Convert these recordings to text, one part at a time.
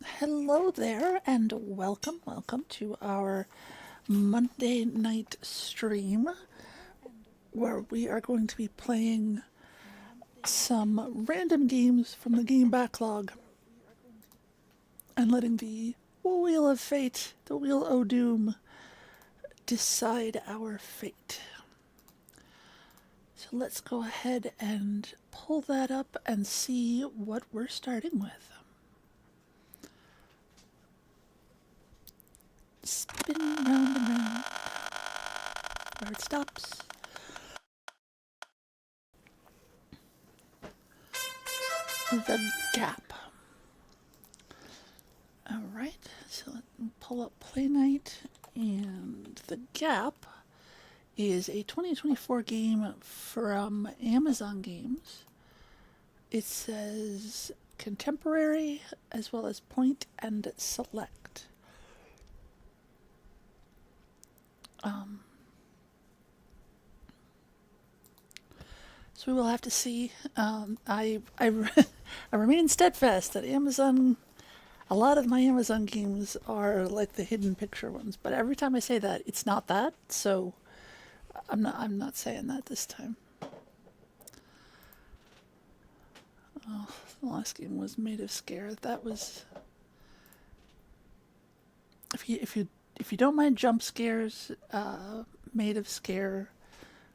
Hello there, and welcome to our Monday night stream where we are going to be playing some random games from the game backlog and letting the Wheel of Fate, the Wheel o' Doom, decide our fate. So let's go ahead and pull that up and see what we're starting with. Spinning round and round, where it stops. The Gap. Alright, so let me pull up Play Night, and The Gap is a 2024 game from Amazon Games. It says contemporary as well as point and select. So we will have to see. I remain steadfast that Amazon. A lot of my Amazon games are like the hidden picture ones, but every time I say that, it's not that. So I'm not saying that this time. Oh, the last game was Made of Scare. That was if you don't mind jump scares, Made of Scare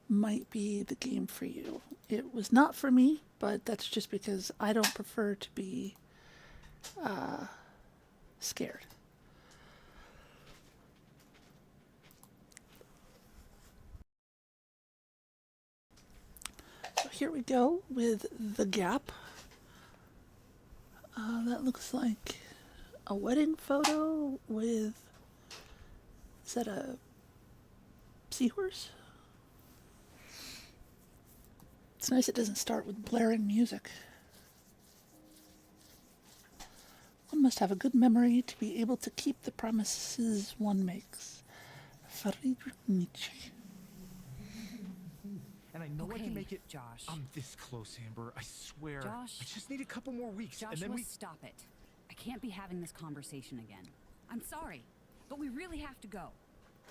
might be the game for you. It was not for me, but that's just because I don't prefer to be scared. So here we go with The Gap. That looks like a wedding photo with. Is that a seahorse? It's nice it doesn't start with blaring music. One must have a good memory to be able to keep the promises one makes. Friedrich Nietzsche. And I know I can make it. Josh. I'm this close, Amber. I swear. Josh. I just need a couple more weeks, Joshua, and then we. stop it. I can't be having this conversation again. I'm sorry, but we really have to go.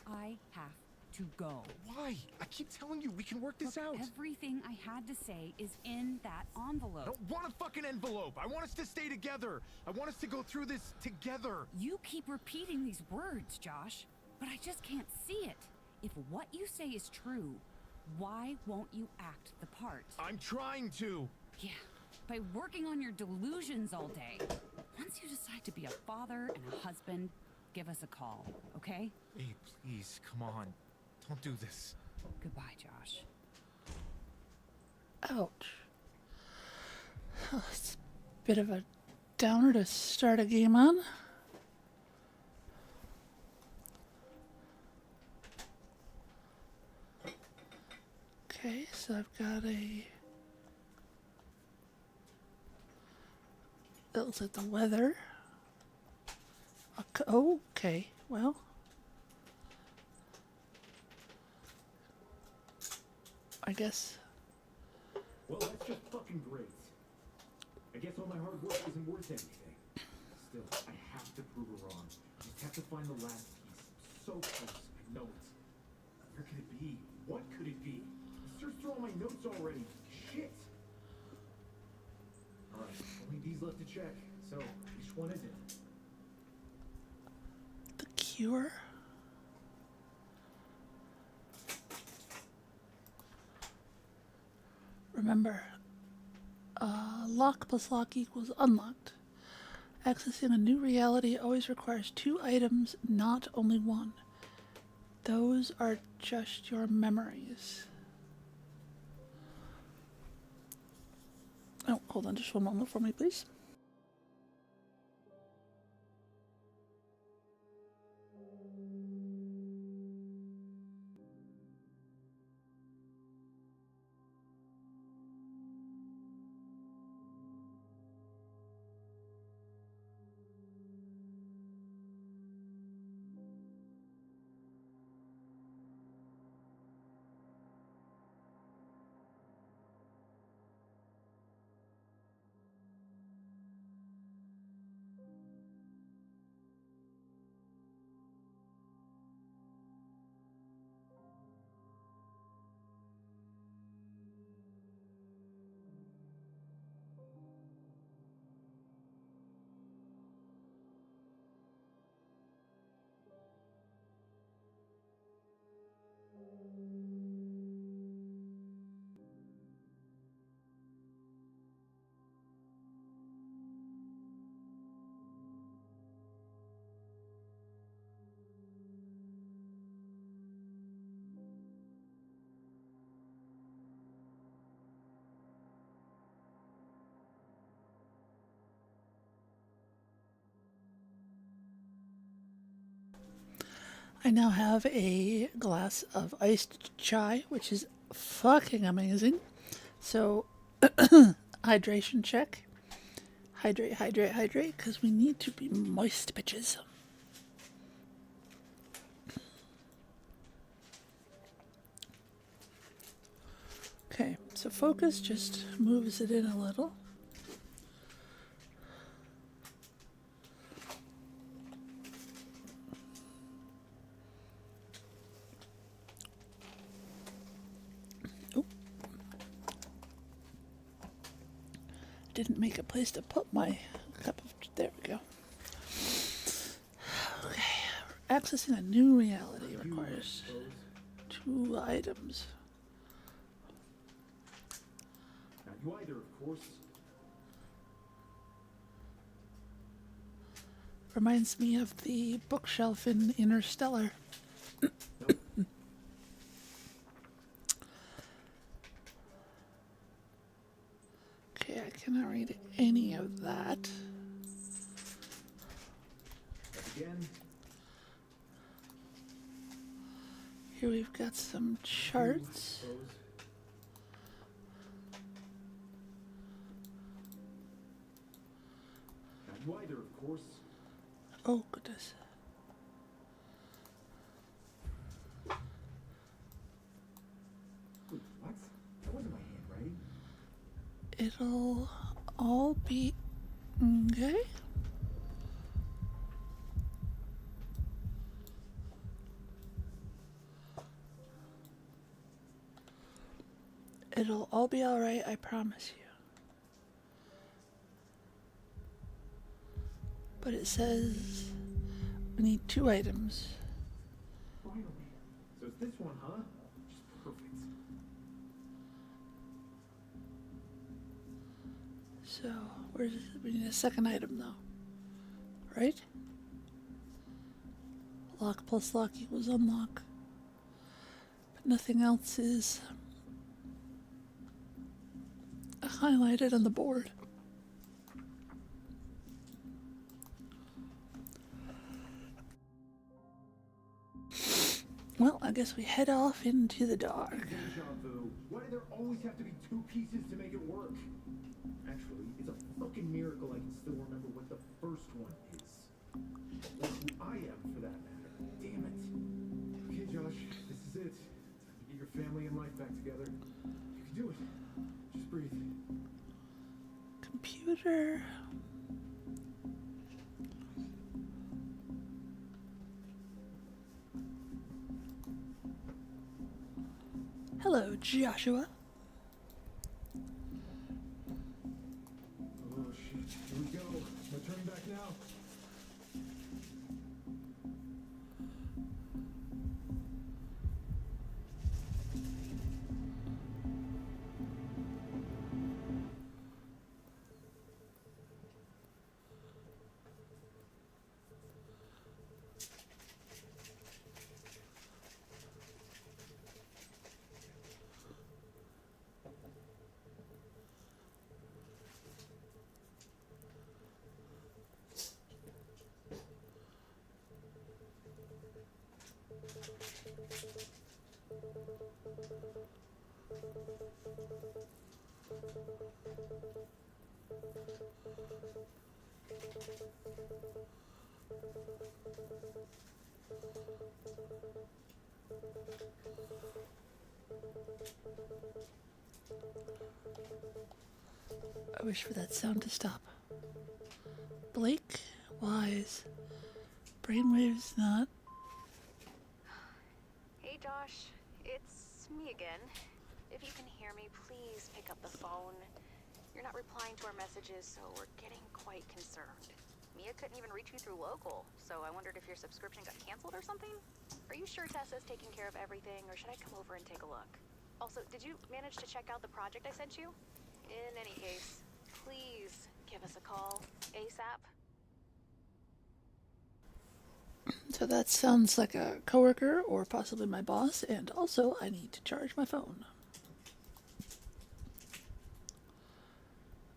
I have to go. Why? I keep telling you we can work this out. Everything I had to say is in that envelope. I don't want a fucking envelope. I want us to stay together. I want us to go through this together. You keep repeating these words, Josh, but I just can't see it. If what you say is true, why won't you act the part? I'm trying to. Yeah, by working on your delusions all day. Once you decide to be a father and a husband, give us a call, okay? Hey, please, come on. Don't do this. Goodbye, Josh. Ouch. Oh, it's a bit of a downer to start a game on. Okay, so I've got a. That looks like the weather. Oh, okay. Well, I guess. Well, that's just fucking great. I guess all my hard work isn't worth anything. Still, I have to prove her wrong. Just have to find the last piece. So close, I know it. Where could it be? What could it be? I searched through all my notes already. Shit! Alright, only these left to check. So, which one is it? The Cure? Remember, lock plus lock equals unlocked. Accessing a new reality always requires two items, not only one. Those are just your memories. Oh, hold on just one moment for me, please. I now have a glass of iced chai, which is fucking amazing. So, hydration check. Hydrate, hydrate, hydrate, because we need to be moist, bitches. Okay, so focus just moves it in a little. Oh. Didn't make a place to put my cup of... There we go. Okay, accessing a new reality requires 2 items. Not you either, of course. Reminds me of the bookshelf in Interstellar. Nope. Okay, I cannot read any of that. Again. Here we've got some charts. Not you either, of course. Oh, goodness. Wait, what? That wasn't my handwriting. It'll all be... Okay. It'll all be alright, I promise you. But it says we need 2 items. Finally. So it's this one, huh? Just perfect. So, where's... We need a second item, though. Right? Lock plus lock equals unlock. But nothing else is highlighted on the board. Well, I guess we head off into the dark. Deja vu. Why do there always have to be 2 pieces to make it work? Actually, it's a fucking miracle I can still remember what the first one is. Or who I am, for that matter. Damn it. Okay, Josh, this is it. Time to get your family and life back together. You can do it. Just breathe. Computer. Hello, Joshua. Oh shit, here we go. No turning back now. I wish for that sound to stop. Blake, Wise, brainwaves not. Hey Josh, it's me again. If you can hear me, please pick up the phone. You're not replying to our messages, so we're getting quite concerned. Mia couldn't even reach you through local, so I wondered if your subscription got canceled or something? Are you sure Tessa's taking care of everything, or should I come over and take a look? Also, did you manage to check out the project I sent you? In any case, please give us a call ASAP. So that sounds like a coworker or possibly my boss, and also I need to charge my phone.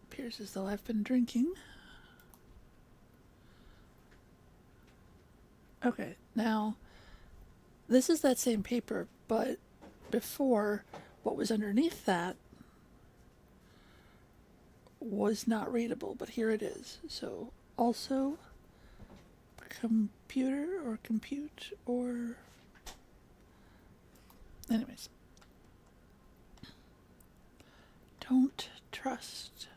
Appears as though I've been drinking. Okay, now this is that same paper, but before, what was underneath that was not readable, but here it is. So also computer or compute or anyways. Don't trust.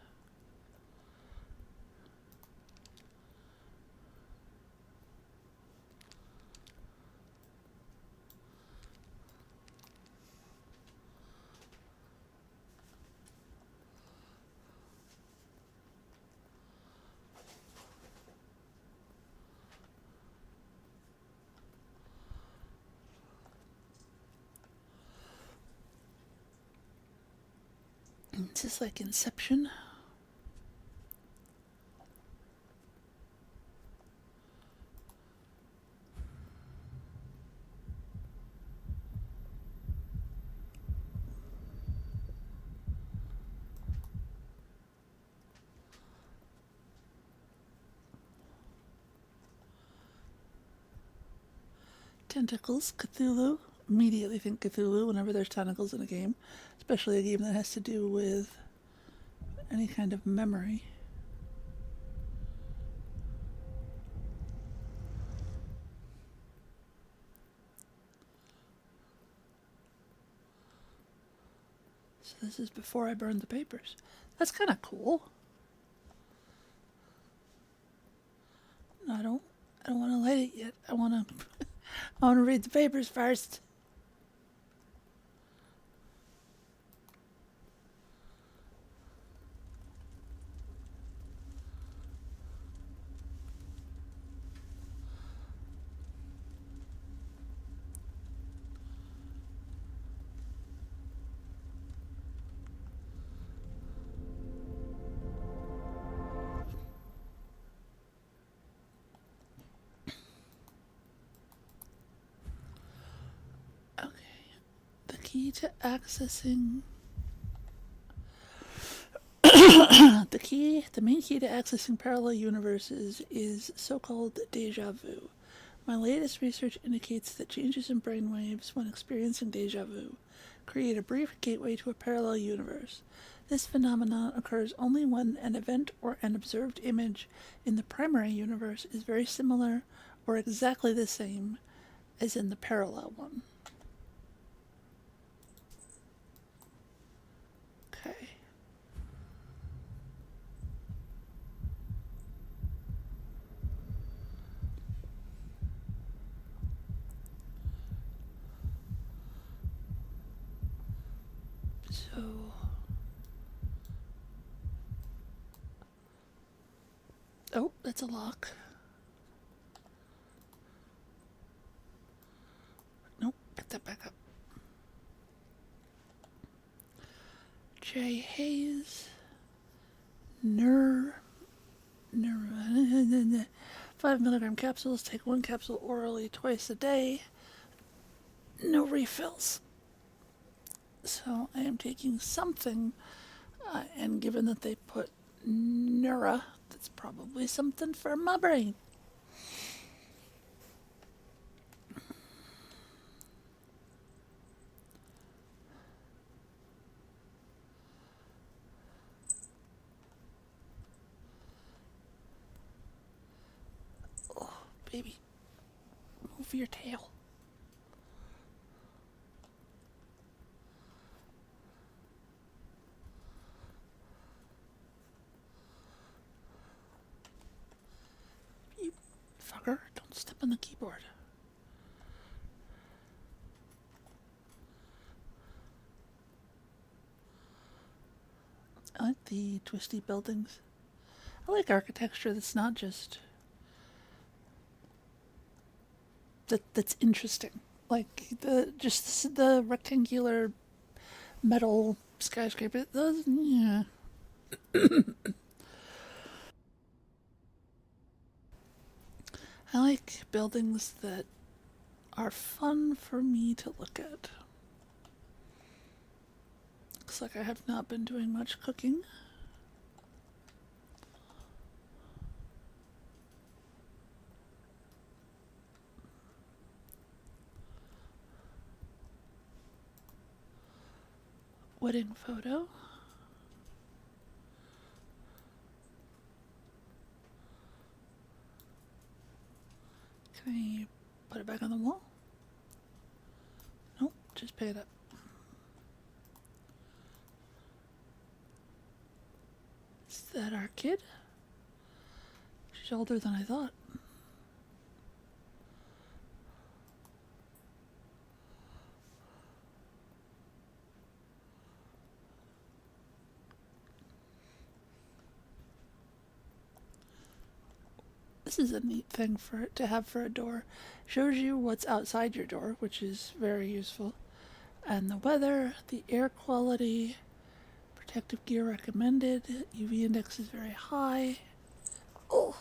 This is like Inception. Tentacles, Cthulhu. Immediately think Cthulhu whenever there's tentacles in a game, especially a game that has to do with any kind of memory. So this is before I burned the papers. That's kind of cool. No, I don't want to light it yet. I want to read the papers first. Okay. The key to accessing the main key to accessing parallel universes is so-called deja vu. My latest research indicates that changes in brainwaves when experiencing deja vu create a brief gateway to a parallel universe. This phenomenon occurs only when an event or an observed image in the primary universe is very similar or exactly the same as in the parallel one. Okay. So oh, that's a lock. Nope, get that back up. J. Hayes. 5 milligram capsules. Take 1 capsule orally twice a day. No refills. So I am taking something, and given that they put Neura, that's probably something for my brain. Oh, baby, move your tail. You fucker, don't step on the keyboard. I like the twisty buildings. I like architecture that's not just that's interesting. Like the rectangular metal skyscraper. Those, yeah. I like buildings that are fun for me to look at. Looks like I have not been doing much cooking. wedding photo. Can I put it back on the wall? Nope, just pick it up. Is that our kid? She's older than I thought. This is a neat thing for it to have for a door. Shows you what's outside your door, which is very useful. And the weather, the air quality, protective gear recommended, UV index is very high. Oh,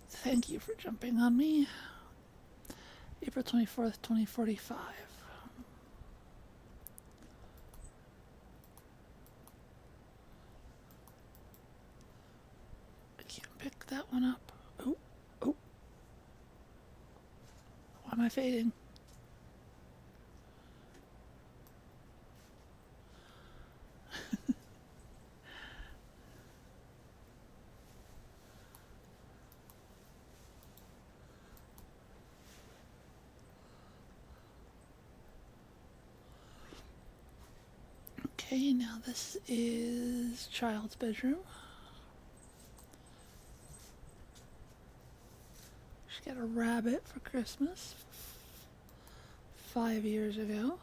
thank you for jumping on me. April 24th, 2045. I can't pick that one up. Oh, oh. Why am I fading? Okay, now this is child's bedroom. She got a rabbit for Christmas 5 years ago.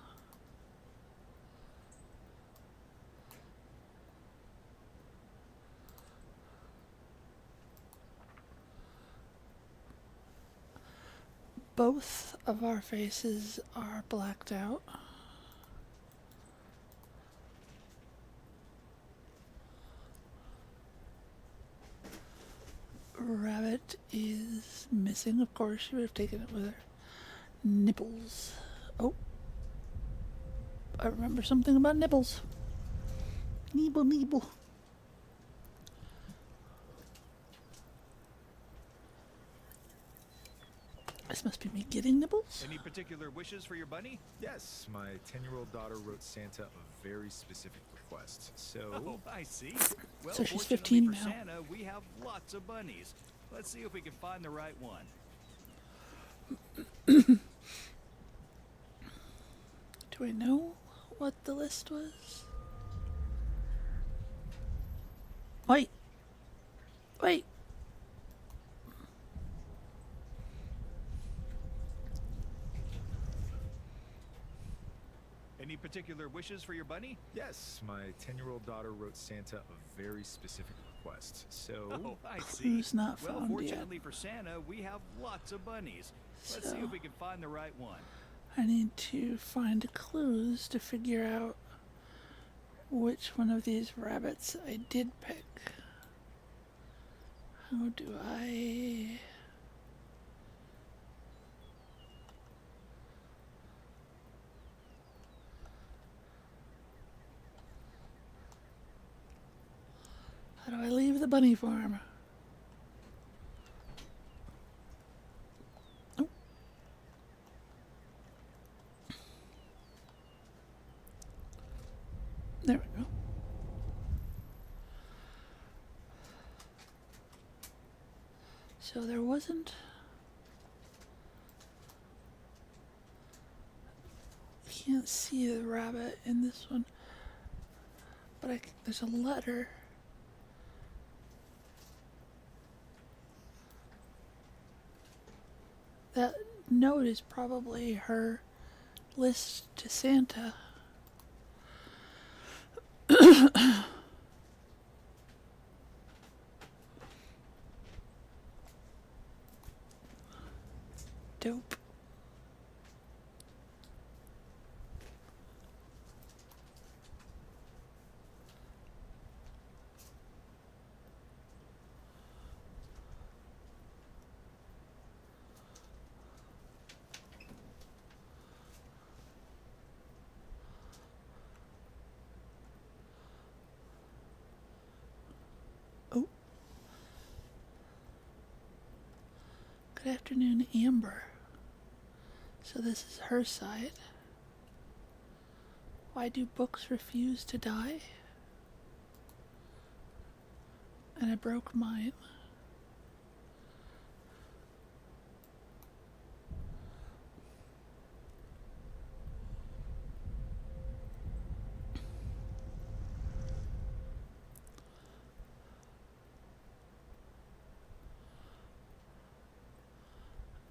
Both of our faces are blacked out. Rabbit is missing. Of course, she would have taken it with her. Nipples. Oh. I remember something about nipples. Nibble, nibble. This must be me getting nibbles. Any particular wishes for your bunny? Yes, my 10-year-old daughter wrote Santa a very specific request. So, Oh, I see. Well, So she's fortunately 15 for now. Santa, we have lots of bunnies. Let's see if we can find the right one. Do I know what the list was? Wait. Wait. Any particular wishes for your bunny? yes, my 10-year-old daughter wrote Santa a very specific request. So, Oh, I see. Clues not Well, found yet. fortunately for Santa, we have lots of bunnies. Let's see So- if we can find the right one. I need to find clues to figure out which one of these rabbits I did pick. How do I... How do I leave the bunny farm? Oh. There we go. So there wasn't... I can't see the rabbit in this one, but there's a letter. That note is probably her list to Santa. Dope. Oh. Good afternoon, Amber. So this is her side. Why do books refuse to die? And I broke mine.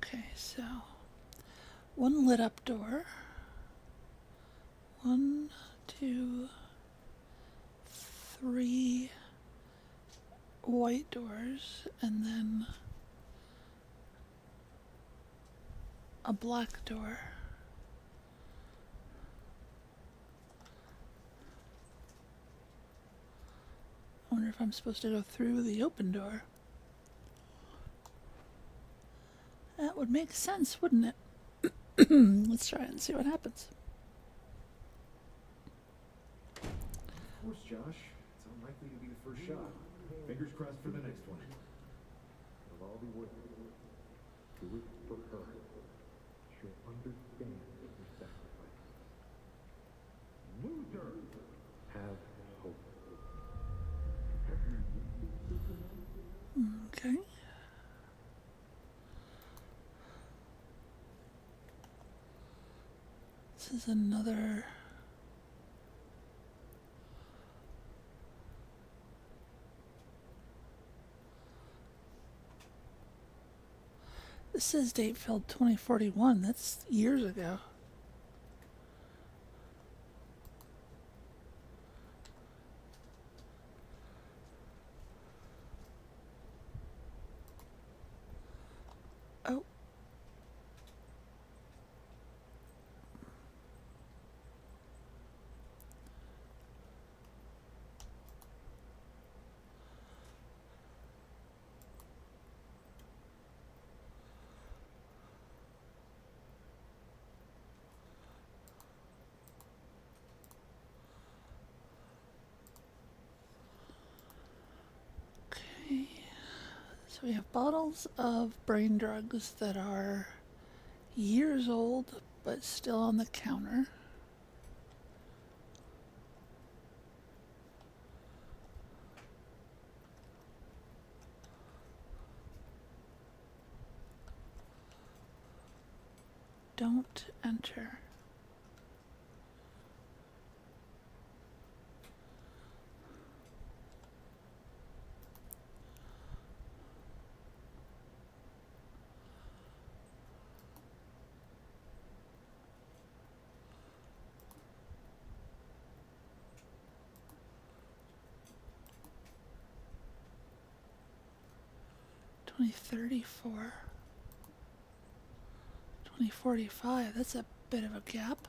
Okay, so one lit up door. 1, 2, 3 white doors, and then a black door. I wonder if I'm supposed to go through the open door. That would make sense, wouldn't it? Let's try it and see what happens. Of course, Josh. It's unlikely to be the first shot. Fingers crossed for the next one. It'll all be worth it. Do it for her. She'll understand your sacrifice. Loser! Have hope. Okay. This is another... This says date filled 2041. That's years ago. Oh. Okay. So we have bottles of brain drugs that are years old but still on the counter. Don't enter. $20.34. $20.45. That's a bit of a gap.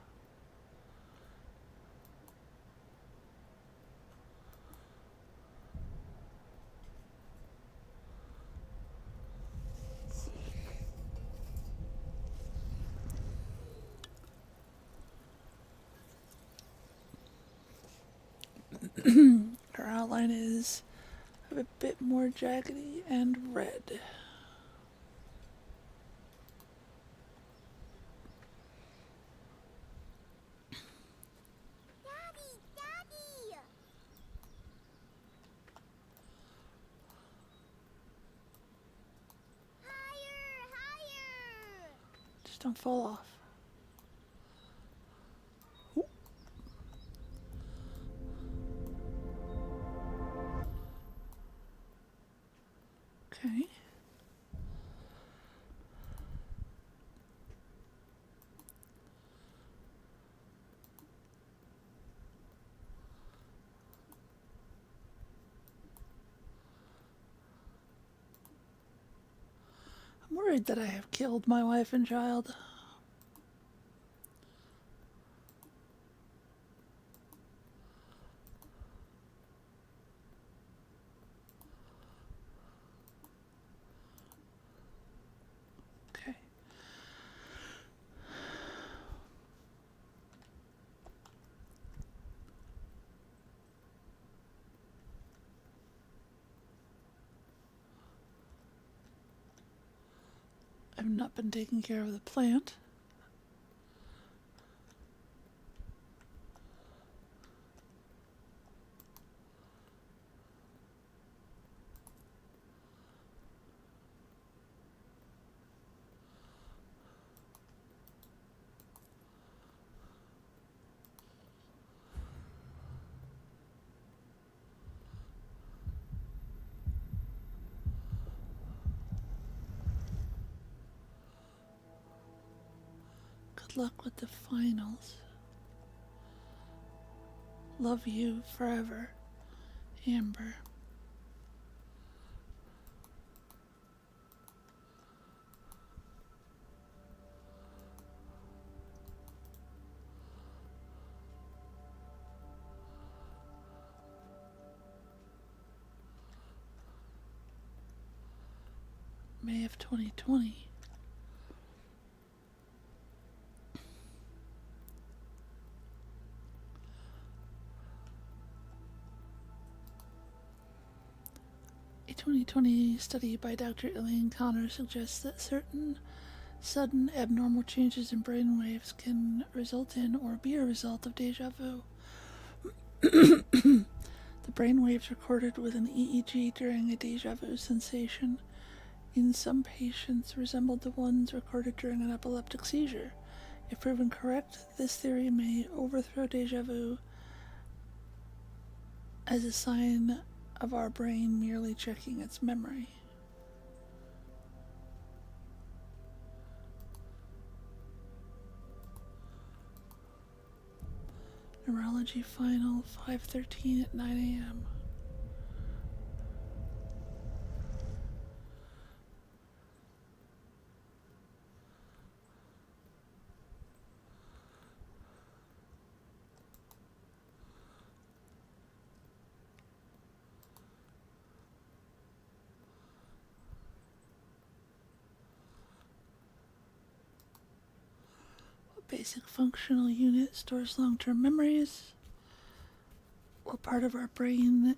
Her outline is a bit more jaggedy and red. Daddy, Daddy! Higher, higher! Just don't fall off. Ooh. Okay. I'm worried that I have killed my wife and child. Okay. I've not been taking care of the plant. Good luck with the finals. Love you forever, Amber. May of 2020. A 2020 study by Dr. Elaine Connor suggests that certain sudden abnormal changes in brain waves can result in or be a result of deja vu. The brain waves recorded with an EEG during a deja vu sensation in some patients resembled the ones recorded during an epileptic seizure. If proven correct, this theory may overthrow deja vu as a sign of our brain merely checking its memory. Neurology final 5:13 at 9 a.m. What basic functional unit stores long-term memories? What parts of our brain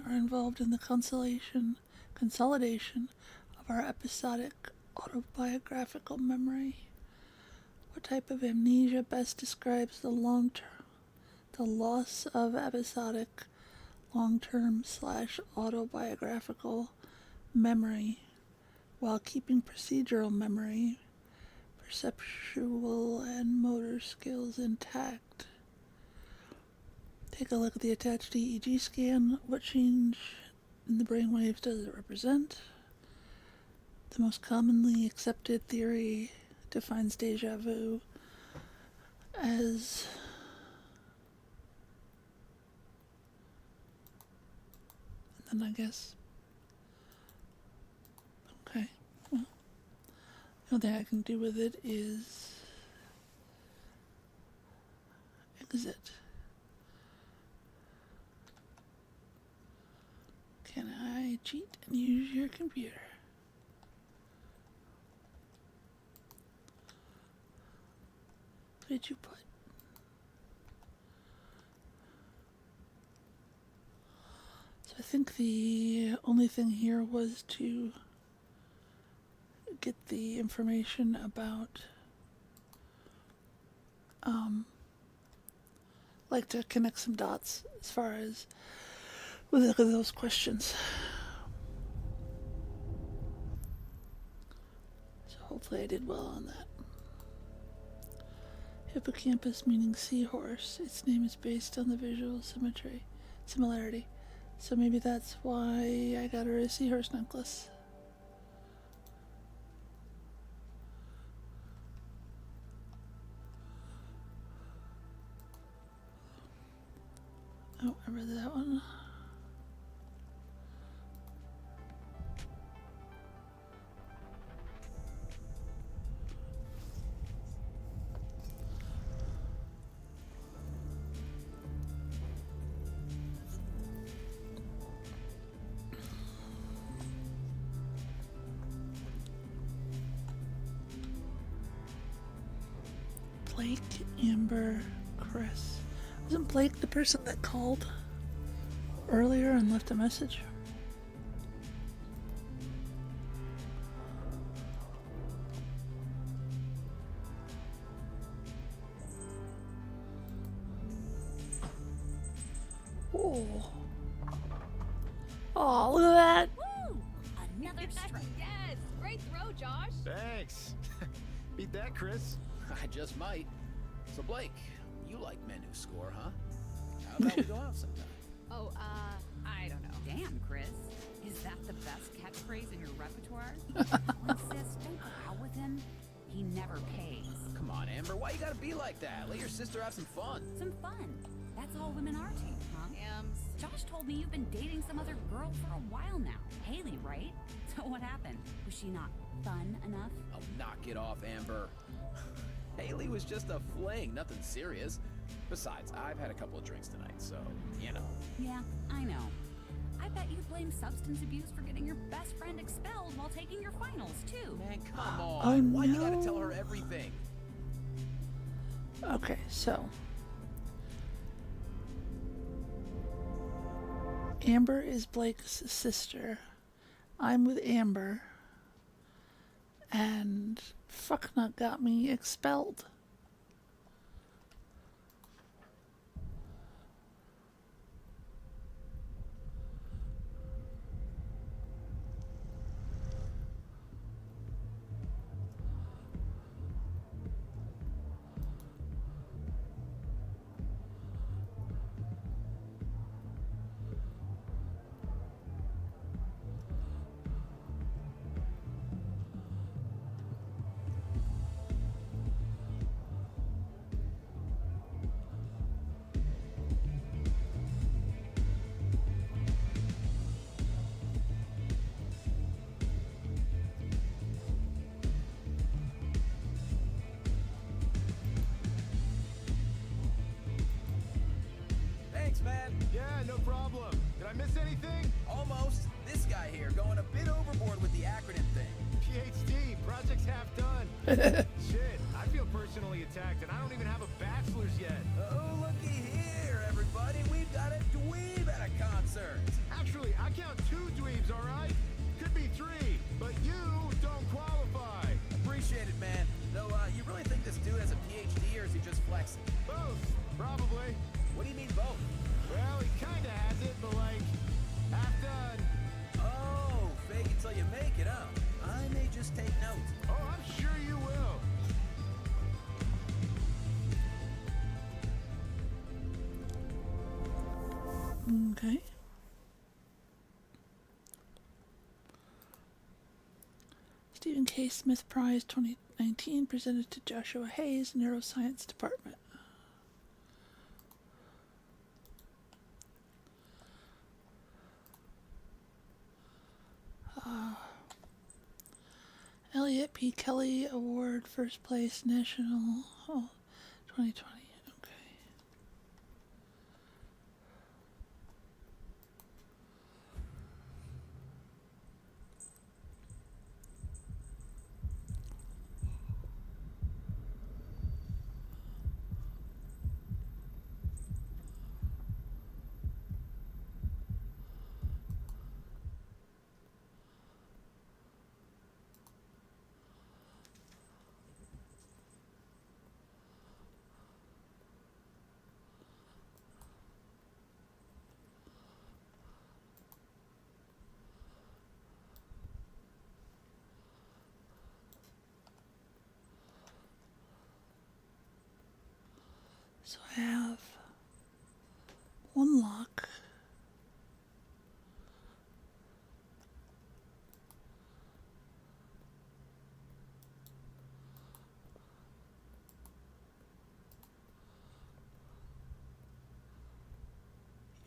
are involved in the consolidation of our episodic autobiographical memory? What type of amnesia best describes the loss of episodic, long-term / autobiographical memory while keeping procedural memory, perceptual and motor skills intact? Take a look at the attached EEG scan. What change in the brainwaves does it represent? The most commonly accepted theory defines deja vu as and then I guess okay, well, the only thing I can do with it is exit. Can I cheat and use your computer? What did you put? So I think the only thing here was to get the information about like to connect some dots as far as with those questions. So hopefully I did well on that. Hippocampus meaning seahorse. Its name is based on the visual similarity. So maybe that's why I got her a seahorse necklace. Oh, I read that one. Blake, Amber, Chris. Wasn't Blake the person that called earlier and left a message? Oh. Oh, look at that. Woo! Another strike. Yes! Great throw, Josh! Thanks. Beat that, Chris. I just might. So Blake, you like men who score, huh? How about we go out sometime? Oh, I don't know. Damn, Chris. Is that the best catchphrase in your repertoire? Come on, sis, don't go out with him. He never pays. Come on, Amber, why you gotta be like that? Let your sister have some fun. Some fun. That's all women are to you, huh? Josh told me you've been dating some other girl for a while now. Haley, right? So what happened? Was she not fun enough? Oh, knock it off, Amber. Haley was just a fling, nothing serious. Besides, I've had a couple of drinks tonight, so, you know. Yeah, I know. I bet you blame substance abuse for getting your best friend expelled while taking your finals, too. Man, come on. Oh, Why you gotta no. tell her everything? Okay, so Amber is Blake's sister. I'm with Amber, and fucknut got me expelled. Thanks, man. Yeah, no problem. Did I miss anything? Almost. This guy here going a bit overboard with the acronym thing. PhD, project's half done. Shit, I feel personally attacked, and I don't even have a bachelor's yet. Oh, looky here, everybody. We've got a dweeb at a concert. Actually, I count 2 dweebs, all right? Could be 3, but you don't qualify. Appreciate it, man. Though, you really think this dude has a PhD, or is he just flexing? Both, probably. What do you mean both? Well, he kinda has it, but like, half done. Oh, fake it till you make it, huh? I may just take notes. Oh, I'm sure you will. Okay. Stephen K. Smith Prize 2019 presented to Joshua Hayes, Neuroscience Department. Elliot P. Kelly Award, first place, National 2020. Okay. So I have one lock.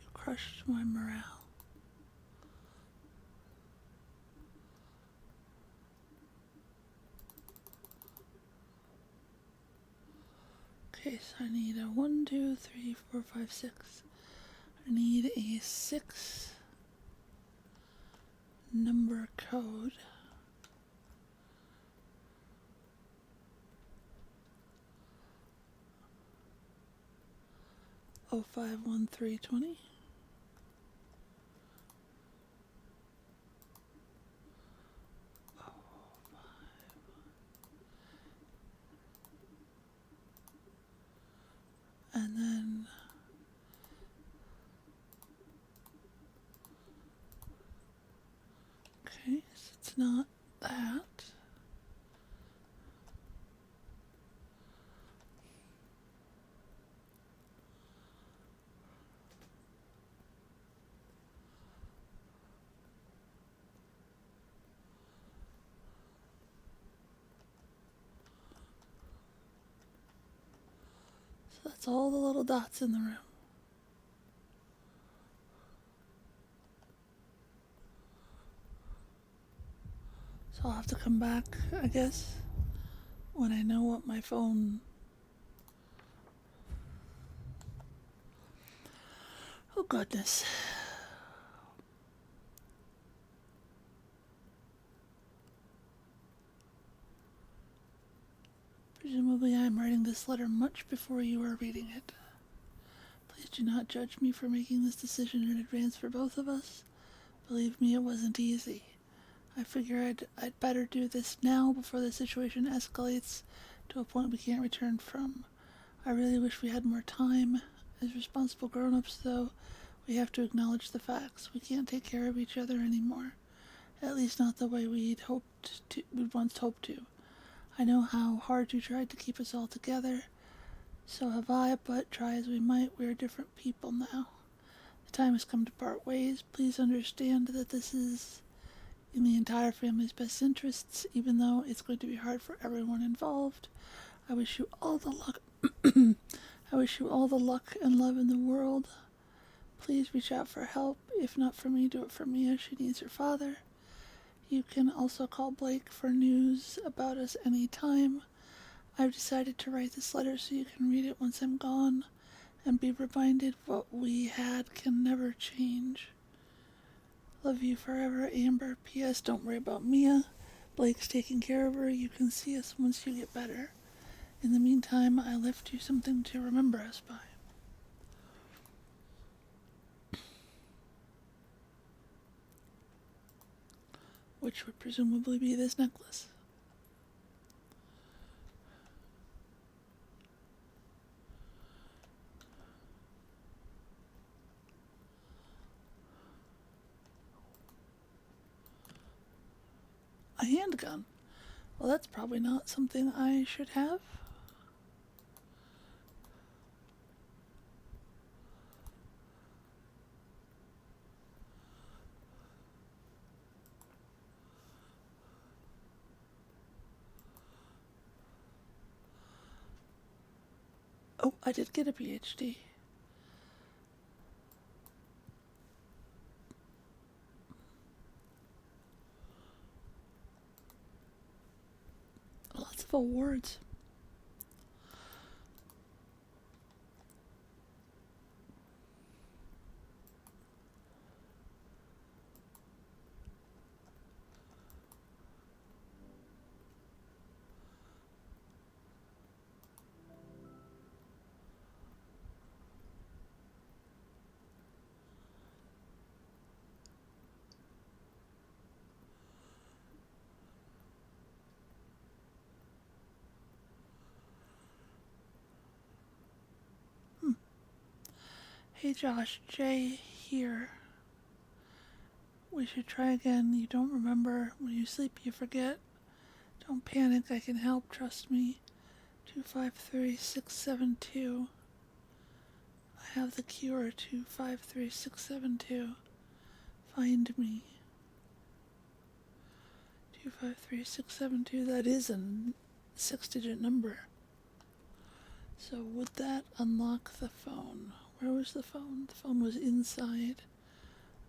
You crushed my morale. Okay, so I need a 1, 2, 3, 4, 5, 6. I need a 6 number code. Oh, 051320. And then okay, so it's not that. That's all the little dots in the room. So I'll have to come back, I guess, when I know what my phone... Oh, goodness. Presumably I am writing this letter much before you are reading it. Please do not judge me for making this decision in advance for both of us. Believe me, it wasn't easy. I figured I'd better do this now before the situation escalates to a point we can't return from. I really wish we had more time. As responsible grown-ups, though, we have to acknowledge the facts. We can't take care of each other anymore. At least not the way we'd once hoped to. I know how hard you tried to keep us all together. So have I, but try as we might, we're different people now. The time has come to part ways. Please understand that this is in the entire family's best interests, even though it's going to be hard for everyone involved. I wish you all the luck. I wish you all the luck and love in the world. Please reach out for help. If not for me, do it for Mia. She needs her father. You can also call Blake for news about us anytime. I've decided to write this letter so you can read it once I'm gone and be reminded what we had can never change. Love you forever, Amber. P.S. Don't worry about Mia. Blake's taking care of her. You can see us once you get better. In the meantime, I left you something to remember us by. Which would presumably be this necklace. A handgun. Well, that's probably not something I should have. Oh, I did get a PhD. Lots of awards. Hey Josh, Jay here. We should try again. You don't remember. When you sleep, you forget. Don't panic. I can help. Trust me. 253672. I have the cure. 253672. Find me. 253672. That is a 6-digit number. So would that unlock the phone? Where was the phone? The phone was inside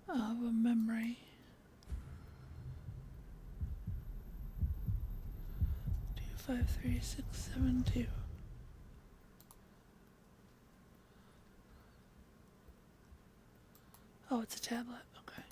of a memory. 253672. Oh, it's a tablet. Okay.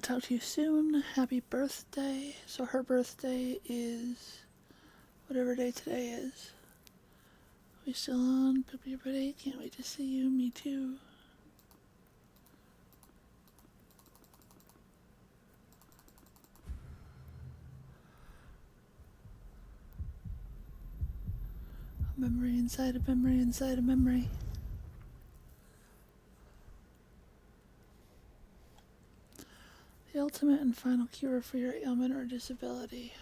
Talk to you soon. Happy birthday. So her birthday is whatever day today is. We still on? Happy birthday. Can't wait to see you. Me too. A memory inside a memory inside a memory. The ultimate and final cure for your ailment or disability.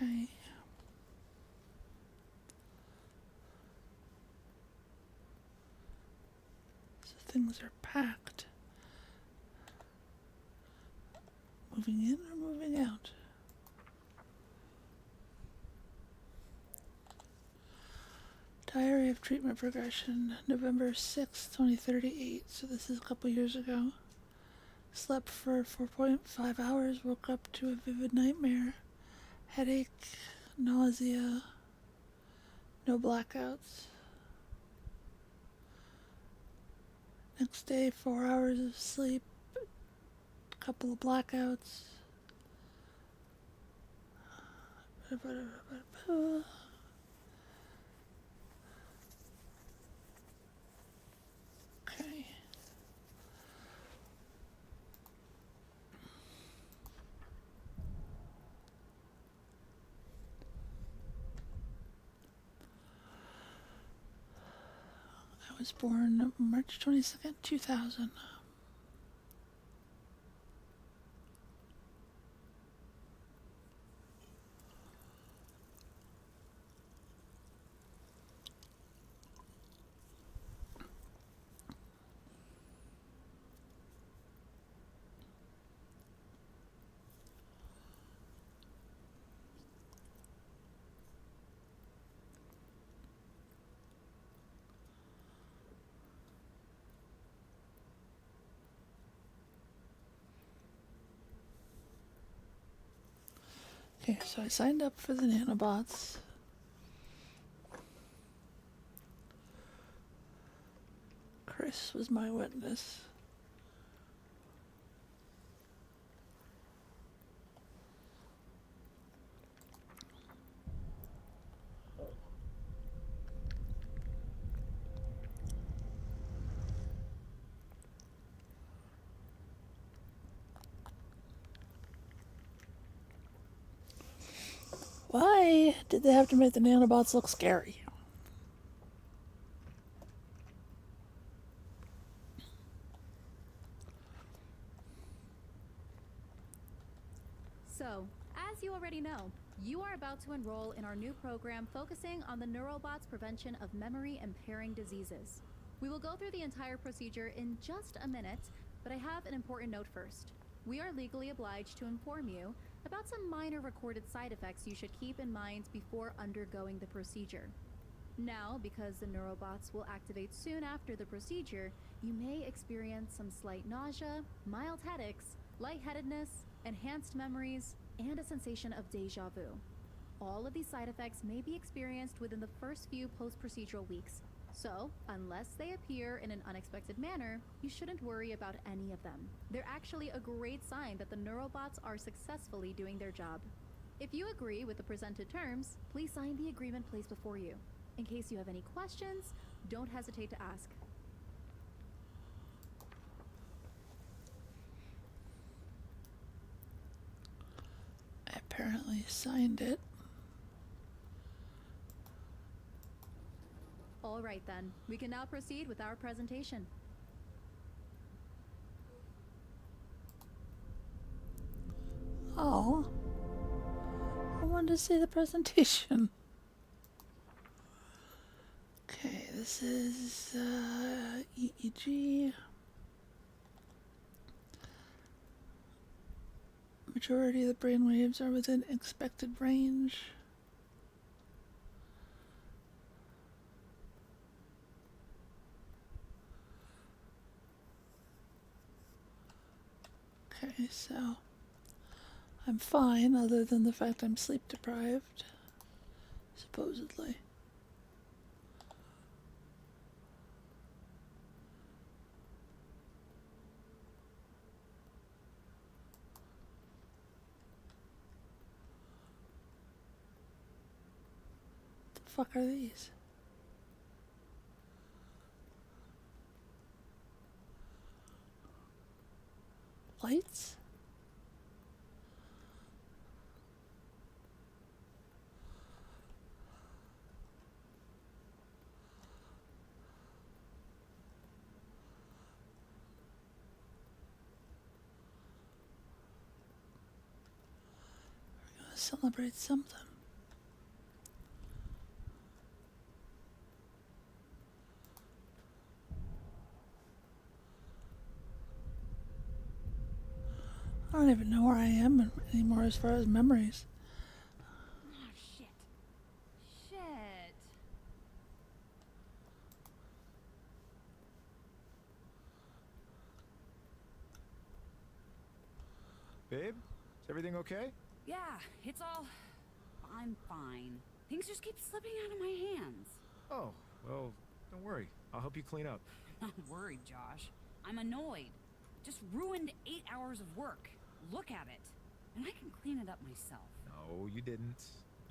Okay. So things are packed. Moving in or moving out? Diary of treatment progression, November 6th, 2038. So this is a couple years ago. Slept for 4.5 hours, woke up to a vivid nightmare. Headache, nausea, no blackouts. Next day, 4 hours of sleep, a couple of blackouts. Okay. I was born March 22nd, 2000. Okay, so I signed up for the nanobots. Chris was my witness. Why did they have to make the nanobots look scary? So, as you already know, you are about to enroll in our new program focusing on the Neurobots' prevention of memory-impairing diseases. We will go through the entire procedure in just a minute, but I have an important note first. We are legally obliged to inform you about some minor recorded side effects you should keep in mind before undergoing the procedure. Now, because the Neurobots will activate soon after the procedure, you may experience some slight nausea, mild headaches, lightheadedness, enhanced memories, and a sensation of deja vu. All of these side effects may be experienced within the first few post-procedural weeks, so unless they appear in an unexpected manner, you shouldn't worry about any of them. They're actually a great sign that the Neurobots are successfully doing their job. If you agree with the presented terms, please sign the agreement placed before you. In case you have any questions, don't hesitate to ask. I apparently signed it. All right then, we can now proceed with our presentation. Oh, I wanted to see the presentation. Okay, this is EEG. Majority of the brain waves are within expected range. Okay, so I'm fine other than the fact I'm sleep deprived, supposedly. The fuck are these? Lights? celebrate something. I don't even know where I am anymore as far as memories. Oh, shit. Shit. Babe, is everything okay? Yeah, it's all... I'm fine. Things just keep slipping out of my hands. Oh, well, don't worry. I'll help you clean up. Not worried, Josh. I'm annoyed. Just ruined 8 hours of work. Look at it. And I can clean it up myself. No, you didn't.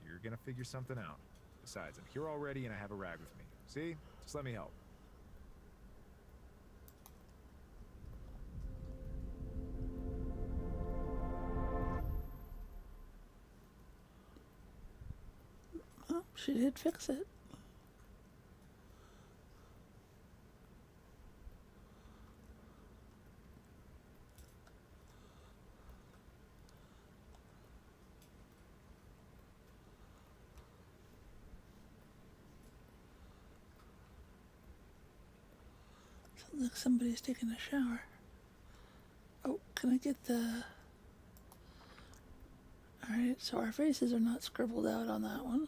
You're gonna figure something out. Besides, I'm here already and I have a rag with me. See? Just let me help. Oh, she did fix it. Sounds like somebody's taking a shower. Oh, can I get the... Alright, so our faces are not scribbled out on that one.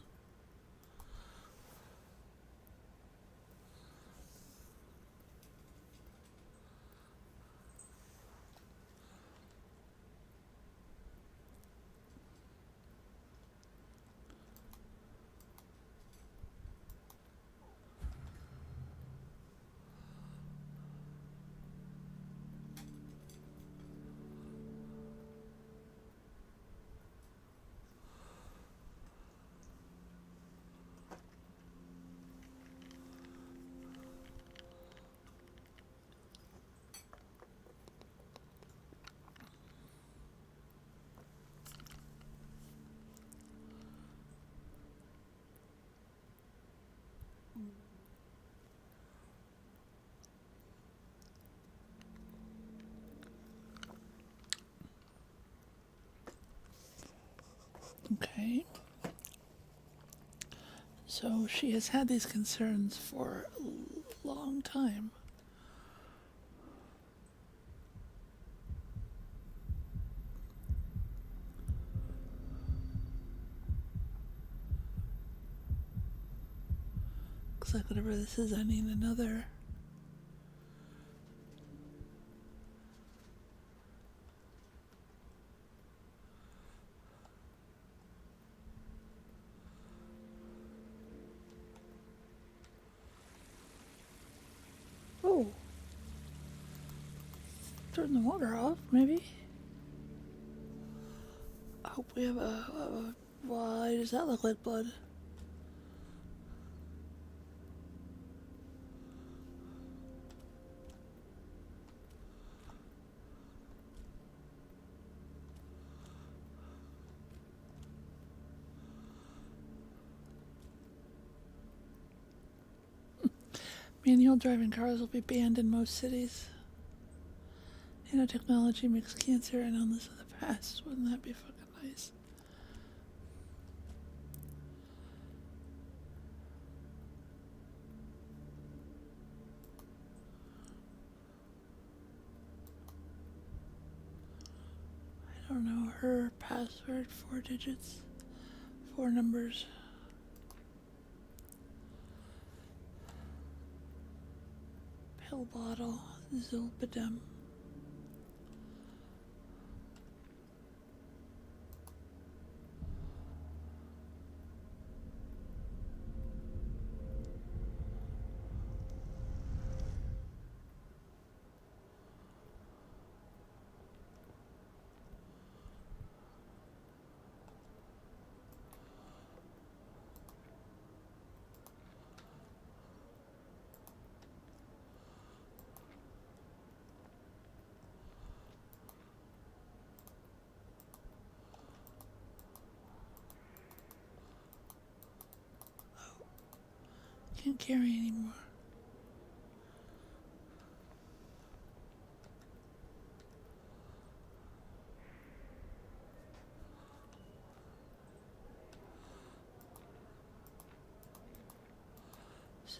Okay. So she has had these concerns for a long time. Looks like whatever this is, I need another. Oh. Turn the water off, maybe? I hope we have a why does that look like blood? Manual driving cars will be banned in most cities. Nanotechnology makes cancer and illness of the past. Wouldn't that be fucking nice? I don't know her password, 4 digits, 4 numbers. Pill bottle, Zolpidem. Can't carry anymore.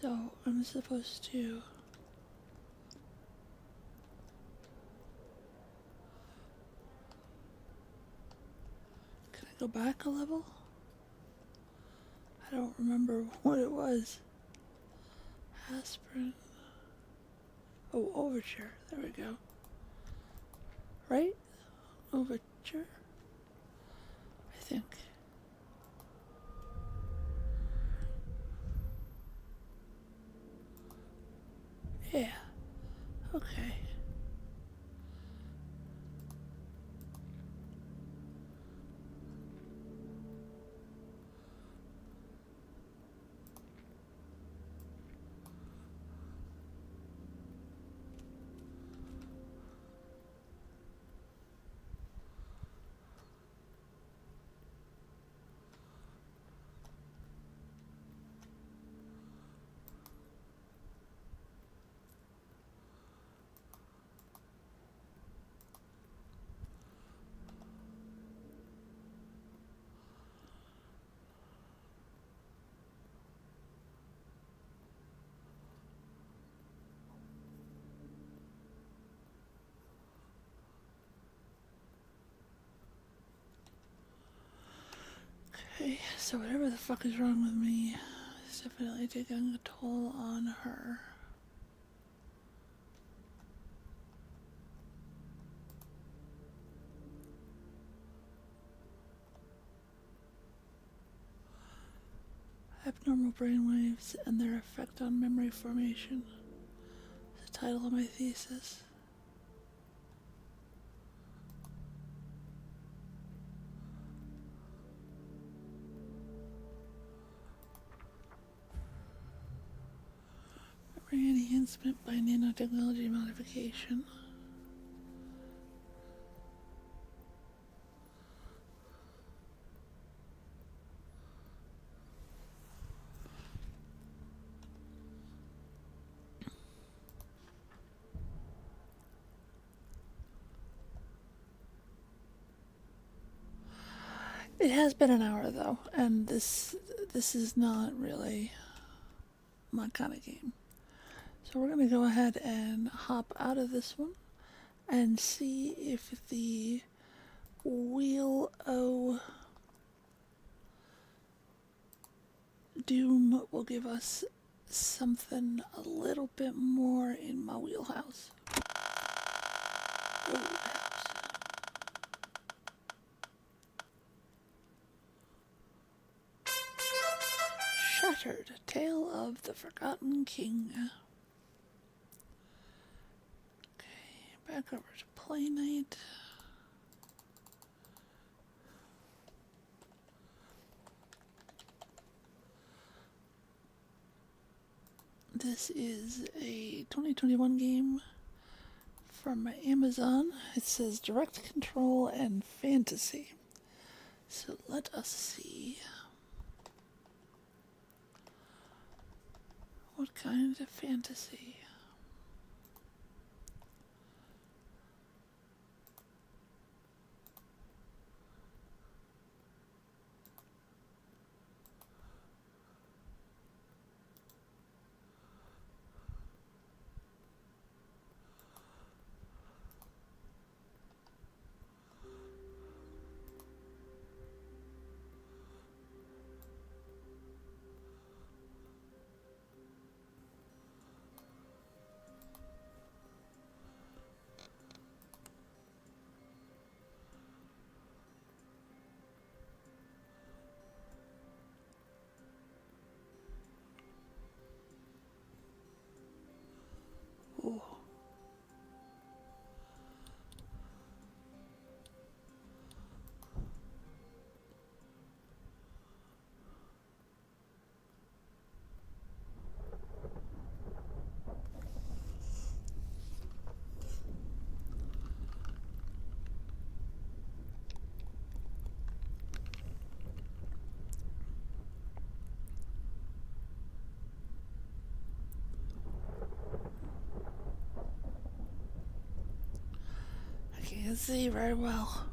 So I'm supposed to can I go back a level? I don't remember what it was. Aspirin. Oh, overture. There we go. Right? Overture? I think. Yeah. Okay. Okay, so whatever the fuck is wrong with me is definitely taking a toll on her. Abnormal brainwaves and their effect on memory formation. The title of my thesis. Memory enhancement by nanotechnology modification. It has been an hour though, and this is not really my kind of game. So we're gonna go ahead and hop out of this one and see if the Wheel O Doom will give us something a little bit more in my wheelhouse. Shattered, Tale of the Forgotten King. Okay, back over to Play Night. This is a 2021 game from Amazon. It says Direct Control and Fantasy. So let us see. What kind of fantasy? Oh. I can't see very well.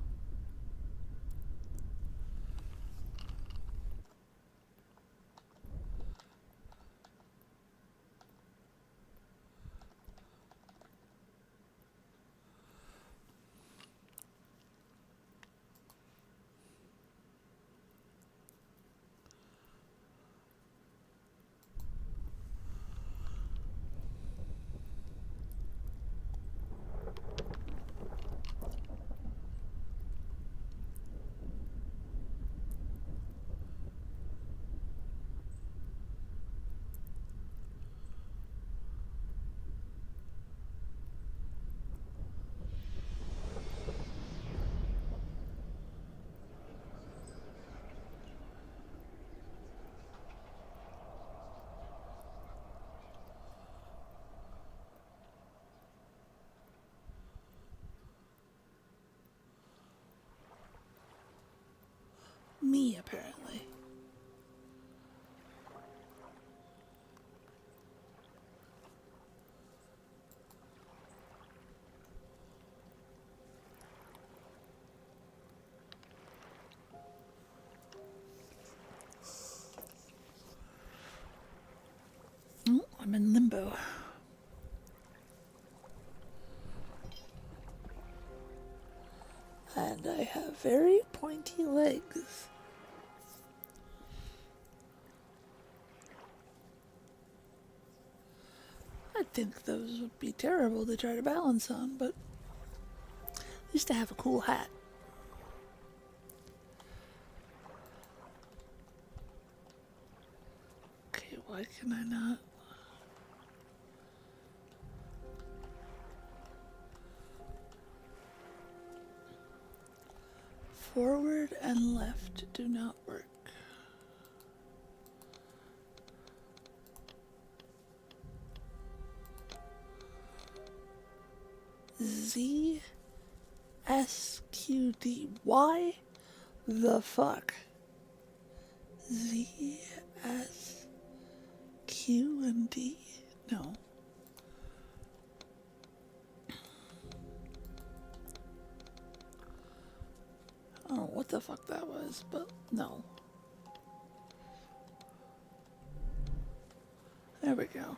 me, apparently. Oh, I'm in limbo. And I have very pointy legs. I think those would be terrible to try to balance on, but at least I have a cool hat. Okay, why can I not? Forward and left do not work. Z S Q D. Why the fuck? Z S Q and D? No. I don't know what the fuck that was, but no. There we go.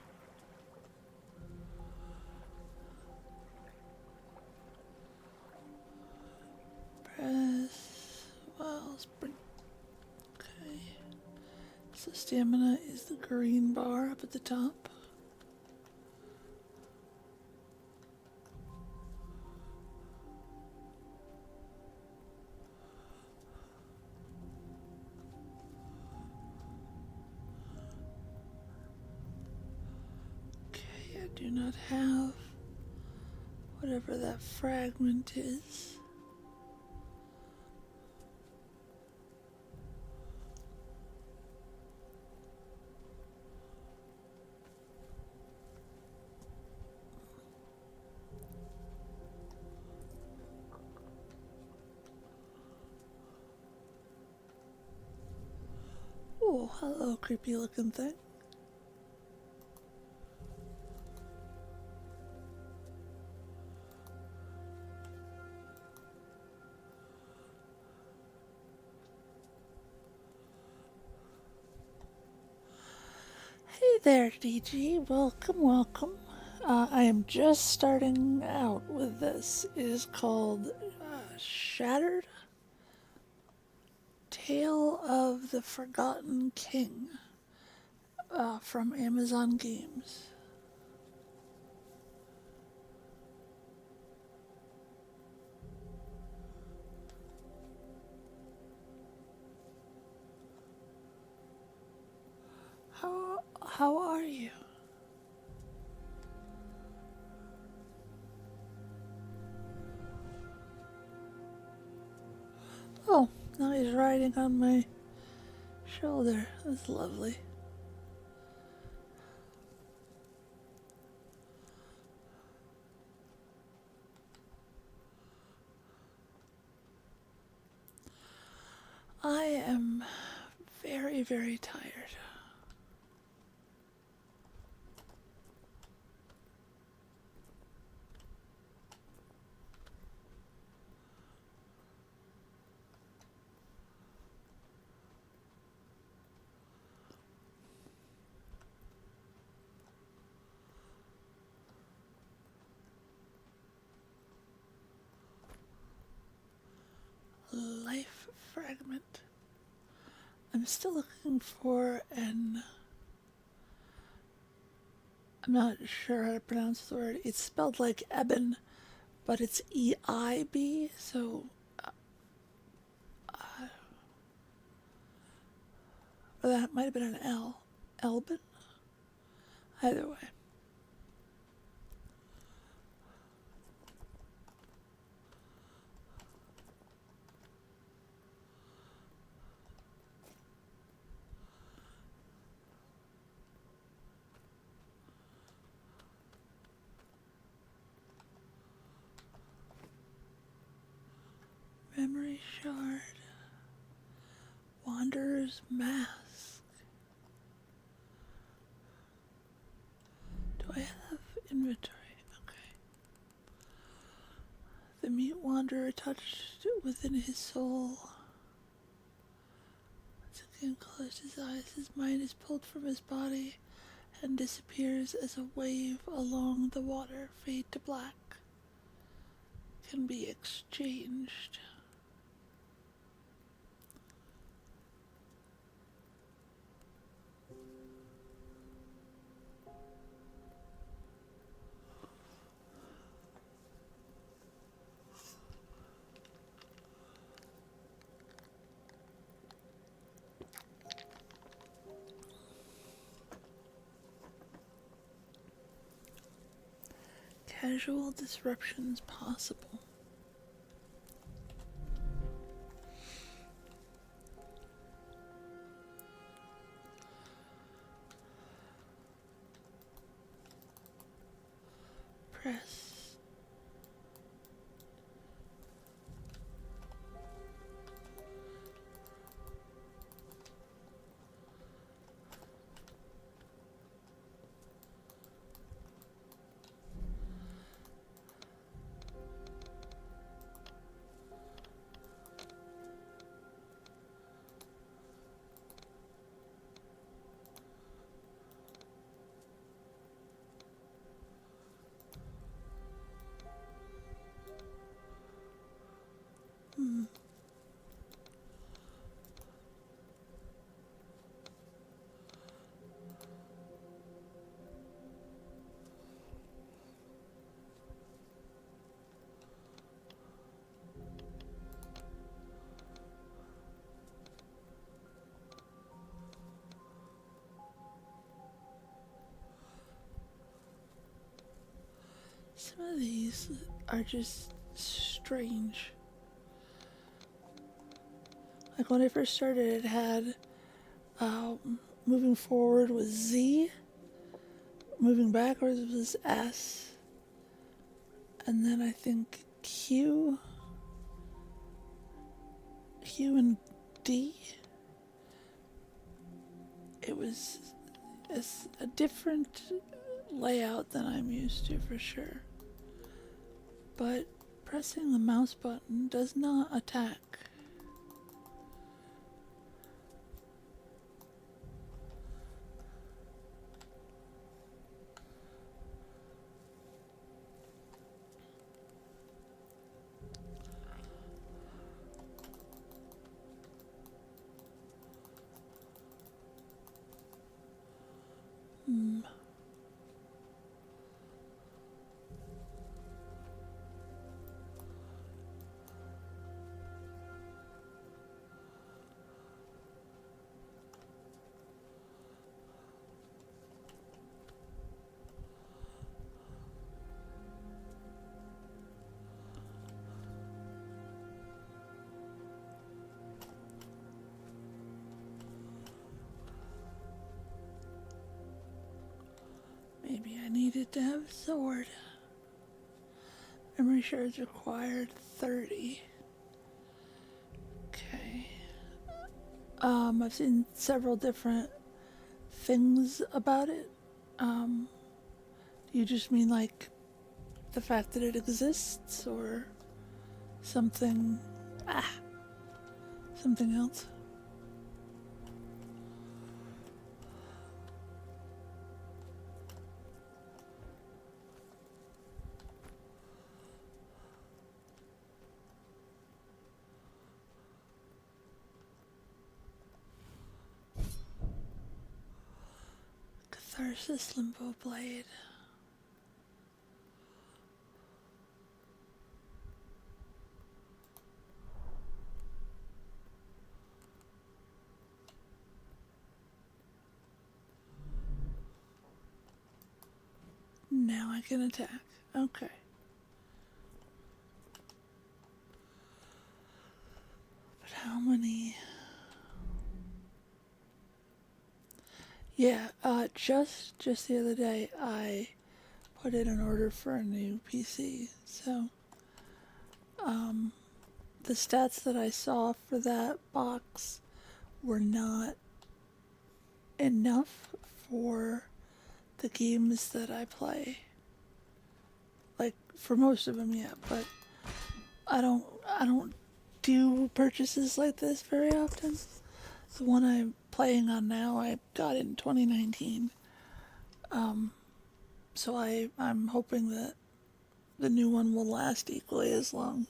Press. Well, sprint. Okay. So stamina is the green bar up at the top. Okay, I do not have whatever that fragment is. Oh, hello, creepy looking thing. Hey there, DG. Welcome, welcome. I am just starting out with this. It is called Shattered Tale of the Forgotten King from Amazon Games. How are you? Oh, now he's riding on my shoulder. That's lovely. I am very, very tired. Life fragment. I'm still looking for an. I'm not sure how to pronounce the word. It's spelled like Eben, but it's EIB, so. Or that might have been an L. Elbin? Either way. Memory shard. Wanderer's Mask. Do I have inventory? Okay. The mute wanderer touched within his soul. Once again closed his eyes, his mind is pulled from his body and disappears as a wave along the water. Fade to black. Can be exchanged. Casual disruptions possible. Press. Some of these are just strange. Like when I first started, it had moving forward was Z, moving backwards was S, and then I think Q and D. It was a different layout than I'm used to for sure. But pressing the mouse button does not attack. Maybe I needed to have a sword. Memory shards required 30. Okay. I've seen several different things about it. Do you just mean like the fact that it exists or something? Something else? Catharsis Limbo Blade. Now I can attack. Okay. But how many? Yeah, just the other day I put in an order for a new PC. So, the stats that I saw for that box were not enough for the games that I play. Like, for most of them, yeah, but I don't do purchases like this very often. The one I'm playing on now, I got in 2019. So I'm hoping that the new one will last equally as long.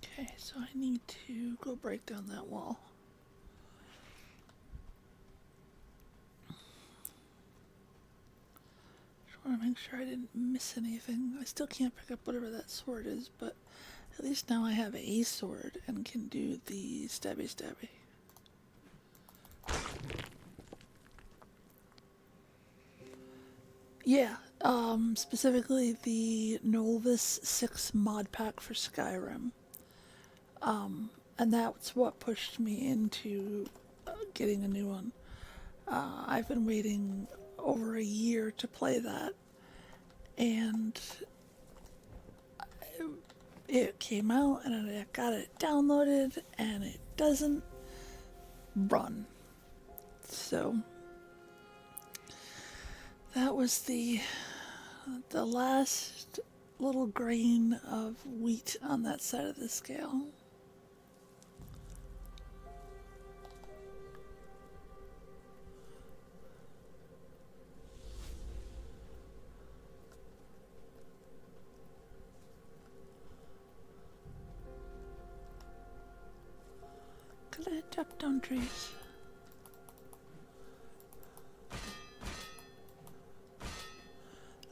Okay, so I need to go break down that wall. Just want to make sure I didn't miss anything. I still can't pick up whatever that sword is, but at least now I have a sword and can do the stabby stabby. Yeah, specifically the Nolvis 6 mod pack for Skyrim. And that's what pushed me into getting a new one. I've been waiting over a year to play that, and it came out, and I got it downloaded, and it doesn't run. So that was the last little grain of wheat on that side of the scale. Could I chop down trees? I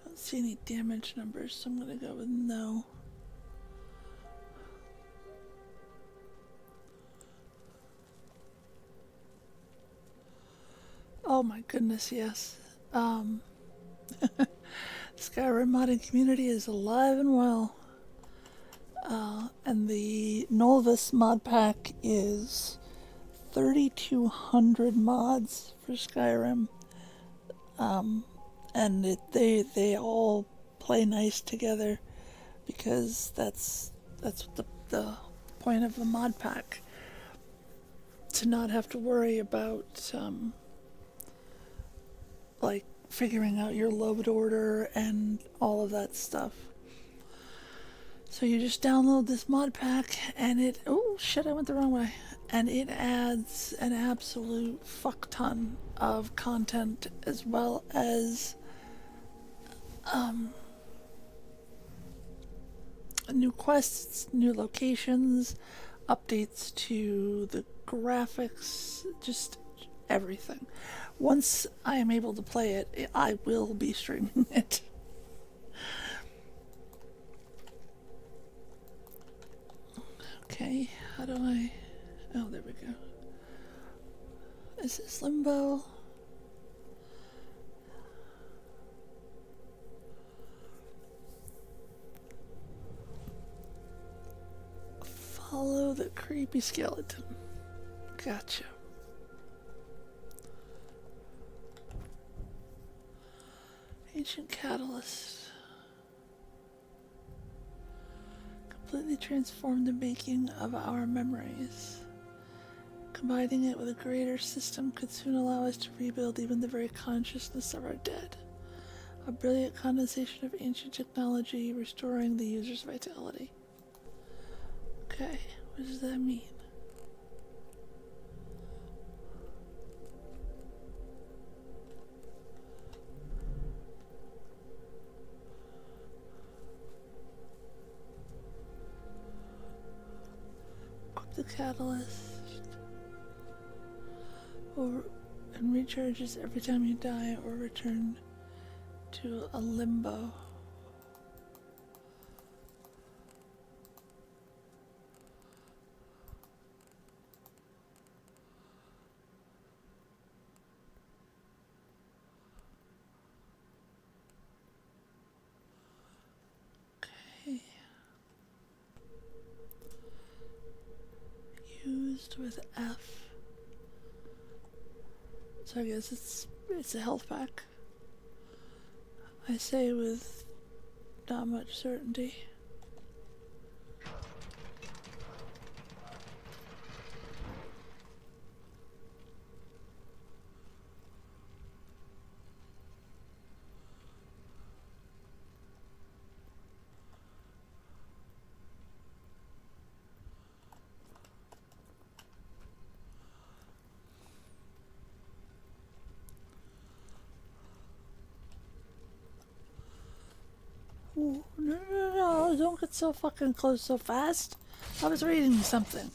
don't see any damage numbers, so I'm gonna go with no. Oh my goodness, yes. Skyrim modding community is alive and well. And the Nolvis mod pack is 3,200 mods for Skyrim. And they all play nice together because that's the point of the mod pack. To not have to worry about like figuring out your load order and all of that stuff. So you just download this mod pack and it, oh shit, I went the wrong way. And it adds an absolute fuck ton of content as well as new quests, new locations, updates to the graphics, just everything. Once I am able to play it, I will be streaming it. Okay, how do I... Oh, there we go. Is this limbo? Follow the creepy skeleton. Gotcha. Ancient catalyst. Completely transform the making of our memories. Combining it with a greater system could soon allow us to rebuild even the very consciousness of our dead. A brilliant condensation of ancient technology, restoring the user's vitality. Okay, what does that mean? Equip the catalyst. And recharges every time you die or return to a limbo. Okay. Used with F. So I guess it's a health pack. I say with not much certainty. Ooh, no, don't get so fucking close so fast. I was reading something.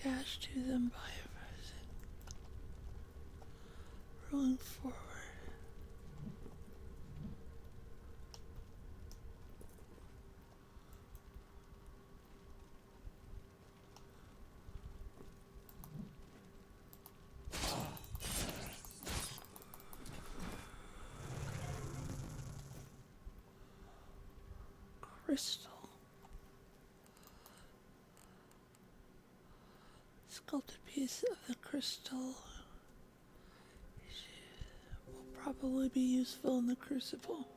Dash to them by pressing. Rolling forward. Crystal. Sculpted piece of the crystal will probably be useful in the crucible.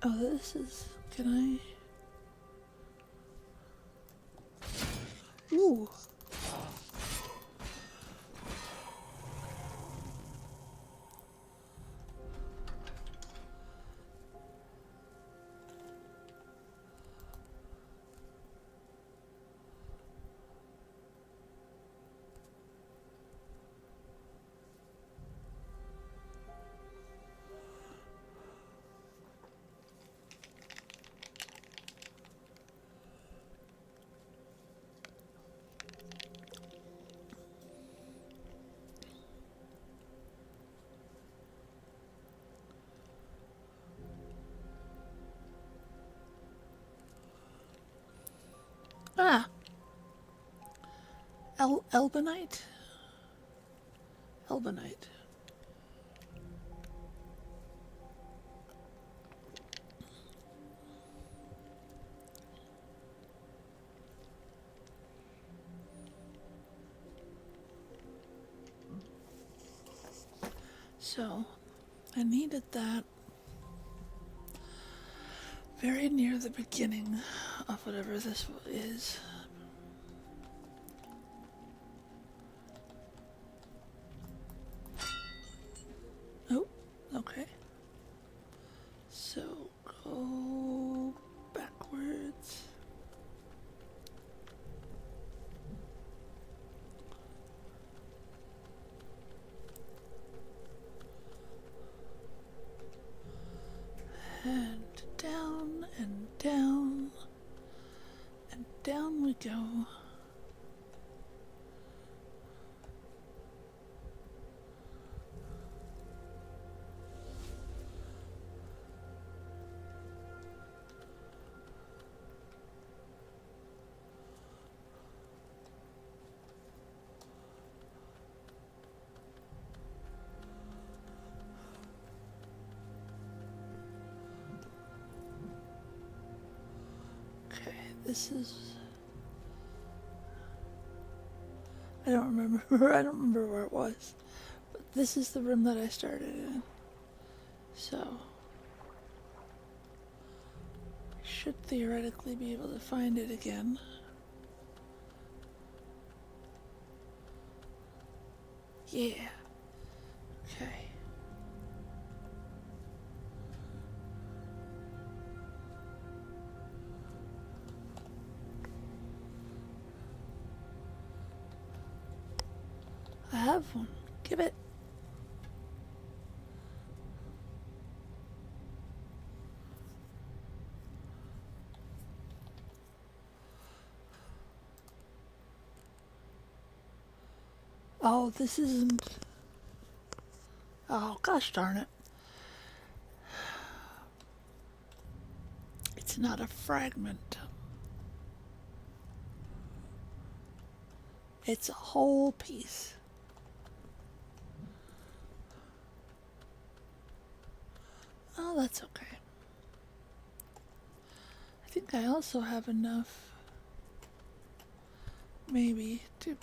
Oh, this is... Can I... Ooh. Ah! Elbanite? Elbanite. So, I needed that very near the beginning of whatever this is. Oh, okay. So, go backwards. And down and down and down we go. Okay, this is... I don't remember. I don't remember where it was. But this is the room that I started in. So... should theoretically be able to find it again. Yeah. Okay. have one. Give it. Oh, this isn't... Oh, gosh darn it. It's not a fragment. It's a whole piece. Oh, that's okay. I think I also have enough, maybe, to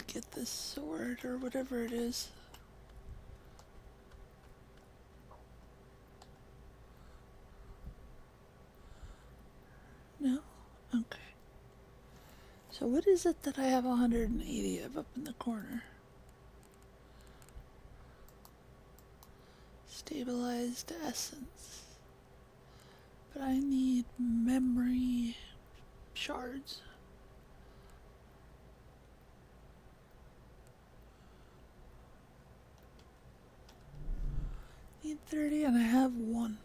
get this sword or whatever it is. No? Okay. So what is it that I have 180 of up in the corner? Stabilized essence. But I need memory shards. Need 30 and I have 1.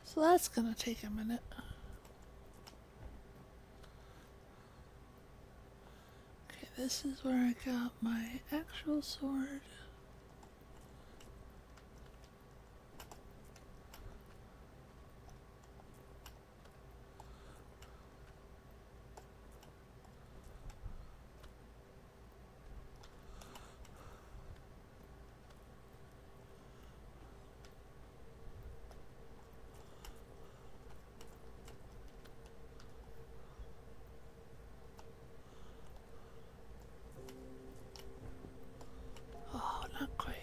So that's gonna take a minute. Okay, this is where I got my actual sword. Oh, not quite.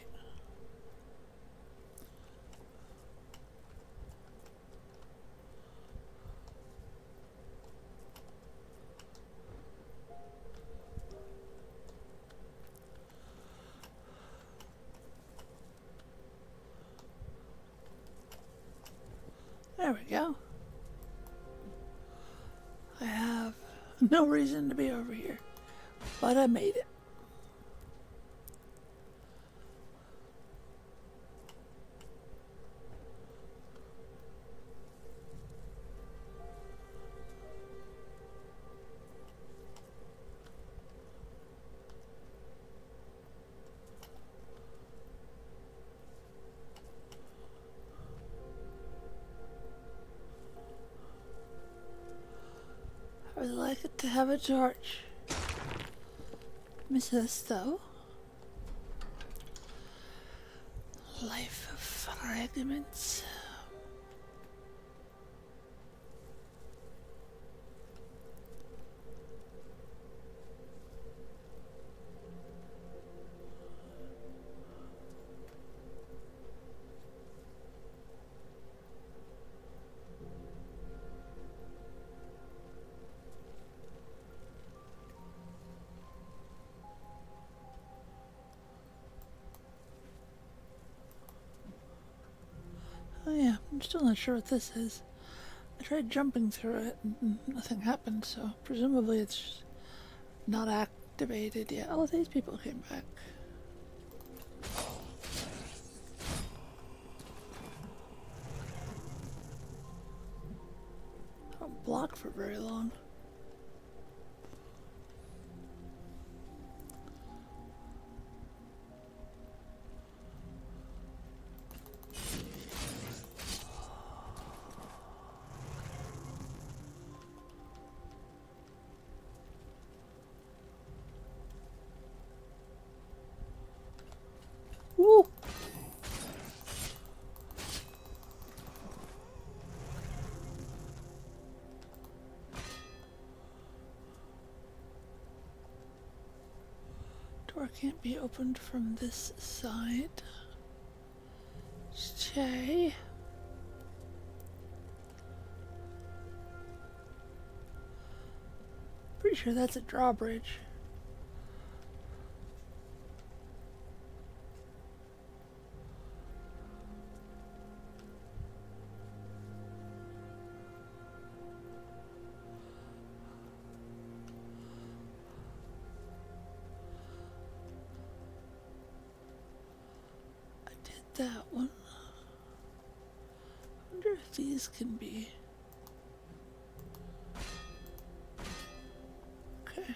There we go. I have no reason to be over here, but I made it. I would like it to have a torch. Miss this though. Life of fragments. Oh yeah, I'm still not sure what this is. I tried jumping through it and nothing happened, so presumably it's not activated yet. Oh, these people came back. I don't block for very long. Woo! Door can't be opened from this side. Okay. Pretty sure that's a drawbridge. that one. I wonder if these can be. Okay.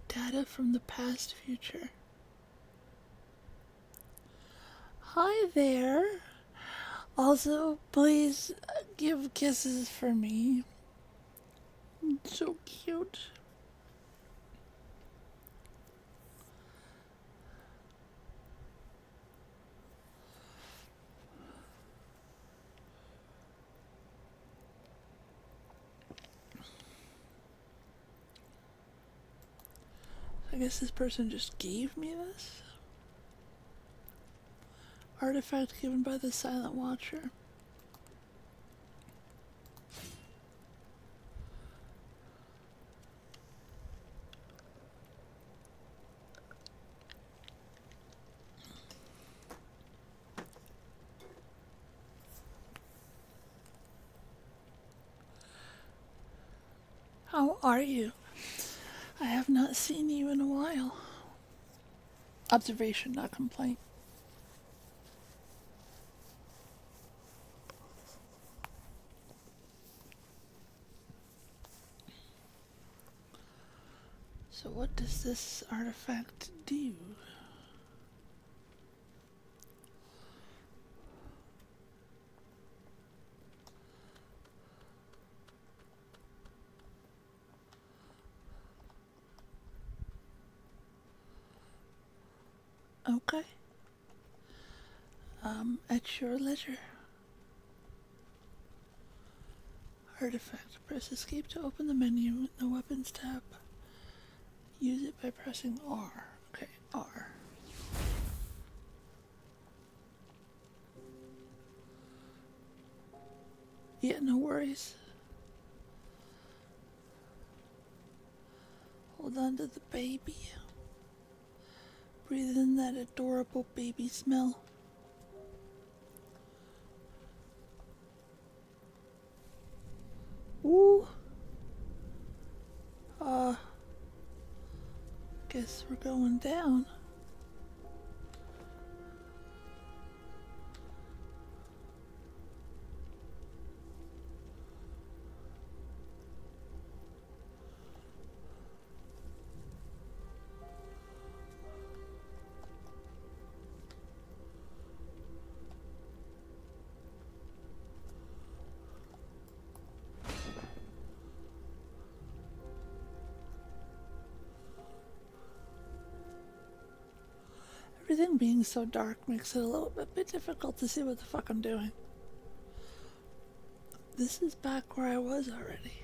Data from the past future. Hi there. Also, please give kisses for me. So cute. I guess this person just gave me this. Artifact given by the Silent Watcher. How are you? I have not seen you in a while. Observation, not complaint. So what does this artifact do? Okay. At your leisure. Artifact. Press escape to open the menu in the weapons tab. Use it by pressing R. Okay, R. Yeah, no worries. Hold on to the baby. Breathe in that adorable baby smell. Ooh. Guess we're going down. Everything being so dark makes it a little bit difficult to see what the fuck I'm doing. This is back where I was already.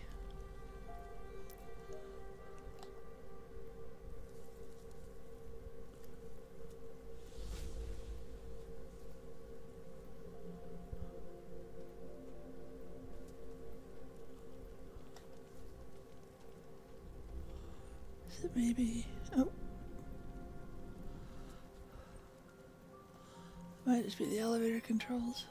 Is it maybe... Oh. Might just be the elevator controls.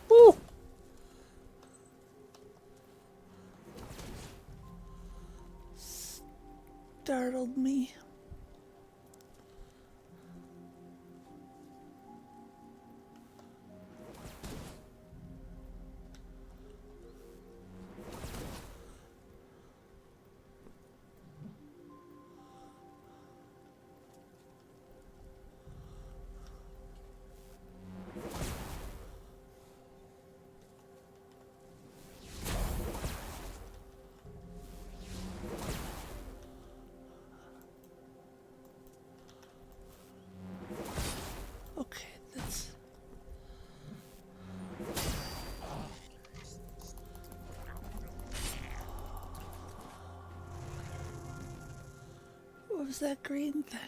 Woo! Startled me. that green thing?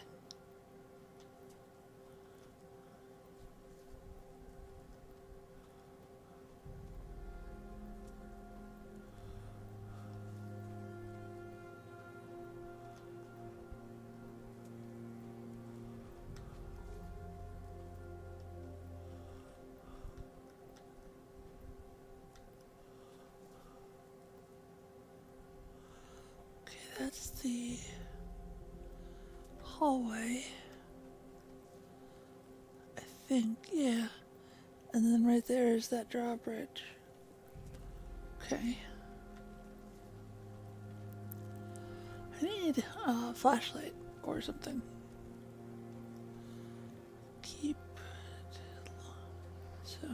Okay, that's the hallway. I think, yeah. And then right there is that drawbridge. Okay. I need a flashlight or something. Keep it so.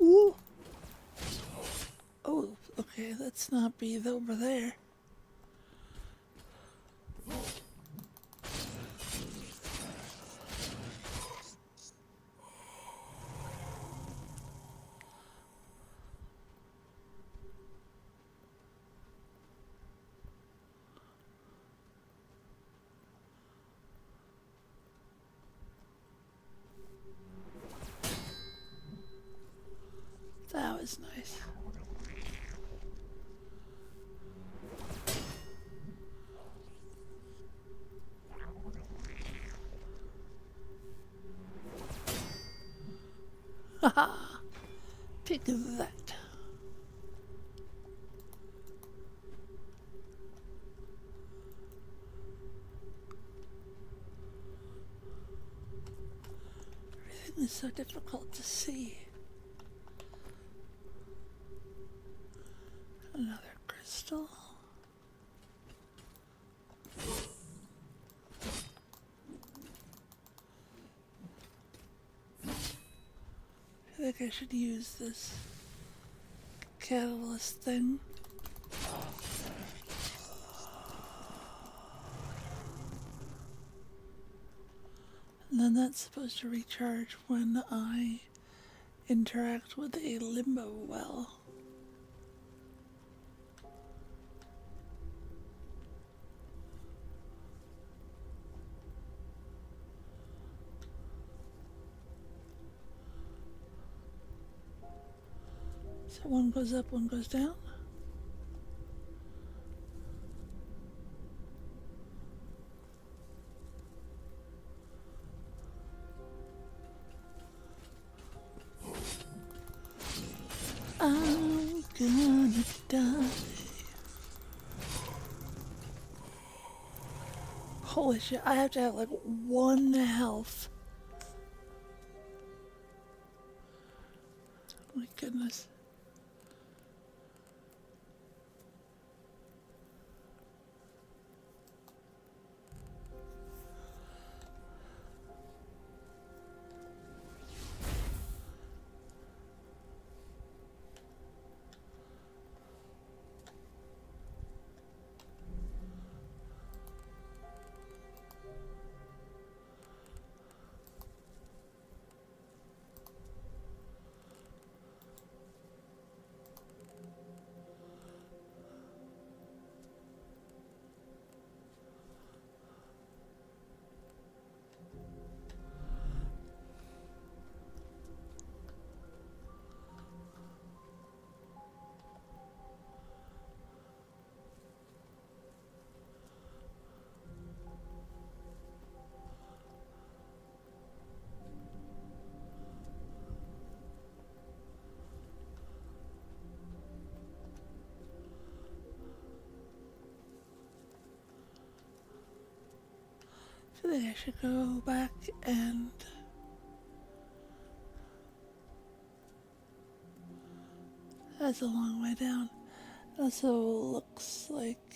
Ooh. Oh, okay, let's not be over there. That was nice. Haha. Take that. Everything is so difficult to see. Another crystal. I think I should use this catalyst thing. And then that's supposed to recharge when I interact with a limbo well. So one goes up, one goes down. I'm gonna die. Holy shit, I have to have like 1 health. Oh my goodness. I think I should go back and that's a long way down. Also looks like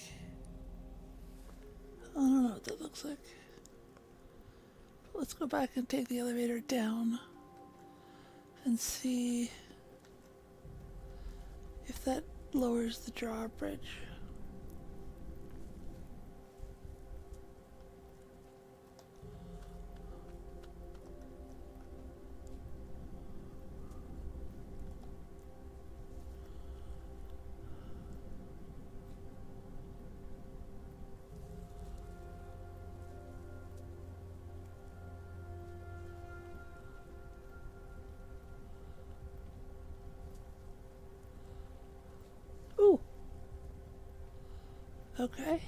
I don't know what that looks like. let's go back and take the elevator down and see if that lowers the drawbridge. Ooh. Okay.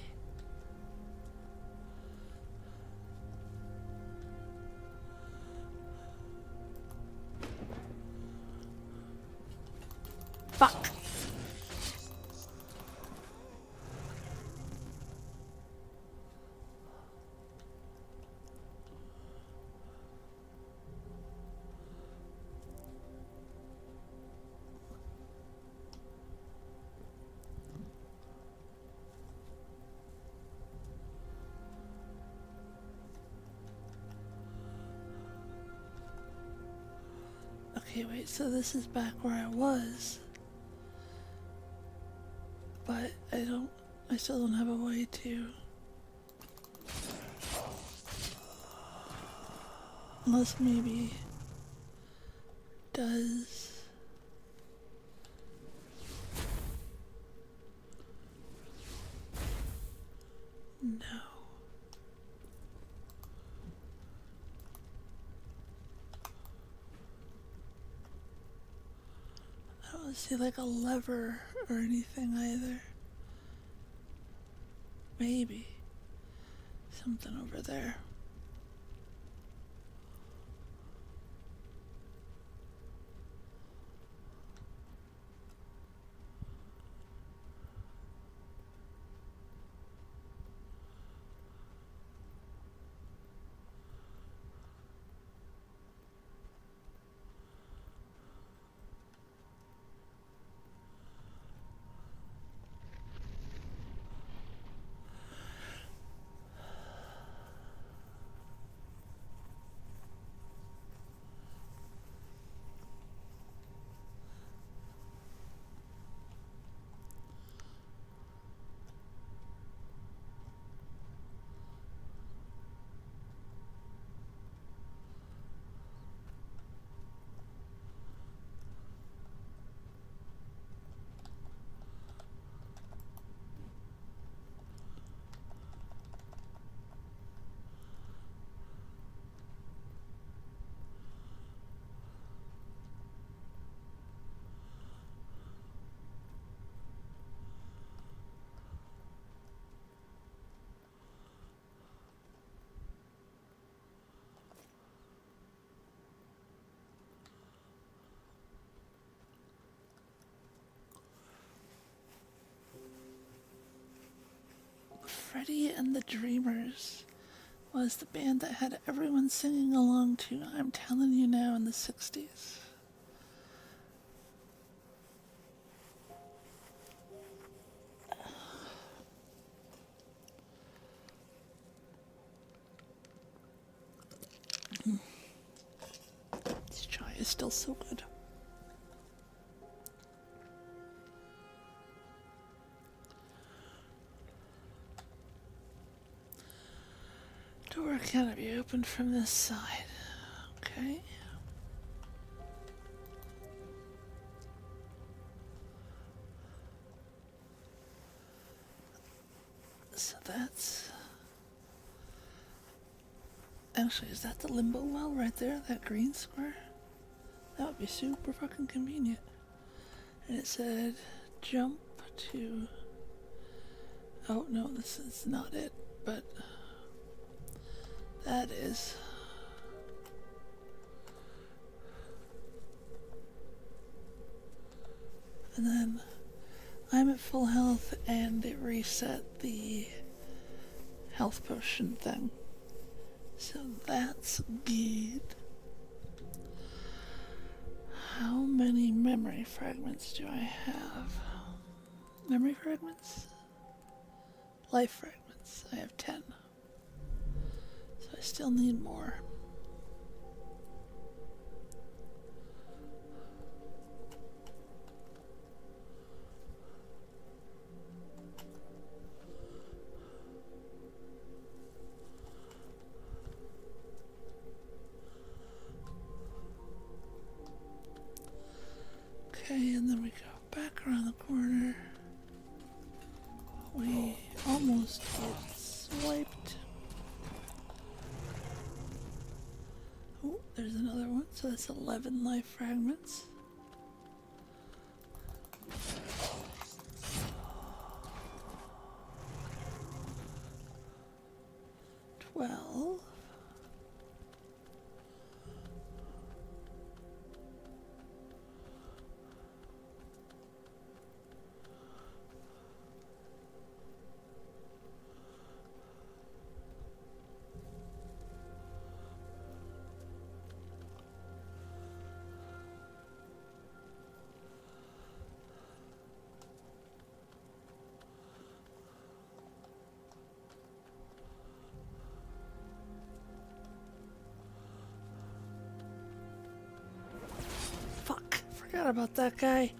Fuck. Okay, wait, so this is back where I was. But I still don't have a way to. Unless maybe does. No. I don't see like a lever or anything either. Maybe something over there. Freddie and the Dreamers was the band that had everyone singing along to I'm Telling You Now in the 60s. This chai is still so good. Door cannot be opened from this side. Okay. So that's... Actually, is that the limbo well right there? That green square? That would be super fucking convenient. And it said jump to... Oh no, this is not it, but... That is. And then I'm at full health and it reset the health potion thing. So that's good. How many memory fragments do I have? Memory fragments? Life fragments. I have 10. I still need more. back around the corner. We almost get swiped. Oh, there's another one. So that's 11 life fragments. Well, fuck, forgot about that guy.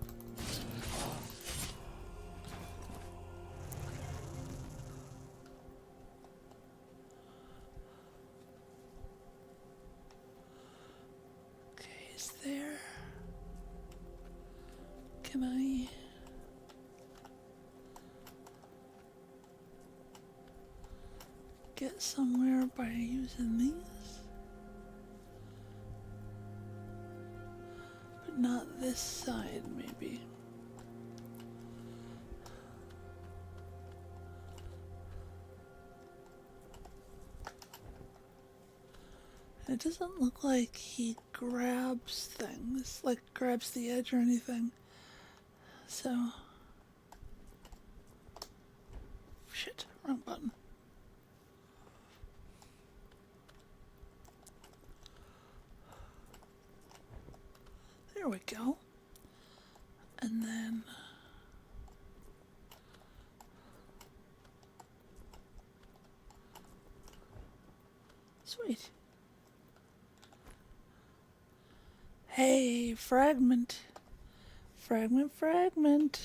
Okay, is there... Can I... get somewhere by using these? But not this side, maybe. It doesn't look like he grabs things, like grabs the edge or anything. So... Shit, wrong button. There we go. And then... Sweet. Hey, fragment. Fragment, fragment.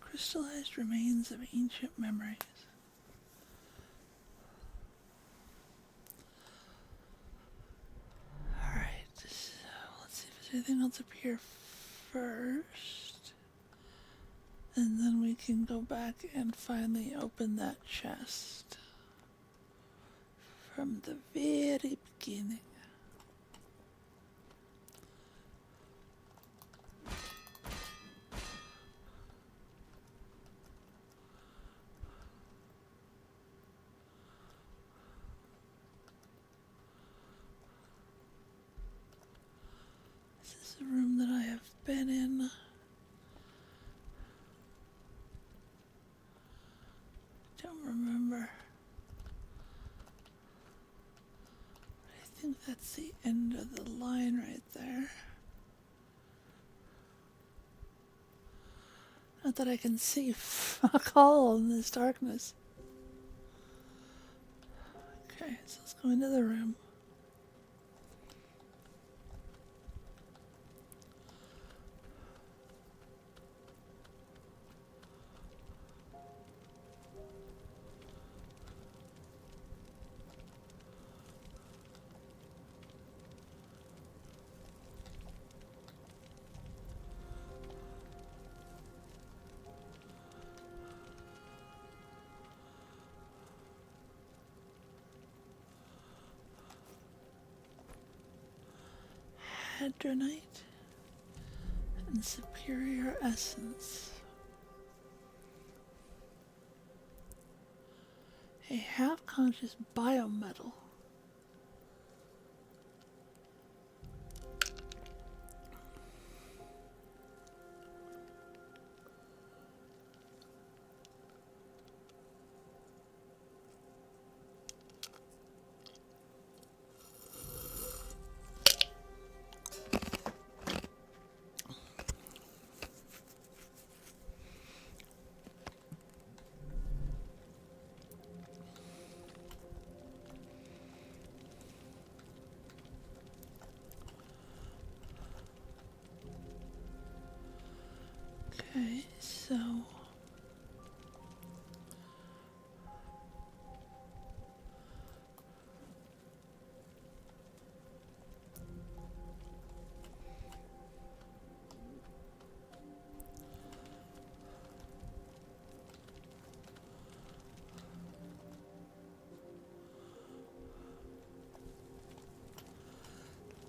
Crystallized remains of ancient memories. Alright, so let's see if there's anything else up here first. And then we can go back and finally open that chest. From the very beginning. Is this a room that I have been in? Don't remember. I think that's the end of the line right there. Not that I can see fuck all in this darkness. Okay, so let's go into the room. Hadronite and superior essence. A half-conscious biometal.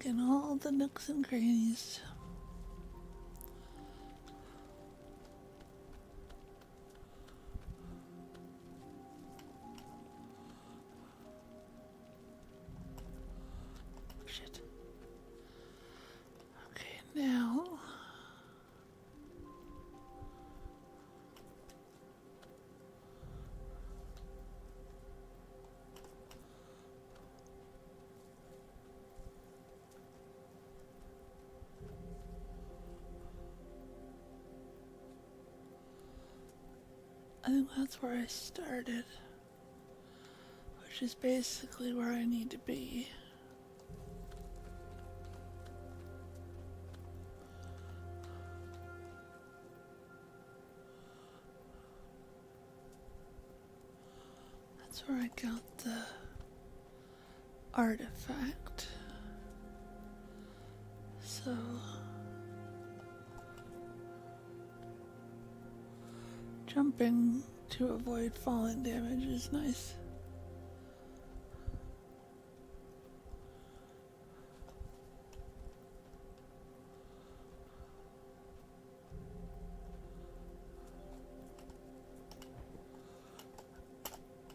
in all the nooks and crannies. Shit. Okay, now. I think that's where I started, which is basically where I need to be. That's where I got the artifact. So jumping to avoid falling damage is nice.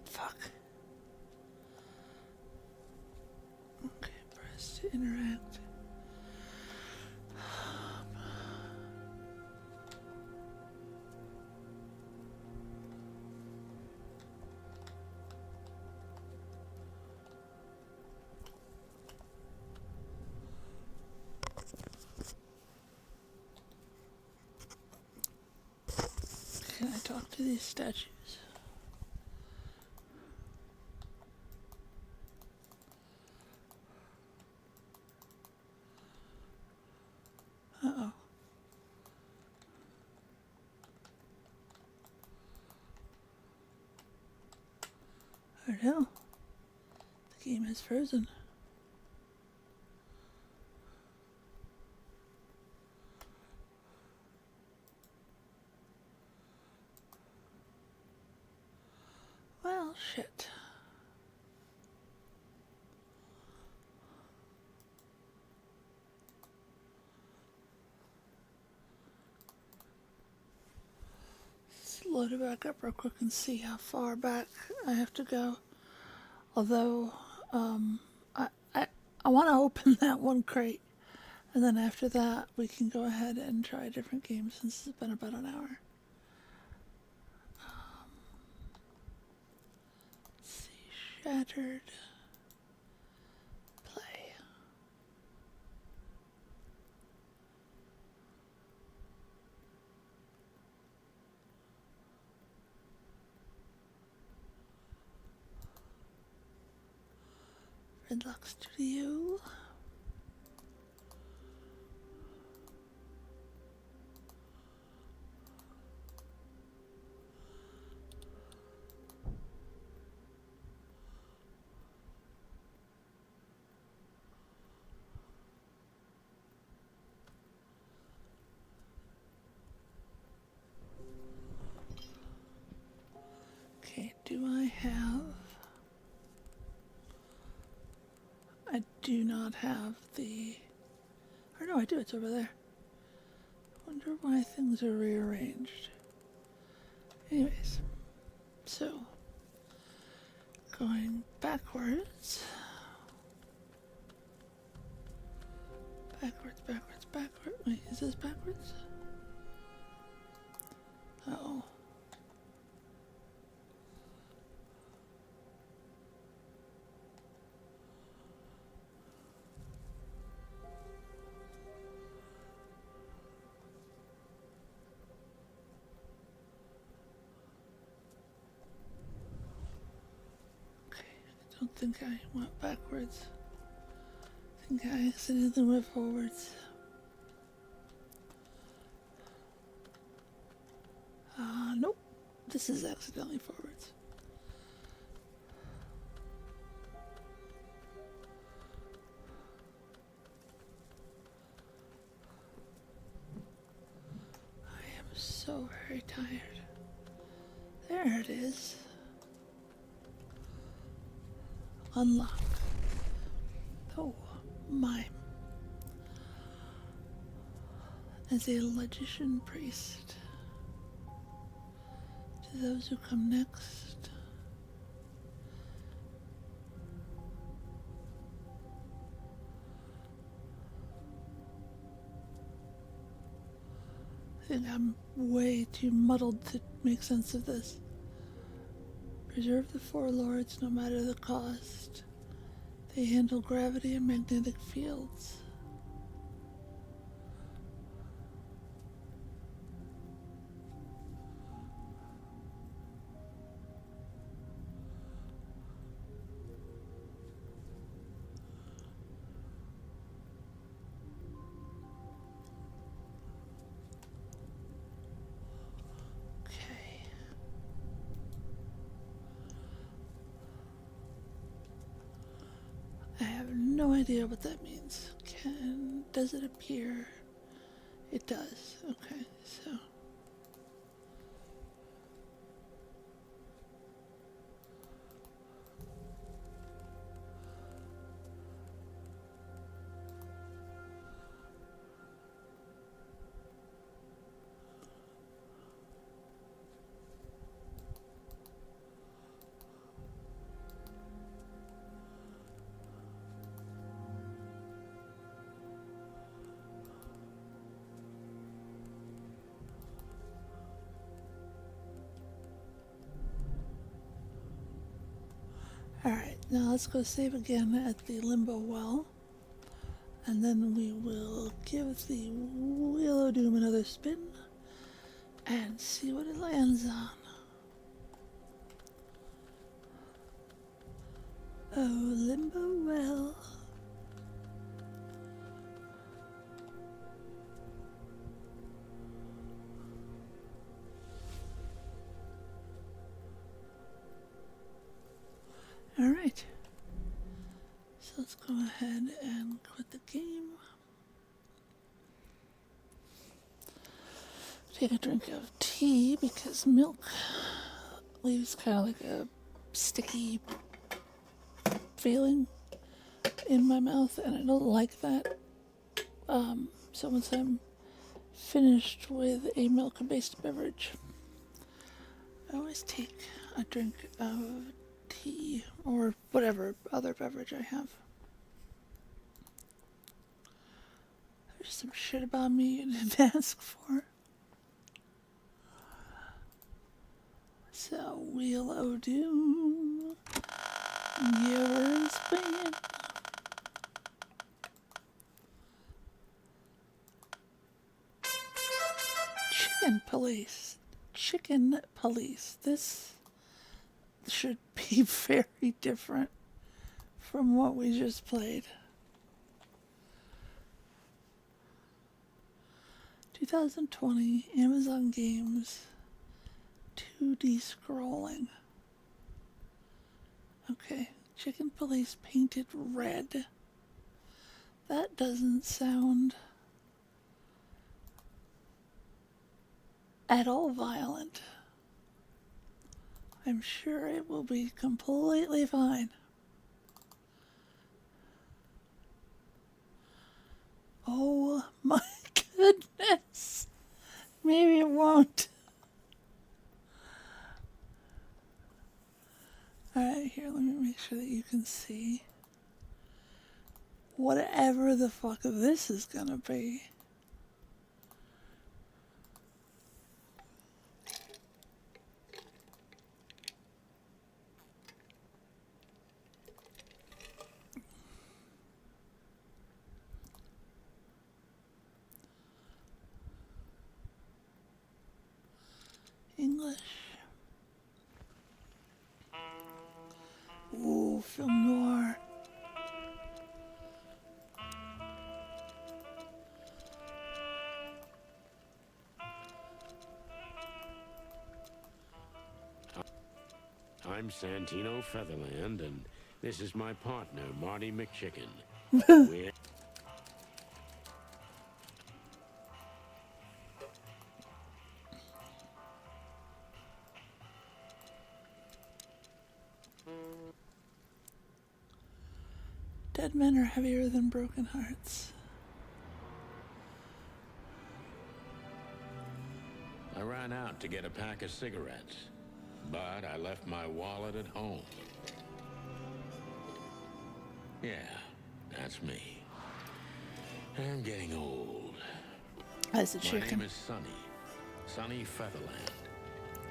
Fuck. Okay, press to interact. Can I talk to these statues? Uh-oh. I don't know. The game is frozen. Well, shit. Let's load it back up real quick and see how far back I have to go. Although, I want to open that one crate. And then after that, we can go ahead and try a different game since it's been about an hour. Let's see, Shattered. Play. Red Lock Studio. Okay, do I have... I do not have the... Or no, I do, it's over there. Wonder why things are rearranged. Anyways, so... Going backwards. Backwards, backwards, backwards. Wait, is this backwards? Uh-oh. Okay, I don't think I went backwards. I think I accidentally went forwards. Nope. This is accidentally forwards. I am so very tired. There it is. Unlock. Oh, my. as a logician priest. To those who come next, I think I'm way too muddled to make sense of this. Preserve the four lords no matter the cost. They handle gravity and magnetic fields. Okay. I have no idea what that means. Does it appear? It does. Okay, so. Alright, now let's go save again at the Limbo Well. And then we will give the Wheel of Doom another spin and see what it lands on. Oh, Limbo Well. Alright. So let's go ahead and quit the game. Take a drink of tea because milk leaves kind of like a sticky feeling in my mouth, and I don't like that. So once I'm finished with a milk-based beverage, I always take a drink of tea or whatever other beverage I have. There's some shit about me you didn't ask for. So, Wheel of Doom, your spin. Chicken Police. Chicken Police. This should be very different from what we just played. 2020 Amazon Games 2D scrolling. Okay, Chicken Police painted red. That doesn't sound at all violent. I'm sure it will be completely fine. Oh my goodness. Maybe it won't. Alright, here, let me make sure that you can see whatever the fuck this is gonna be. English. Ooh, film noir. I'm Santino Featherland, and this is my partner, Marty McChicken. We're... Dead men are heavier than broken hearts. to get a pack of cigarettes, but I left my wallet at home. Yeah, that's me. I'm getting old. As a My chicken. name is Sonny Featherland,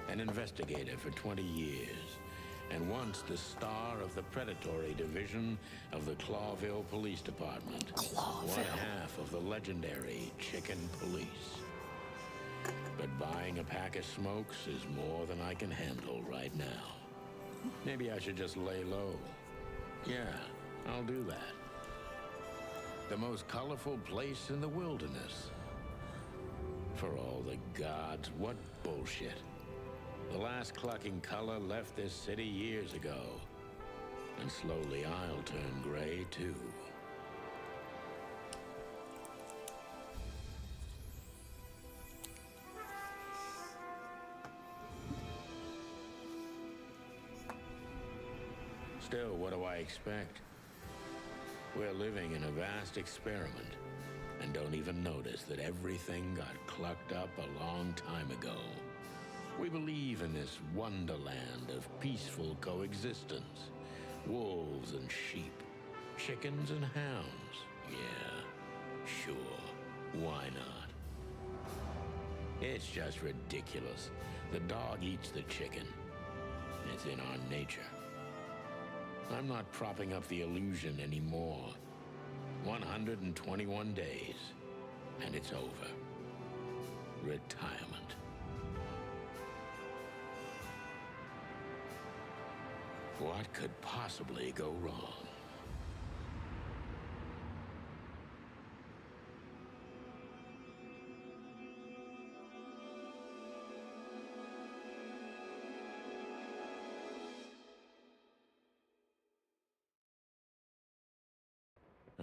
an investigator for 20 years, and once the star of the predatory division of the Clawville Police Department. One half of the legendary Chicken Police. But buying a pack of smokes is more than I can handle right now. Maybe I should just lay low. Yeah, I'll do that. The most colorful place in the wilderness. For all the gods, what bullshit. The last clucking color left this city years ago. And slowly I'll turn gray too. Still, what do I expect? We're living in a vast experiment, and don't even notice that everything got clucked up a long time ago. We believe in this wonderland of peaceful coexistence. Wolves and sheep, chickens and hounds. Yeah, sure, why not? It's just ridiculous. The dog eats the chicken. It's in our nature. I'm not propping up the illusion anymore. 121 days, and it's over. Retirement. What could possibly go wrong?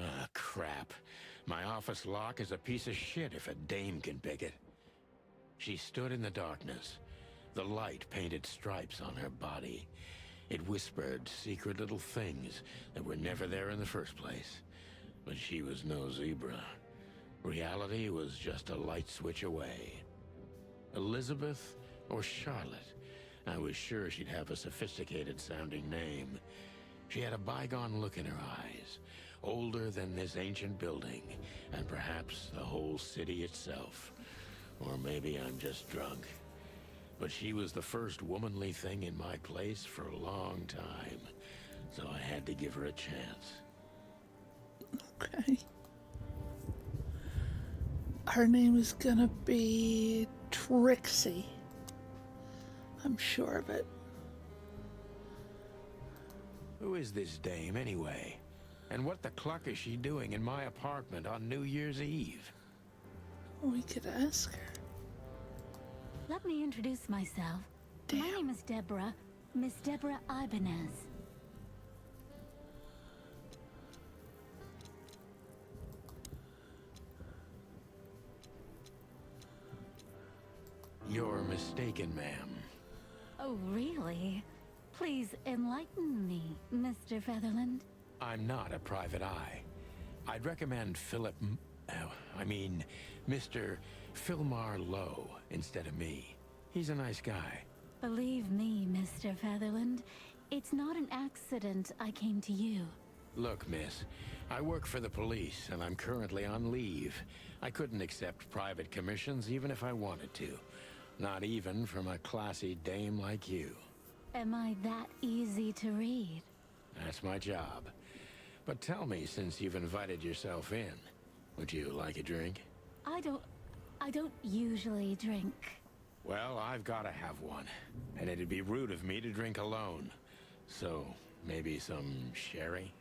Ah, crap. My office lock is a piece of shit if a dame can pick it. She stood in the darkness. The light painted stripes on her body. It whispered secret little things that were never there in the first place. But she was no zebra. Reality was just a light switch away. Elizabeth or Charlotte? I was sure she'd have a sophisticated-sounding name. She had a bygone look in her eyes, older than this ancient building, and perhaps the whole city itself. Or maybe I'm just drunk. But she was the first womanly thing in my place for a long time, so I had to give her a chance. Okay. Her name is gonna be Trixie. I'm sure of it. Who is this dame, anyway? And what the cluck is she doing in my apartment on New Year's Eve? We could ask her. Let me introduce myself. Damn. My name is Deborah, Miss Deborah Ibanez. You're mistaken, ma'am. Oh, really? Please enlighten me, Mr. Featherland. I'm not a private eye. I'd recommend Mr. Philmar Lowe instead of me. He's a nice guy. Believe me, Mr. Featherland, it's not an accident I came to you. Look, miss, I work for the police, and I'm currently on leave. I couldn't accept private commissions even if I wanted to. Not even from a classy dame like you. Am I that easy to read? That's my job. But tell me, since you've invited yourself in, would you like a drink? I don't usually drink. Well, I've got to have one. And it'd be rude of me to drink alone. So, maybe some sherry?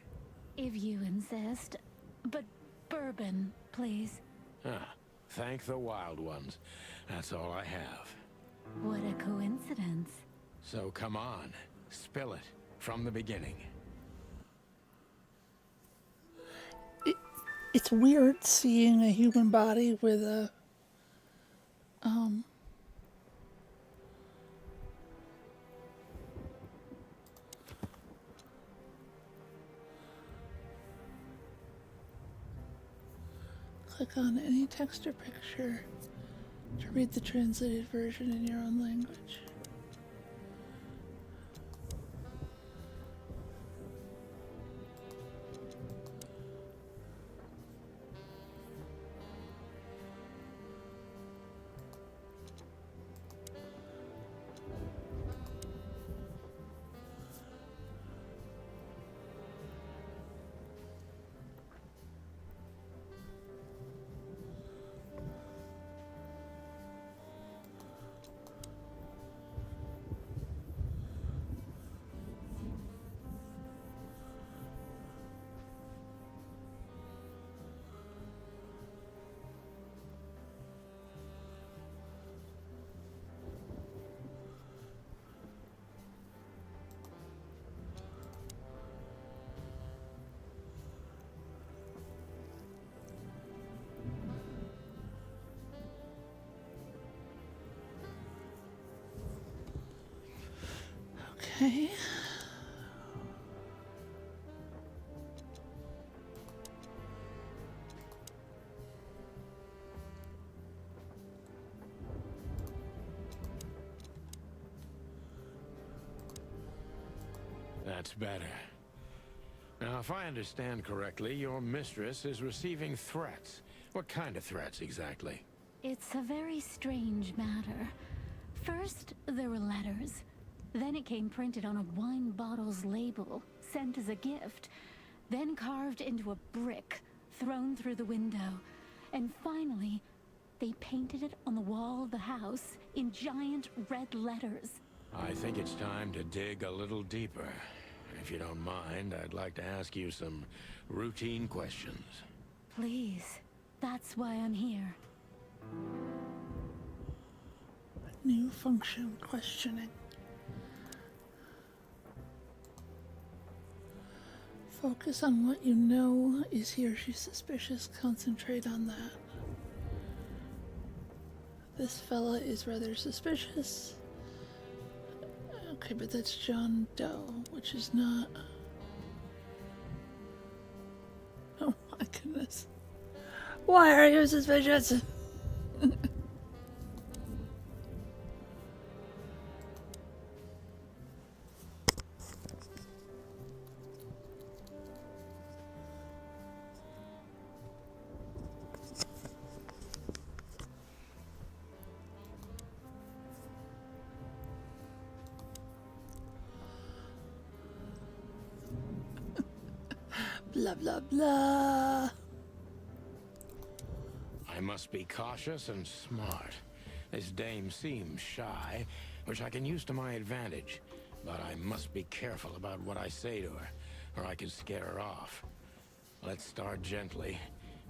If you insist. But bourbon, please. Ah, thank the wild ones. That's all I have. What a coincidence. So come on, spill it from the beginning. It's weird seeing a human body with a click on any text or picture to Read the translated version in your own language. Okay. That's better. Now, if I understand correctly, your mistress is receiving threats. What kind of threats, exactly? It's a very strange matter. First, there were letters. Then it came printed on a wine bottle's label, sent as a gift. Then carved into a brick, thrown through the window. And finally, they painted it on the wall of the house in giant red letters. I think it's time to dig a little deeper. If you don't mind, I'd like to ask you some routine questions. Please, that's why I'm here. New function, questioning. Focus on what you know. Is he or she suspicious? Concentrate on that. This fella is rather suspicious. Okay, but that's John Doe, which is not... Oh my goodness. Why are you suspicious? Blah, blah, blah. I must be cautious and smart. This dame seems shy, which I can use to my advantage. But I must be careful about what I say to her, or I could scare her off. Let's start gently,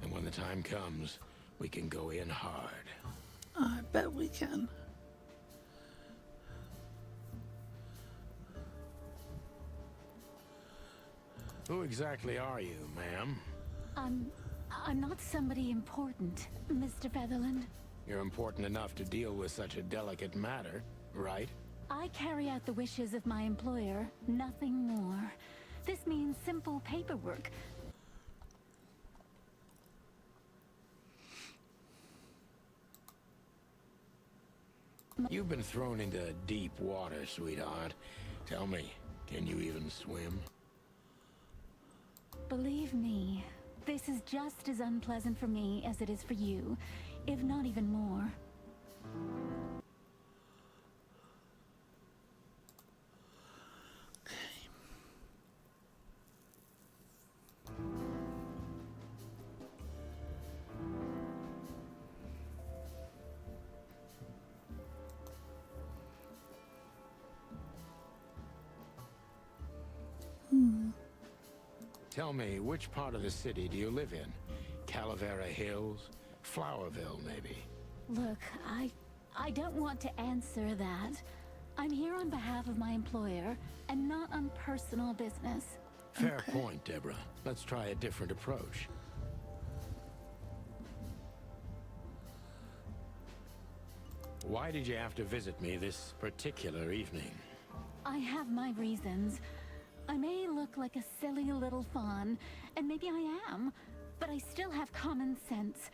and when the time comes, we can go in hard. I bet we can. Who exactly are you, ma'am? I'm not somebody important, Mr. Featherland. You're important enough to deal with such a delicate matter, right? I carry out the wishes of my employer, nothing more. This means simple paperwork. You've been thrown into deep water, sweetheart. Tell me, can you even swim? Believe me, this is just as unpleasant for me as it is for you, if not even more. Tell me, which part of the city do you live in? Calavera Hills? Flowerville, maybe? Look, I don't want to answer that. I'm here on behalf of my employer, and not on personal business. Fair point, Deborah. Let's try a different approach. Why did you have to visit me this particular evening? I have my reasons. I may look like a silly little fawn, and maybe I am, but I still have common sense.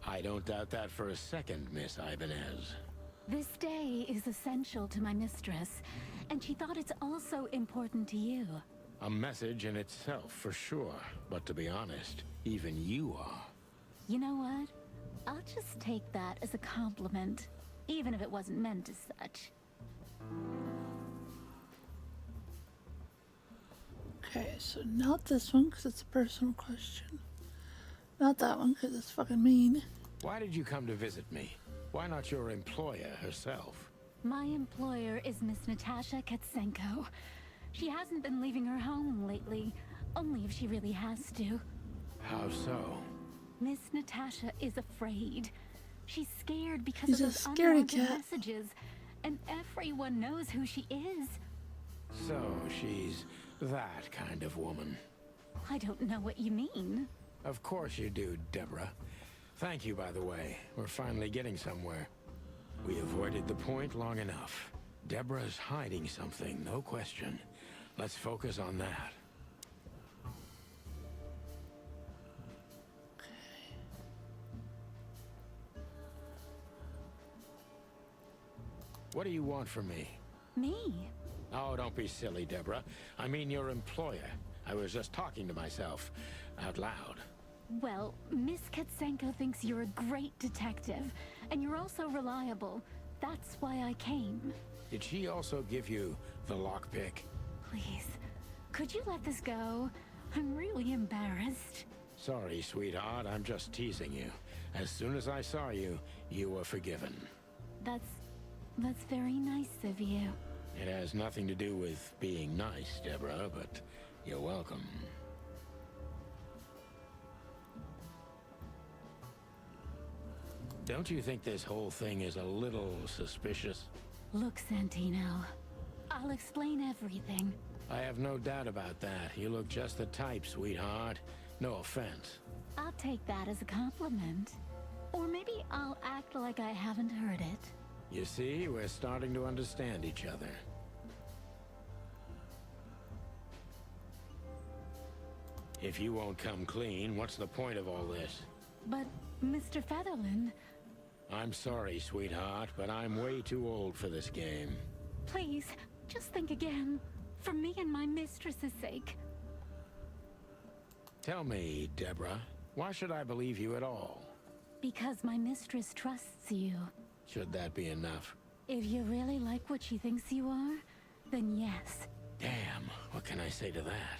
I don't doubt that for a second, Miss Ibanez. This day is essential to my mistress, and she thought it's also important to you. A message in itself, for sure. But to be honest, even you are. You know what? I'll just take that as a compliment, even if it wasn't meant as such. Okay, so not this one because it's a personal question. Not that one because it's fucking mean. Why did you come to visit me? Why not your employer herself? My employer is Miss Natasha Katsenko. She hasn't been leaving her home lately, only if she really has to. How so? Miss Natasha is afraid. She's scared because She's of a those scaredy unwanted cat. messages, and everyone knows who she is. So she's that kind of woman. I don't know what you mean. Of course you do, Deborah. Thank you, by the way. We're finally getting somewhere. We avoided the point long enough. Deborah's hiding something, no question. Let's focus on that. What do you want from me? Me? Oh, don't be silly, Deborah. I mean your employer. I was just talking to myself, out loud. Well, Miss Katsenko thinks you're a great detective, and you're also reliable. That's why I came. Did she also give you the lockpick? Please, could you let this go? I'm really embarrassed. Sorry, sweetheart, I'm just teasing you. As soon as I saw you, you were forgiven. That's very nice of you. It has nothing to do with being nice, Deborah, but you're welcome. Don't you think this whole thing is a little suspicious? Look, Santino, I'll explain everything. I have no doubt about that. You look just the type, sweetheart. No offense. I'll take that as a compliment. Or maybe I'll act like I haven't heard it. You see, we're starting to understand each other. If you won't come clean, what's the point of all this? But, Mr. Featherland... I'm sorry, sweetheart, but I'm way too old for this game. Please, just think again. For me and my mistress's sake. Tell me, Deborah, why should I believe you at all? Because my mistress trusts you. Should that be enough? If you really like what she thinks you are, then yes. Damn, what can I say to that?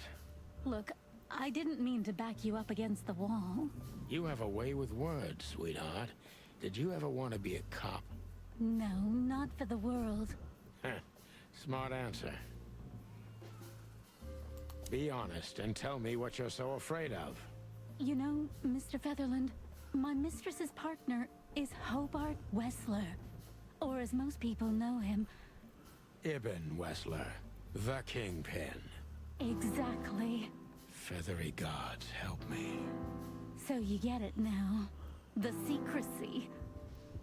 Look, I didn't mean to back you up against the wall. You have a way with words, sweetheart. Did you ever want to be a cop? No, not for the world. Smart answer. Be honest and tell me what you're so afraid of. You know, Mr. Featherland, my mistress's partner is Hobart Wessler. Or as most people know him... Ibn Wessler, the Kingpin. Exactly. Feathery gods, help me. So you get it now. The secrecy.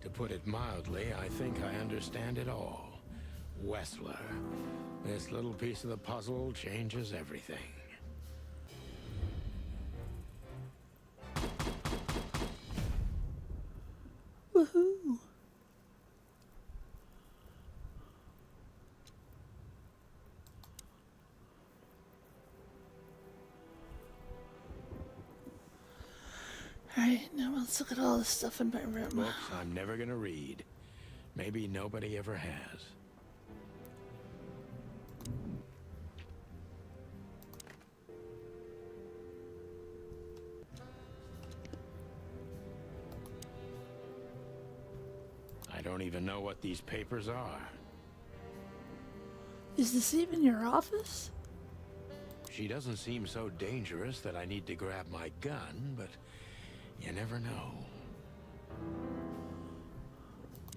To put it mildly, I think I understand it all. Wessler. This little piece of the puzzle changes everything. Woohoo! Alright, now let's look at all the stuff in my room. Books I'm never gonna read. Maybe nobody ever has. I don't even know what these papers are. Is this even your office? She doesn't seem so dangerous that I need to grab my gun, but you never know.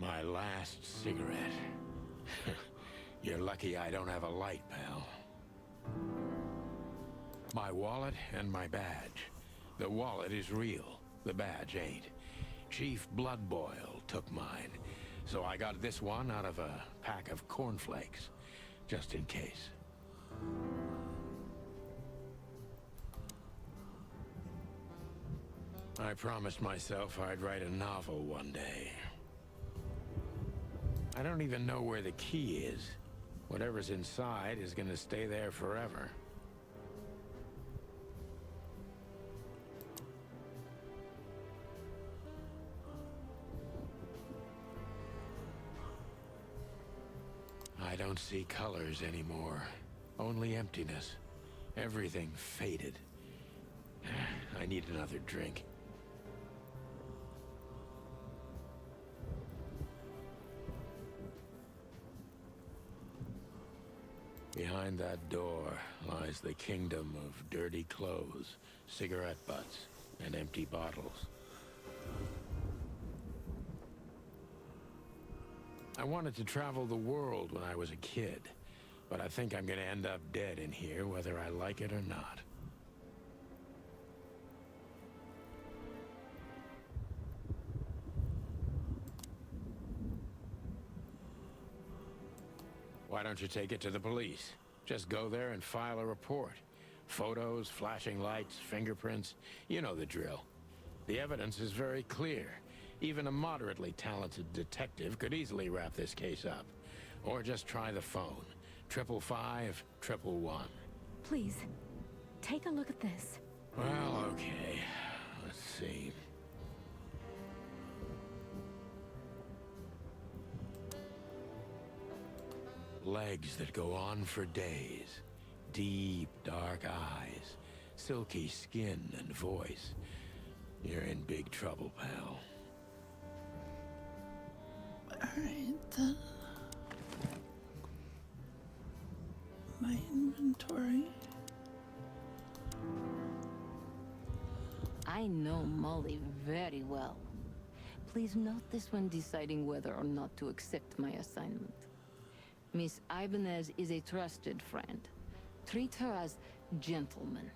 My last cigarette. You're lucky I don't have a light, pal. My wallet and my badge. The wallet is real. The badge ain't. Chief Bloodboil took mine, so I got this one out of a pack of cornflakes, just in case. I promised myself I'd write a novel one day. I don't even know where the key is. Whatever's inside is gonna stay there forever. I don't see colors anymore. Only emptiness. Everything faded. I need another drink. Behind that door lies the kingdom of dirty clothes, cigarette butts, and empty bottles. I wanted to travel the world when I was a kid, but I think I'm gonna end up dead in here whether I like it or not. Why don't you take it to the police? Just go there and file a report. Photos, flashing lights, fingerprints, you know the drill. The evidence is very clear. Even a moderately talented detective could easily wrap this case up. Or just try the phone. 555-111. Please, take a look at this. Well, okay. Let's see. Legs that go on for days. Deep, dark eyes. Silky skin and voice. You're in big trouble, pal. Alright then. My inventory. I know Molly very well. Please note this when deciding whether or not to accept my assignment. Miss Ibanez is a trusted friend. Treat her as gentleman.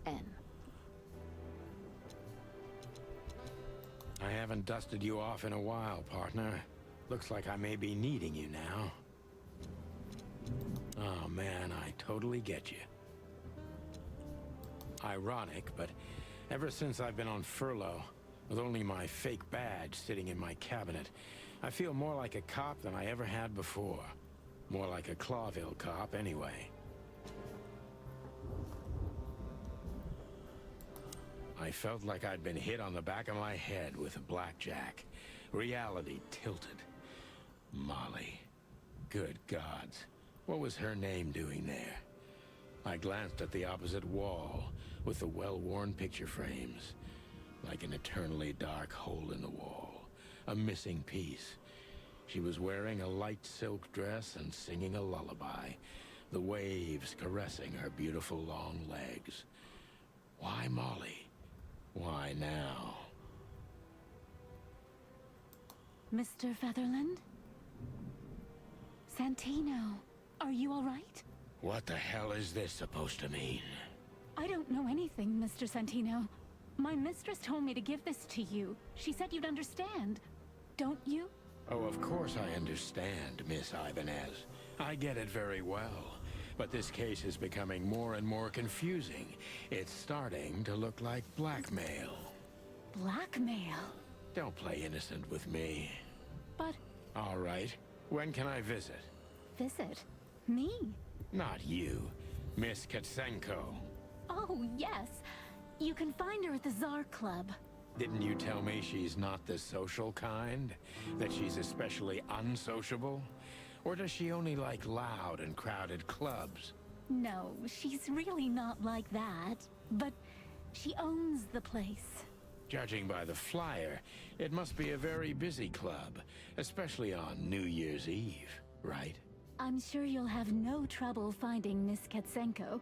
N. I haven't dusted you off in a while, partner. Looks like I may be needing you now. Oh man, I totally get you. Ironic, but ever since I've been on furlough, with only my fake badge sitting in my cabinet, I feel more like a cop than I ever had before. More like a Clawville cop, anyway. I felt like I'd been hit on the back of my head with a blackjack. Reality tilted. Molly. Good gods. What was her name doing there? I glanced at the opposite wall, with the well-worn picture frames. Like an eternally dark hole in the wall. A missing piece. She was wearing a light silk dress and singing a lullaby. The waves caressing her beautiful long legs. Why Molly? Why now? Mr. Featherland? Santino, are you all right? What the hell is this supposed to mean? I don't know anything, Mr. Santino. My mistress told me to give this to you. She said you'd understand. Don't you? Oh, of course I understand, Miss Ibanez. I get it very well. But this case is becoming more and more confusing. It's starting to look like blackmail. Blackmail? Don't play innocent with me. But... All right. When can I visit? Visit? Me? Not you. Miss Katsenko. Oh, yes. You can find her at the Tsar Club. Didn't you tell me she's not the social kind? That she's especially unsociable? Or does she only like loud and crowded clubs? No, she's really not like that. But she owns the place. Judging by the flyer, it must be a very busy club, especially on New Year's Eve, right? I'm sure you'll have no trouble finding Miss Katsenko,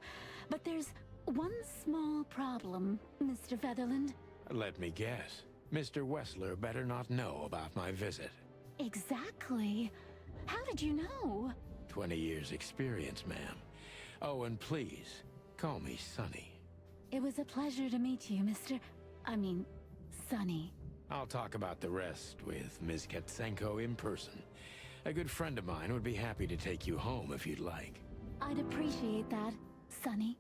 but there's one small problem, Mr. Featherland. Let me guess. Mr. Wessler better not know about my visit. Exactly. How did you know? 20 years experience, ma'am. Oh, and please, call me Sonny. It was a pleasure to meet you, Sonny. I'll talk about the rest with Ms. Katsenko in person. A good friend of mine would be happy to take you home if you'd like. I'd appreciate that, Sonny.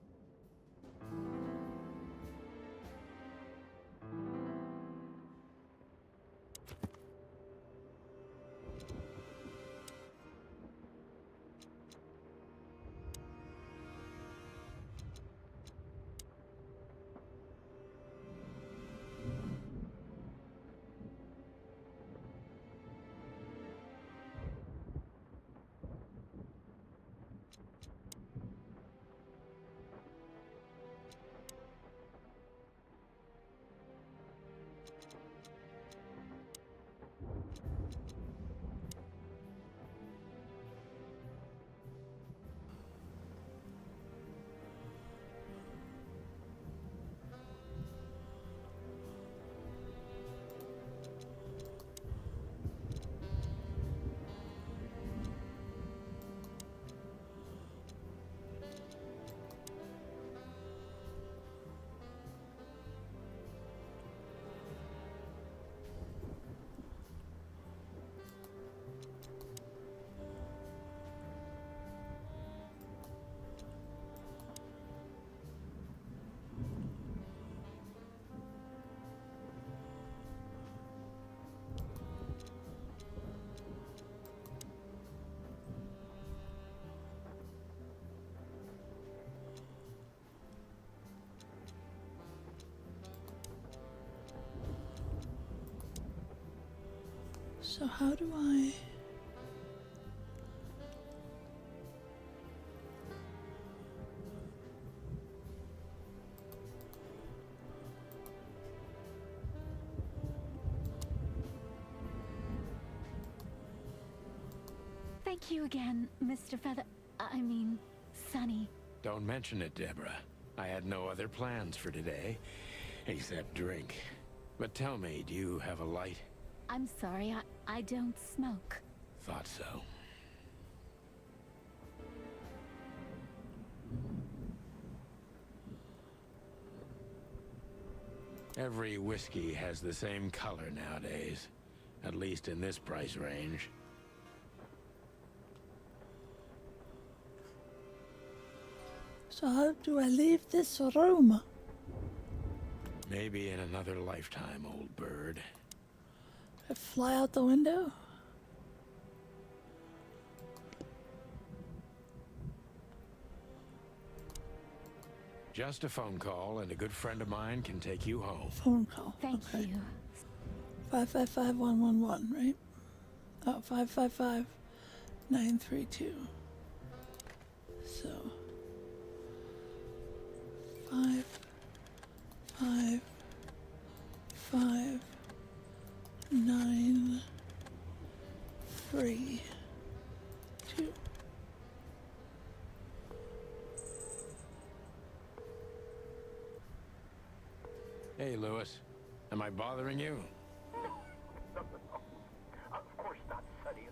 So how do I... Thank you again, Mr. I mean, Sonny. Don't mention it, Deborah. I had no other plans for today, except drink. But tell me, do you have a light? I'm sorry, I don't smoke. Thought so. Every whiskey has the same color nowadays, at least in this price range. So how do I leave this room? Maybe in another lifetime, old bird. I fly out the window? Just a phone call, and a good friend of mine can take you home. Phone call. Thank you. 555-111, right? Oh, 555-932. So... 5, 5, 5, 9, 3, 2. Hey, Lewis. Am I bothering you? Of course not, Sonny.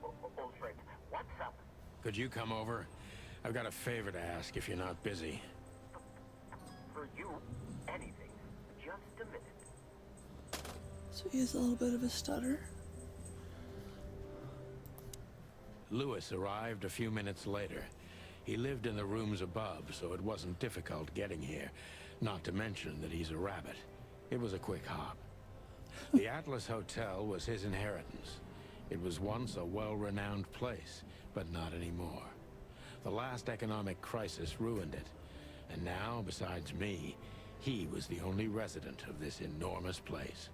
Old friend, what's up? Could you come over? I've got a favor to ask if you're not busy. For you, anything. Just a minute. So he has a little bit of a stutter. Lewis arrived a few minutes later. He lived in the rooms above, so it wasn't difficult getting here. Not to mention that he's a rabbit. It was a quick hop. The Atlas Hotel was his inheritance. It was once a well-renowned place, but not anymore. The last economic crisis ruined it. And now, besides me, he was the only resident of this enormous place.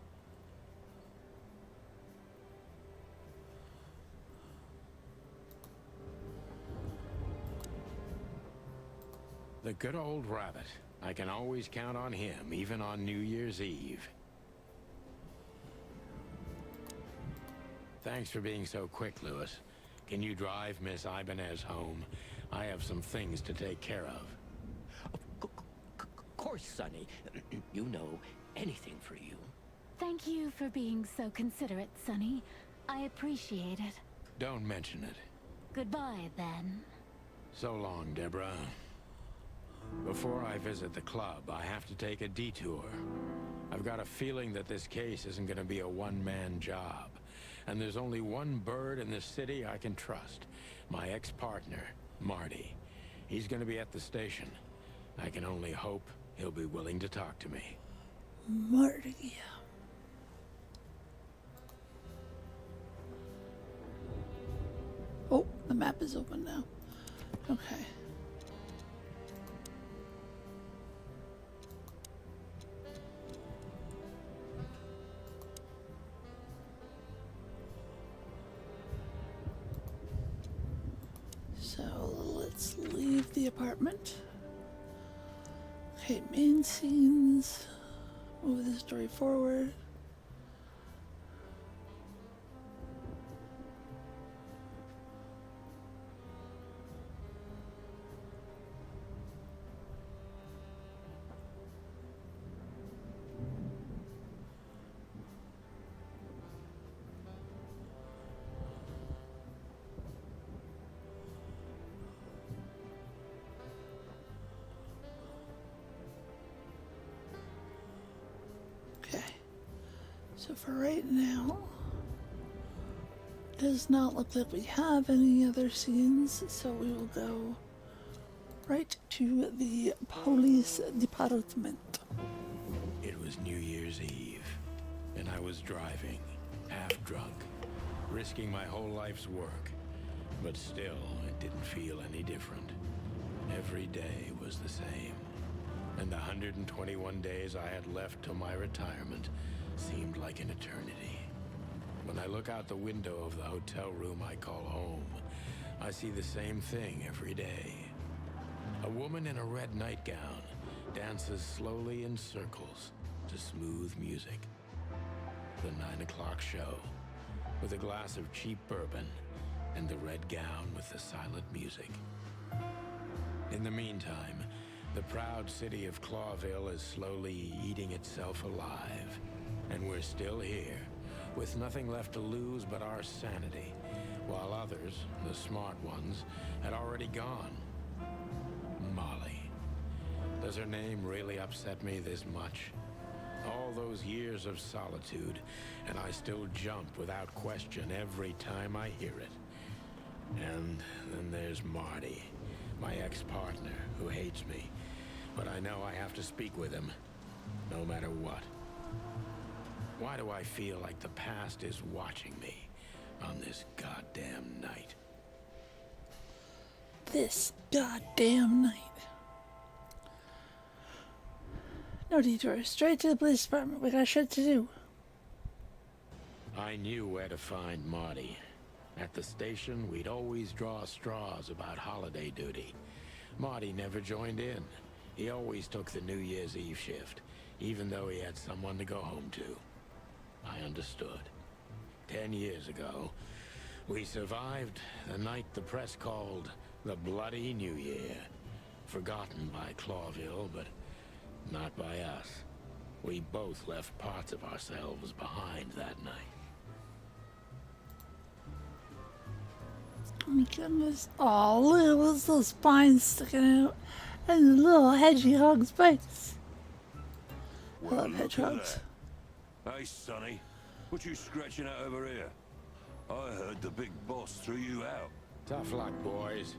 The good old rabbit. I can always count on him, even on New Year's Eve. Thanks for being so quick, Lewis. Can you drive Miss Ibanez home? I have some things to take care of. Of course, Sonny. You know, anything for you. Thank you for being so considerate, Sonny. I appreciate it. Don't mention it. Goodbye, then. So long, Deborah. Before I visit the club, I have to take a detour. I've got a feeling that this case isn't going to be a one-man job. And there's only one bird in this city I can trust. My ex-partner, Marty. He's going to be at the station. I can only hope he'll be willing to talk to me. Marty. Oh, the map is open now. Okay. So let's leave the apartment. Okay, main scenes. Move the story forward. So for right now, does not look like we have any other scenes, so we will go right to the police department. It was New Year's Eve, and I was driving, half drunk, risking my whole life's work. But still, it didn't feel any different. Every day was the same. And the 121 days I had left till my retirement seemed like an eternity. when I look out the window of the hotel room I call home, I see the same thing every day. A woman in a red nightgown dances slowly in circles to smooth music. The 9 o'clock show, with a glass of cheap bourbon and the red gown with the silent music. In the meantime, the proud city of Clawville is slowly eating itself alive. And we're still here, with nothing left to lose but our sanity, while others, the smart ones, had already gone. Molly. Does her name really upset me this much? All those years of solitude, and I still jump without question every time I hear it. And then there's Marty, my ex-partner, who hates me. But I know I have to speak with him, no matter what. Why do I feel like the past is watching me on this goddamn night? This goddamn night. No detour. Straight to the police department. We got shit to do. I knew where to find Marty. At the station, we'd always draw straws about holiday duty. Marty never joined in. He always took the New Year's Eve shift, even though he had someone to go home to. I understood. 10 years ago, we survived the night the press called the Bloody New Year. Forgotten by Clawville, but not by us. We both left parts of ourselves behind that night. Oh my goodness. Oh, look at those little spines sticking out. And the little hedgehog spikes. I love hedgehogs. Hey, Sonny. What you scratching at over here? I heard the big boss threw you out. Tough luck, boys.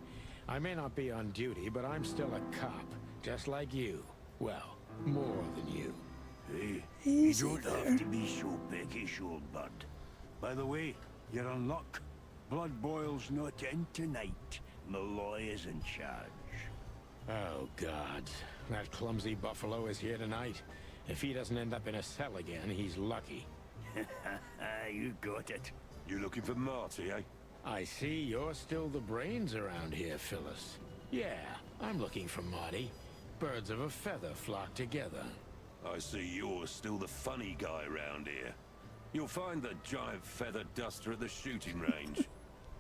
I may not be on duty, but I'm still a cop, just like you. Well, more than you. Hey, Easy you don't there. have to be so peckish, old bud. By the way, you're on luck. Blood Boil's not in tonight. Malloy is in charge. Oh, God. That clumsy buffalo is here tonight. If he doesn't end up in a cell again, he's lucky. You got it. You looking for Marty, eh? I see you're still the brains around here, Phyllis. Yeah, I'm looking for Marty. Birds of a feather flock together. I see you're still the funny guy around here. You'll find the giant feather duster at the shooting range.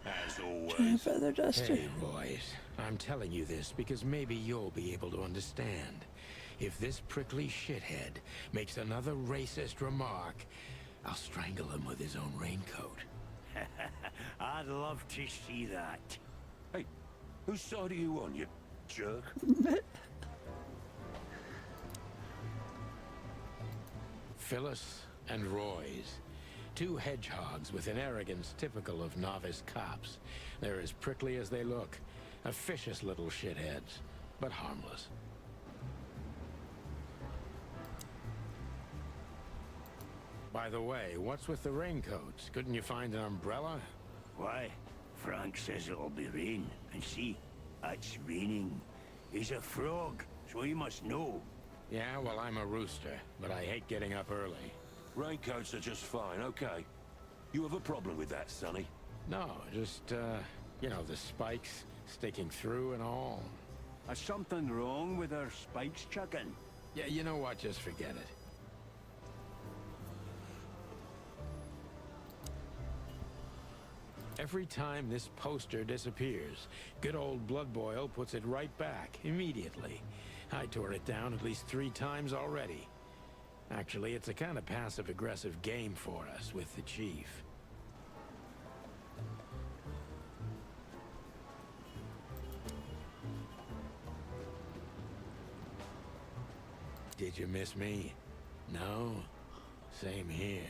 As always. Giant feather duster. Hey, boys. I'm telling you this because maybe you'll be able to understand. If this prickly shithead makes another racist remark, I'll strangle him with his own raincoat. I'd love to see that. Hey, whose side are you on, you jerk? Phyllis and Roy's. Two hedgehogs with an arrogance typical of novice cops. They're as prickly as they look. Officious little shitheads, but harmless. By the way, what's with the raincoats? Couldn't you find an umbrella? Why? Frank says it'll be rain. And see, it's raining. He's a frog, so he must know. Yeah, well, I'm a rooster, but I hate getting up early. Raincoats are just fine, okay. You have a problem with that, Sonny? No, just, you know, the spikes sticking through and all. Is something wrong with our spikes, chicken? Yeah, you know what? Just forget it. Every time this poster disappears, good old Blood Boil puts it right back, immediately. I tore it down at least 3 times already. Actually, it's a kind of passive-aggressive game for us with the chief. Did you miss me? No? Same here.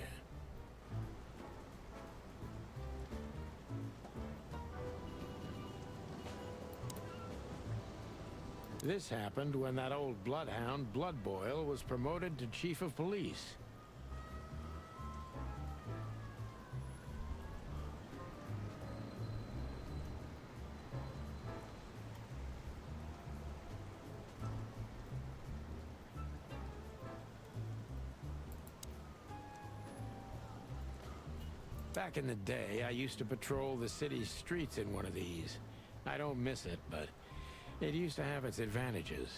This happened when that old bloodhound, Blood Boil, was promoted to chief of police. Back in the day, I used to patrol the city's streets in one of these. I don't miss it, but it used to have its advantages.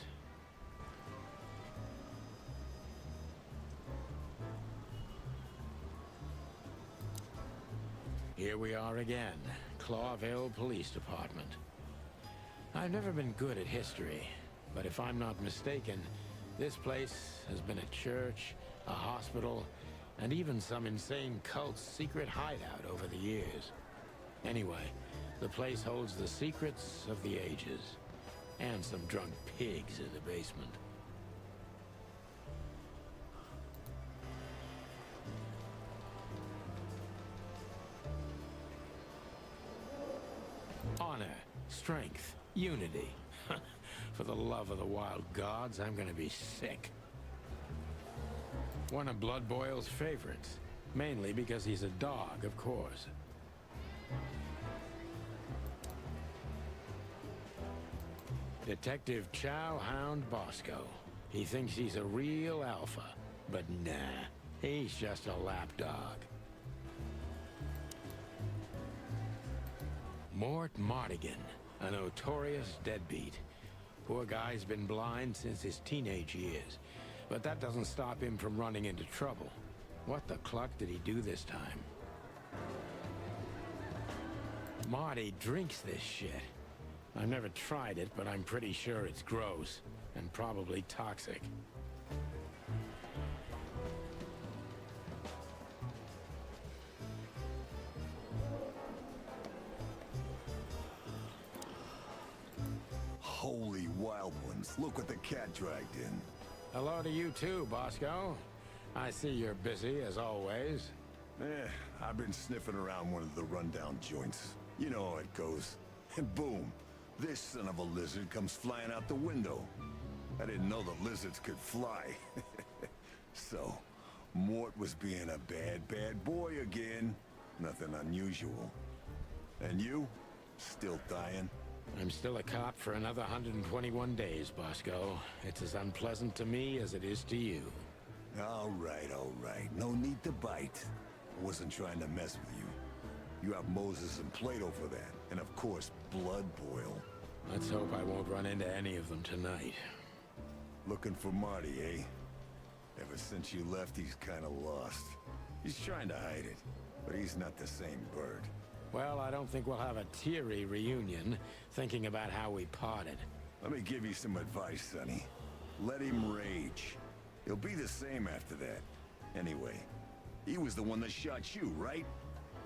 Here we are again, Clawville Police Department. I've never been good at history, but if I'm not mistaken, this place has been a church, a hospital, and even some insane cult's secret hideout over the years. Anyway, the place holds the secrets of the ages, and some drunk pigs in the basement. Honor, strength, unity. For the love of the wild gods, I'm gonna be sick. One of Blood Boyle's favorites. Mainly because he's a dog, of course. Detective Chow Hound Bosco. He thinks he's a real alpha. But nah, he's just a lapdog. Mort Mardigan, a notorious deadbeat. Poor guy's been blind since his teenage years. But that doesn't stop him from running into trouble. What the cluck did he do this time? Marty drinks this shit. I've never tried it, but I'm pretty sure it's gross. And probably toxic. Holy wild ones, look what the cat dragged in. Hello to you too, Bosco. I see you're busy, as always. I've been sniffing around one of the rundown joints. You know how it goes. And boom, this son of a lizard comes flying out the window. I didn't know the lizards could fly. So, Mort was being a bad boy again. Nothing unusual. And you? Still dying? I'm still a cop for another 121 days, Bosco. It's as unpleasant to me as it is to you. All right. No need to bite. I wasn't trying to mess with you. You have Moses and Plato for that. And of course, Blood Boil. Let's hope I won't run into any of them tonight. Looking for Marty, eh? Ever since you left, he's kinda lost. He's trying to hide it, but he's not the same bird. Well, I don't think we'll have a teary reunion, thinking about how we parted. Let me give you some advice, Sonny. Let him rage. He'll be the same after that. Anyway, he was the one that shot you, right?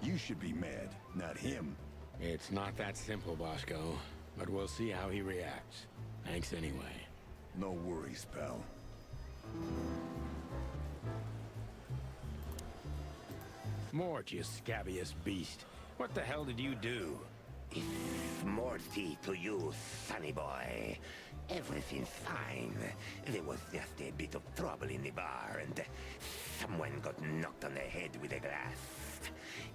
You should be mad, not him. It's not that simple, Bosco, but we'll see how he reacts. Thanks anyway. No worries, pal. Mort, you scabious beast. What the hell did you do? It's Morty to you, sonny boy. Everything's fine. There was just a bit of trouble in the bar, and someone got knocked on the head with a glass.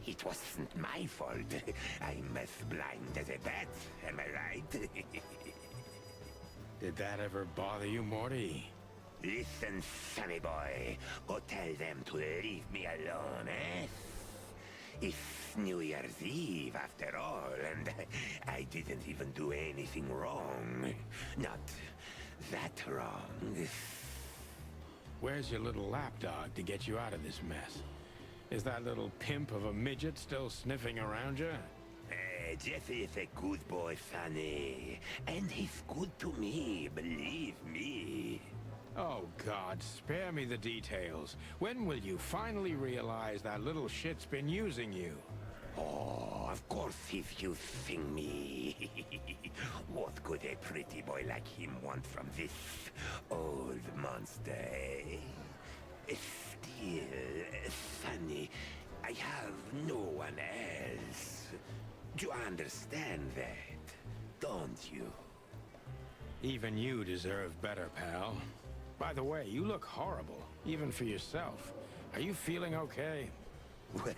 It wasn't my fault. I'm as blind as a bat, am I right? Did that ever bother you, Morty? Listen, sonny boy. Go tell them to leave me alone, eh? It's New Year's Eve, after all, and I didn't even do anything wrong. Not that wrong. Where's your little lapdog to get you out of this mess? Is that little pimp of a midget still sniffing around you? Jesse is a good boy, Sonny. And he's good to me, believe me. Oh, God, spare me the details. When will you finally realize that little shit's been using you? Oh, of course he's using me. What could a pretty boy like him want from this old monster, eh? Still, Sonny, I have no one else. You understand that, don't you? Even you deserve better, pal. By the way, you look horrible, even for yourself. Are you feeling okay? Well,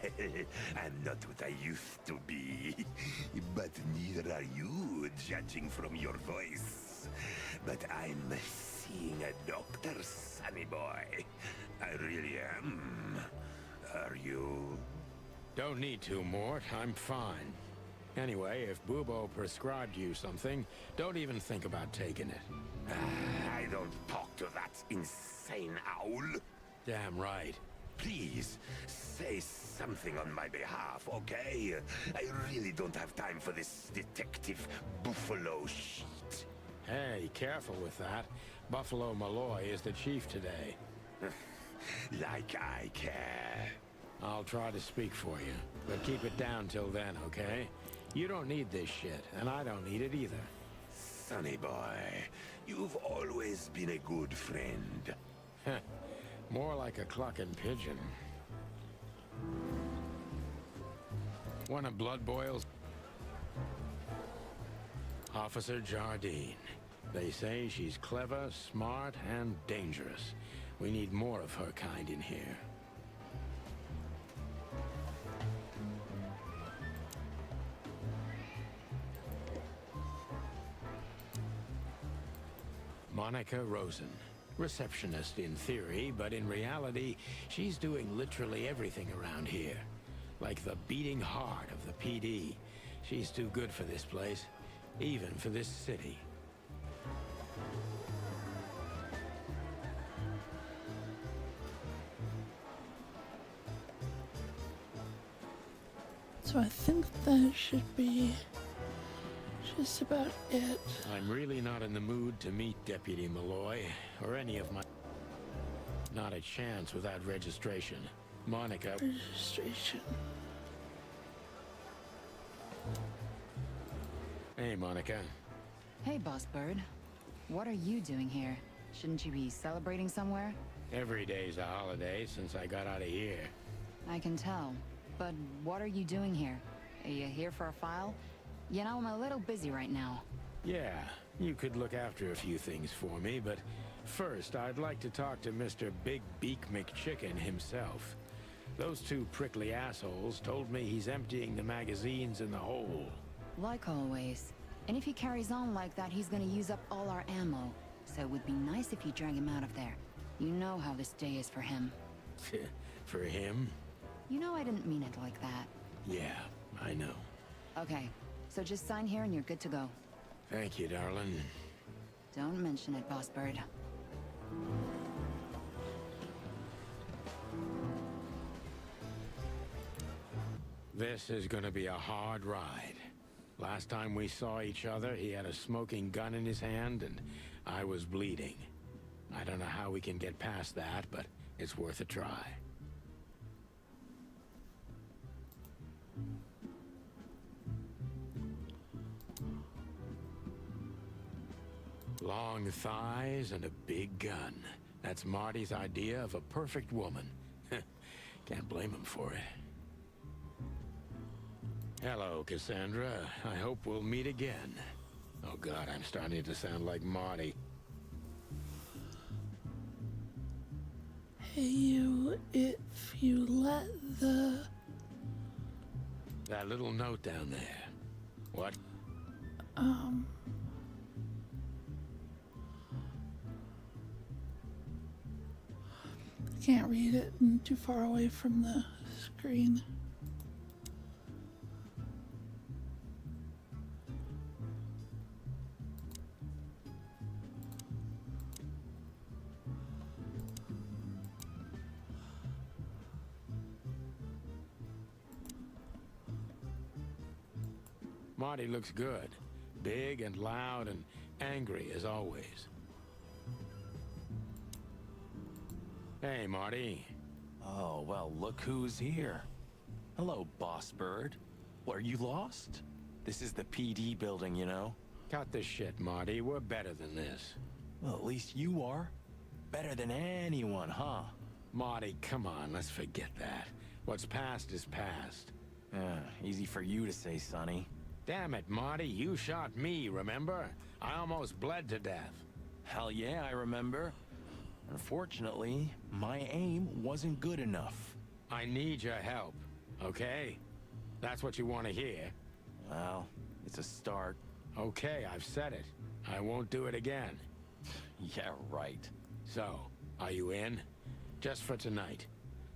I'm not what I used to be. But neither are you, judging from your voice. But I'm seeing a doctor, sonny boy. I really am. Are you? Don't need to, Mort. I'm fine. Anyway, if Bubo prescribed you something, don't even think about taking it. I don't talk to that insane owl. Damn right. Please, say something on my behalf, okay? I really don't have time for this detective buffalo shit. Hey, careful with that. Buffalo Malloy is the chief today. Like I care. I'll try to speak for you, but keep it down till then, okay? You don't need this shit, and I don't need it either. Sonny boy, you've always been a good friend. More like a clucking pigeon. One of Blood Boyle's... Officer Jardine. They say she's clever, smart, and dangerous. We need more of her kind in here. Monica Rosen. Receptionist in theory, but in reality, she's doing literally everything around here. Like the beating heart of the PD. She's too good for this place, even for this city. So I think that should be just about it. I'm really not in the mood to meet Deputy Malloy, or any of my... Not a chance without registration. Monica... Registration. Hey, Monica. Hey, Boss Bird. What are you doing here? Shouldn't you be celebrating somewhere? Every day's a holiday since I got out of here. I can tell. But what are you doing here? Are you here for a file? You know, I'm a little busy right now. Yeah, you could look after a few things for me, but first I'd like to talk to Mr. Big Beak McChicken himself. Those two prickly assholes told me he's emptying the magazines in the hole. Like always. And if he carries on like that, he's gonna use up all our ammo. So it would be nice if you drag him out of there. You know how this day is for him. For him? You know I didn't mean it like that. Yeah, I know. Okay, so just sign here and you're good to go. Thank you, darling. Don't mention it, Boss Bird. This is gonna be a hard ride. Last time we saw each other, he had a smoking gun in his hand, and I was bleeding. I don't know how we can get past that, but it's worth a try. Long thighs and a big gun. That's Marty's idea of a perfect woman. Can't blame him for it. Hello, Cassandra. I hope we'll meet again. Oh God, I'm starting to sound like Marty. Hey you, if you let the... That little note down there. What? I can't read it. I'm too far away from the screen. Marty looks good. Big and loud and angry as always. Hey, Marty. Oh, well, look who's here. Hello, Boss Bird. What, are you lost? This is the PD building, you know? Cut the shit, Marty. We're better than this. Well, at least you are. Better than anyone, huh? Marty, come on, let's forget that. What's past is past. Easy for you to say, Sonny. Damn it, Marty, you shot me, remember? I almost bled to death. Hell yeah, I remember. Unfortunately, my aim wasn't good enough. I need your help, okay? That's what you want to hear. Well, it's a start. Okay, I've said it. I won't do it again. Yeah, right. So, are you in? Just for tonight.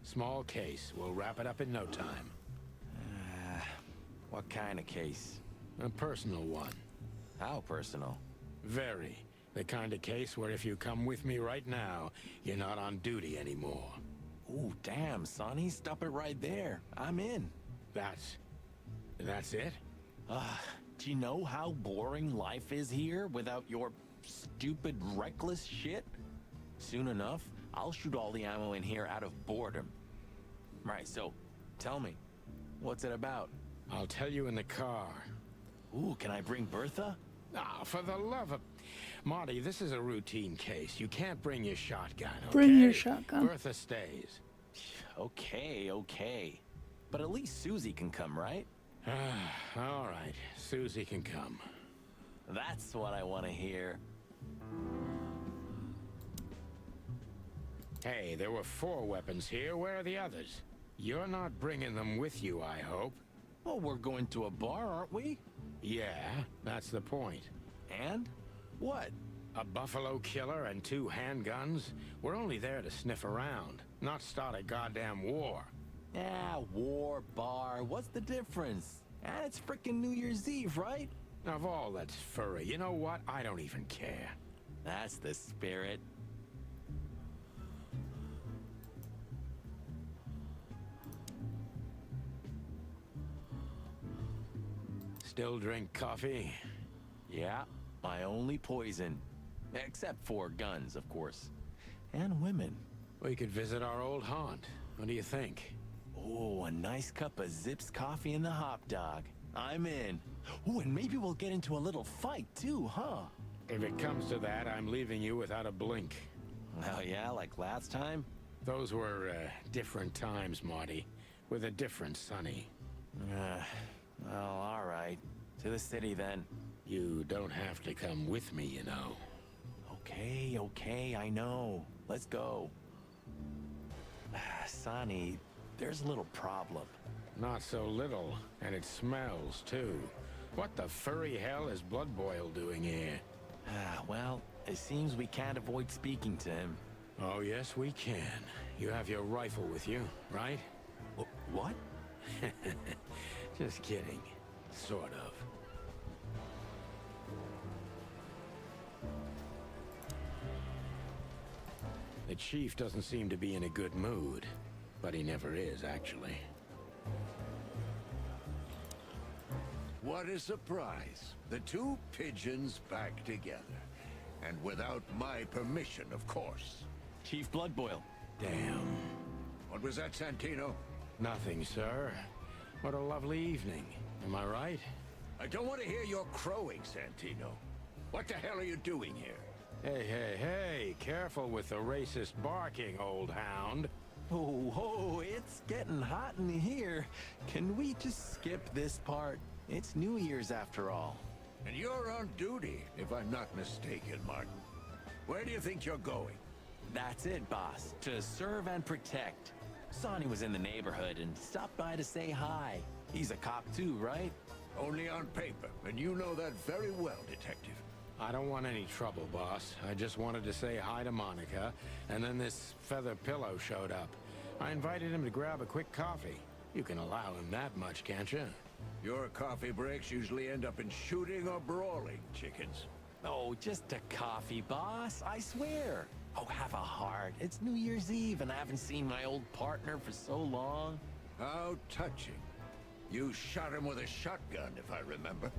Small case. We'll wrap it up in no time. What kind of case? A personal one. How personal? Very. The kind of case where if you come with me right now, you're not on duty anymore. Ooh, damn, Sonny, stop it right there. I'm in. That's it? Do you know how boring life is here without your stupid, reckless shit? Soon enough, I'll shoot all the ammo in here out of boredom. Right, so, tell me, what's it about? I'll tell you in the car. Ooh, can I bring Bertha? Ah, for the love of... Marty, this is a routine case. You can't bring your shotgun, okay? Bring your shotgun. Bertha stays. Okay. But at least Susie can come, right? All right, Susie can come. That's what I want to hear. Hey, there were 4 weapons here. Where are the others? You're not bringing them with you, I hope. Oh, we're going to a bar, aren't we? Yeah, that's the point. And? What? A buffalo killer and 2 handguns? We're only there to sniff around, not start a goddamn war. Yeah, war, bar, what's the difference? And it's frickin' New Year's Eve, right? Of all that's furry, you know what? I don't even care. That's the spirit. Still drink coffee? Yeah, my only poison. Except for guns, of course. And women. We could visit our old haunt. What do you think? Oh, a nice cup of Zips coffee and the hot dog. I'm in. Oh, and maybe we'll get into a little fight too, huh? If it comes to that, I'm leaving you without a blink. Oh yeah, like last time? Those were, different times, Marty. With a different Sonny. Well, all right. To the city, then. You don't have to come with me, you know. Okay, I know. Let's go. Sonny, there's a little problem. Not so little, and it smells, too. What the furry hell is Blood Boil doing here? Well, it seems we can't avoid speaking to him. Oh, yes, we can. You have your rifle with you, right? What? Just kidding. Sort of. The chief doesn't seem to be in a good mood, but he never is, actually. What a surprise. The 2 pigeons back together. And without my permission, of course. Chief Bloodboil. Damn. What was that, Santino? Nothing, sir. What a lovely evening. Am I right? I don't want to hear your crowing, Santino. What the hell are you doing here? Hey, careful with the racist barking, old hound. Oh, it's getting hot in here. Can we just skip this part? It's New Year's after all. And you're on duty, if I'm not mistaken, Martin. Where do you think you're going? That's it, boss. To serve and protect. Sonny was in the neighborhood and stopped by to say hi. He's a cop too, right? Only on paper, and you know that very well, Detective. I don't want any trouble, boss. I just wanted to say hi to Monica, and then this feather pillow showed up. I invited him to grab a quick coffee. You can allow him that much, can't you? Your coffee breaks usually end up in shooting or brawling, chickens. Oh, just a coffee, boss. I swear. Oh, have a heart. It's New Year's Eve, and I haven't seen my old partner for so long. How touching. You shot him with a shotgun, if I remember.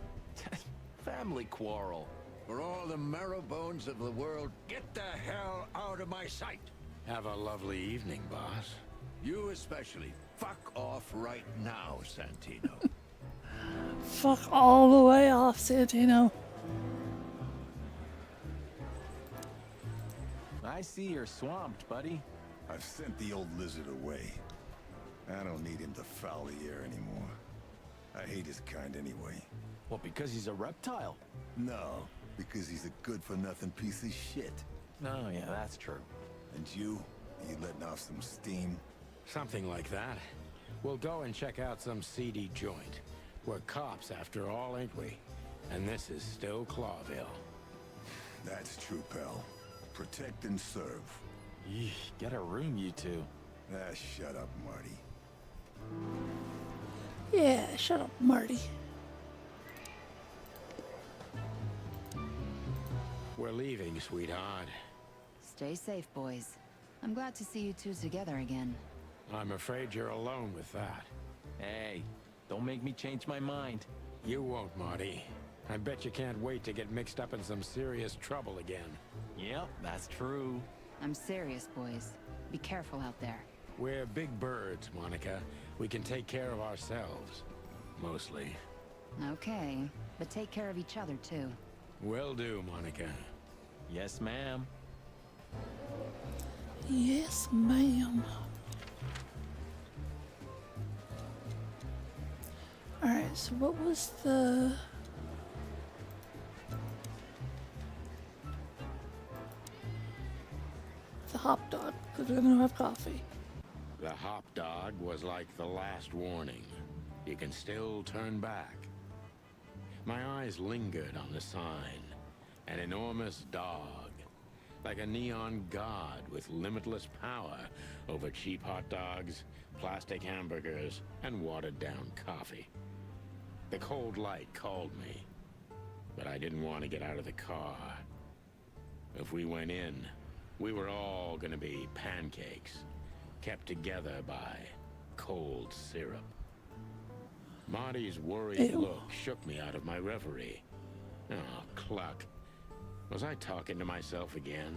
Family quarrel. For all the marrow bones of the world, get the hell out of my sight! Have a lovely evening, boss. You especially. Fuck off right now, Santino. Fuck all the way off, Santino. I see you're swamped, buddy. I've sent the old lizard away. I don't need him to foul the air anymore. I hate his kind anyway. Well, because he's a reptile. No, because he's a good-for-nothing piece of shit. Oh, yeah, that's true. And you letting off some steam? Something like that. We'll go and check out some seedy joint. We're cops, after all, ain't we? And this is still Clawville. That's true, pal. Protect and serve. Yeesh, get a room, you two. Ah, shut up, Marty. Yeah, shut up, Marty. We're leaving, sweetheart. Stay safe, boys. I'm glad to see you two together again. I'm afraid you're alone with that. Hey, don't make me change my mind. You won't, Marty. I bet you can't wait to get mixed up in some serious trouble again. Yep, that's true. I'm serious, boys. Be careful out there. We're big birds, Monica. We can take care of ourselves. Mostly. Okay, but take care of each other, too. Will do, Monica. Yes, ma'am. Yes, ma'am. Alright, so what was the... The hop dog, because we're gonna have coffee. The hop dog was like the last warning. You can still turn back. My eyes lingered on the sign. An enormous dog. Like a neon god with limitless power over cheap hot dogs, plastic hamburgers, and watered-down coffee. The cold light called me, but I didn't want to get out of the car. If we went in, we were all gonna be pancakes, kept together by cold syrup. Marty's worried look shook me out of my reverie. Oh, cluck. Was I talking to myself again?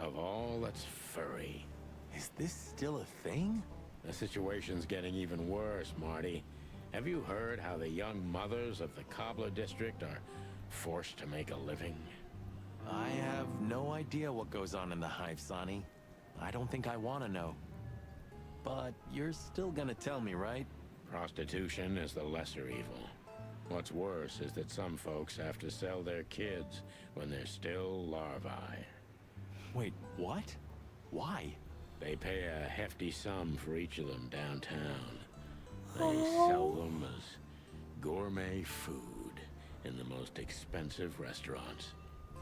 Of all that's furry. Is this still a thing? The situation's getting even worse, Marty. Have you heard how the young mothers of the Cobbler District are forced to make a living? I have no idea what goes on in the hive, Sonny. I don't think I want to know. But you're still gonna tell me, right? Prostitution is the lesser evil. What's worse is that some folks have to sell their kids when they're still larvae. Wait, what? Why? They pay a hefty sum for each of them downtown. They sell them as gourmet food in the most expensive restaurants.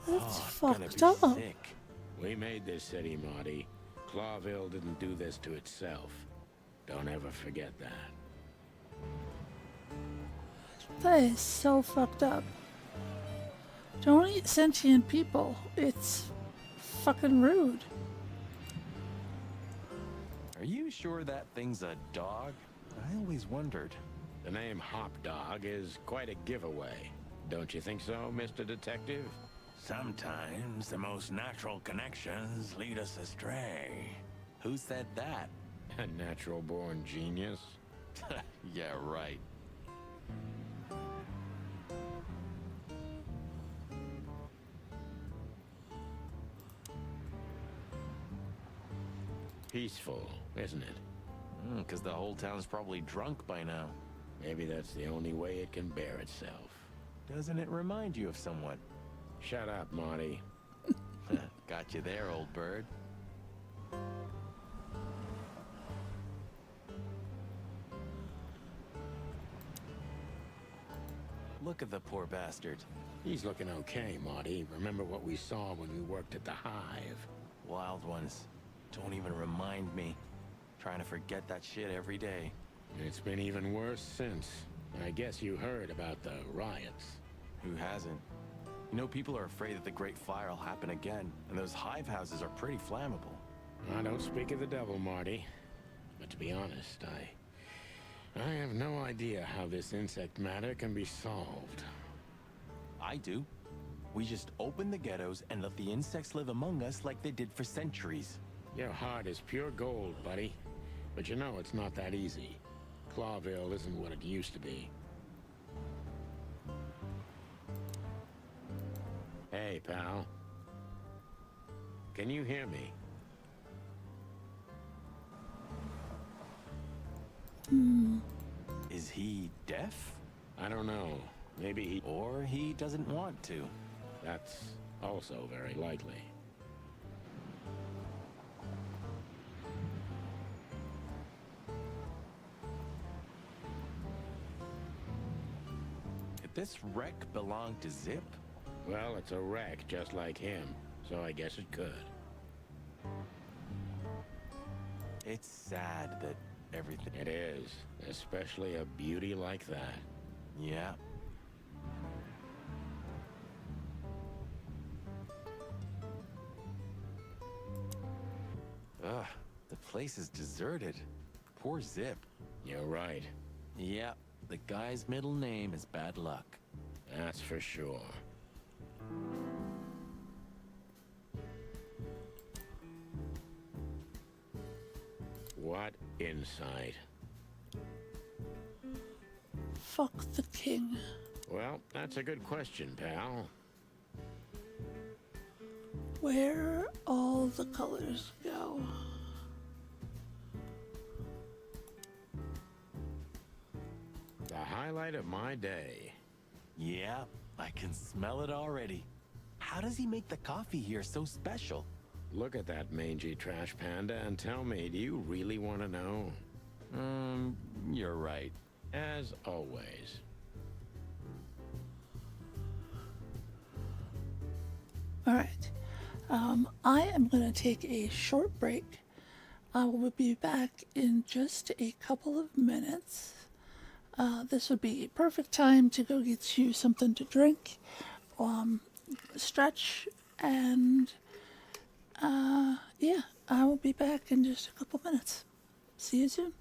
That's gonna fucked be up. sick. We made this city, Marty. Clawville didn't do this to itself. Don't ever forget that. That is so fucked up. Don't eat sentient people. It's fucking rude. Are you sure that thing's a dog? I always wondered. The name Hop Dog is quite a giveaway. Don't you think so, Mr. Detective? Sometimes the most natural connections lead us astray. Who said that? A natural-born genius? Yeah, right. Peaceful, isn't it? Because the whole town's probably drunk by now. Maybe that's the only way it can bear itself. Doesn't it remind you of someone? Shut up, Marty. Got you there, old bird. Look at the poor bastard. He's looking okay, Marty. Remember what we saw when we worked at the Hive? Wild ones. Don't even remind me. Trying to forget that shit every day. It's been even worse since. I guess you heard about the riots. Who hasn't? You know, people are afraid that the Great Fire will happen again, and those hive houses are pretty flammable. I don't speak of the devil, Marty. But to be honest, I have no idea how this insect matter can be solved. I do. We just open the ghettos and let the insects live among us like they did for centuries. Your heart is pure gold, buddy. But you know it's not that easy. Clawville isn't what it used to be. Hey, pal. Can you hear me? Is he deaf? I don't know. Maybe he... Or he doesn't want to. That's also very likely. Could this wreck belong to Zip? Well, it's a wreck just like him, so I guess it could. It's sad that everything... It is, especially a beauty like that. Yeah. Ugh, the place is deserted. Poor Zip. You're right. Yeah, the guy's middle name is Bad Luck. That's for sure. What insight? Fuck the king. Well, that's a good question, pal. Where all the colors go. The highlight of my day. Yeah, I can smell it already. How does he make the coffee here so special? Look at that mangy trash panda and tell me, do you really want to know? You're right. As always. All right. I am going to take a short break. I will be back in just a couple of minutes. This would be a perfect time to go get you something to drink, stretch, and yeah, I will be back in just a couple minutes. See you soon.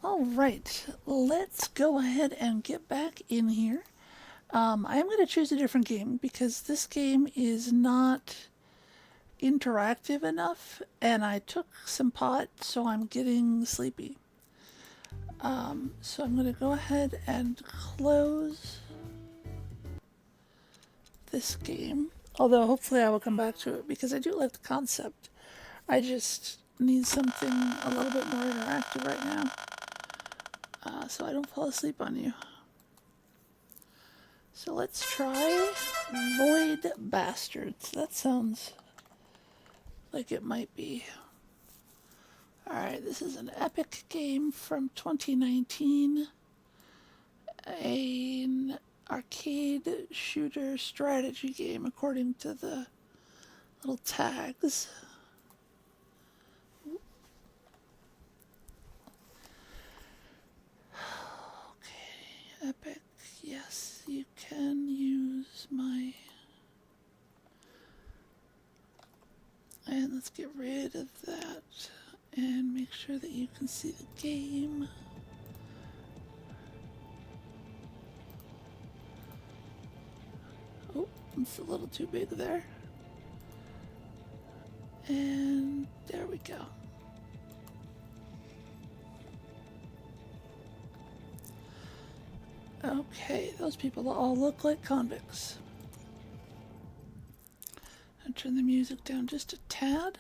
All right, let's go ahead and get back in here. I am going to choose a different game because this game is not interactive enough, and I took some pot, so I'm getting sleepy. So I'm going to go ahead and close this game, although hopefully I will come back to it because I do like the concept. I just need something a little bit more interactive right now, so I don't fall asleep on you. So let's try Void Bastards. That sounds like it might be. Alright, this is an epic game from 2019. An arcade shooter strategy game, according to the little tags. Okay, epic. Yes, you can use my... And let's get rid of that and make sure that you can see the game. Oh, it's a little too big there. And there we go. Okay, those people all look like convicts. I'll turn the music down just a tad.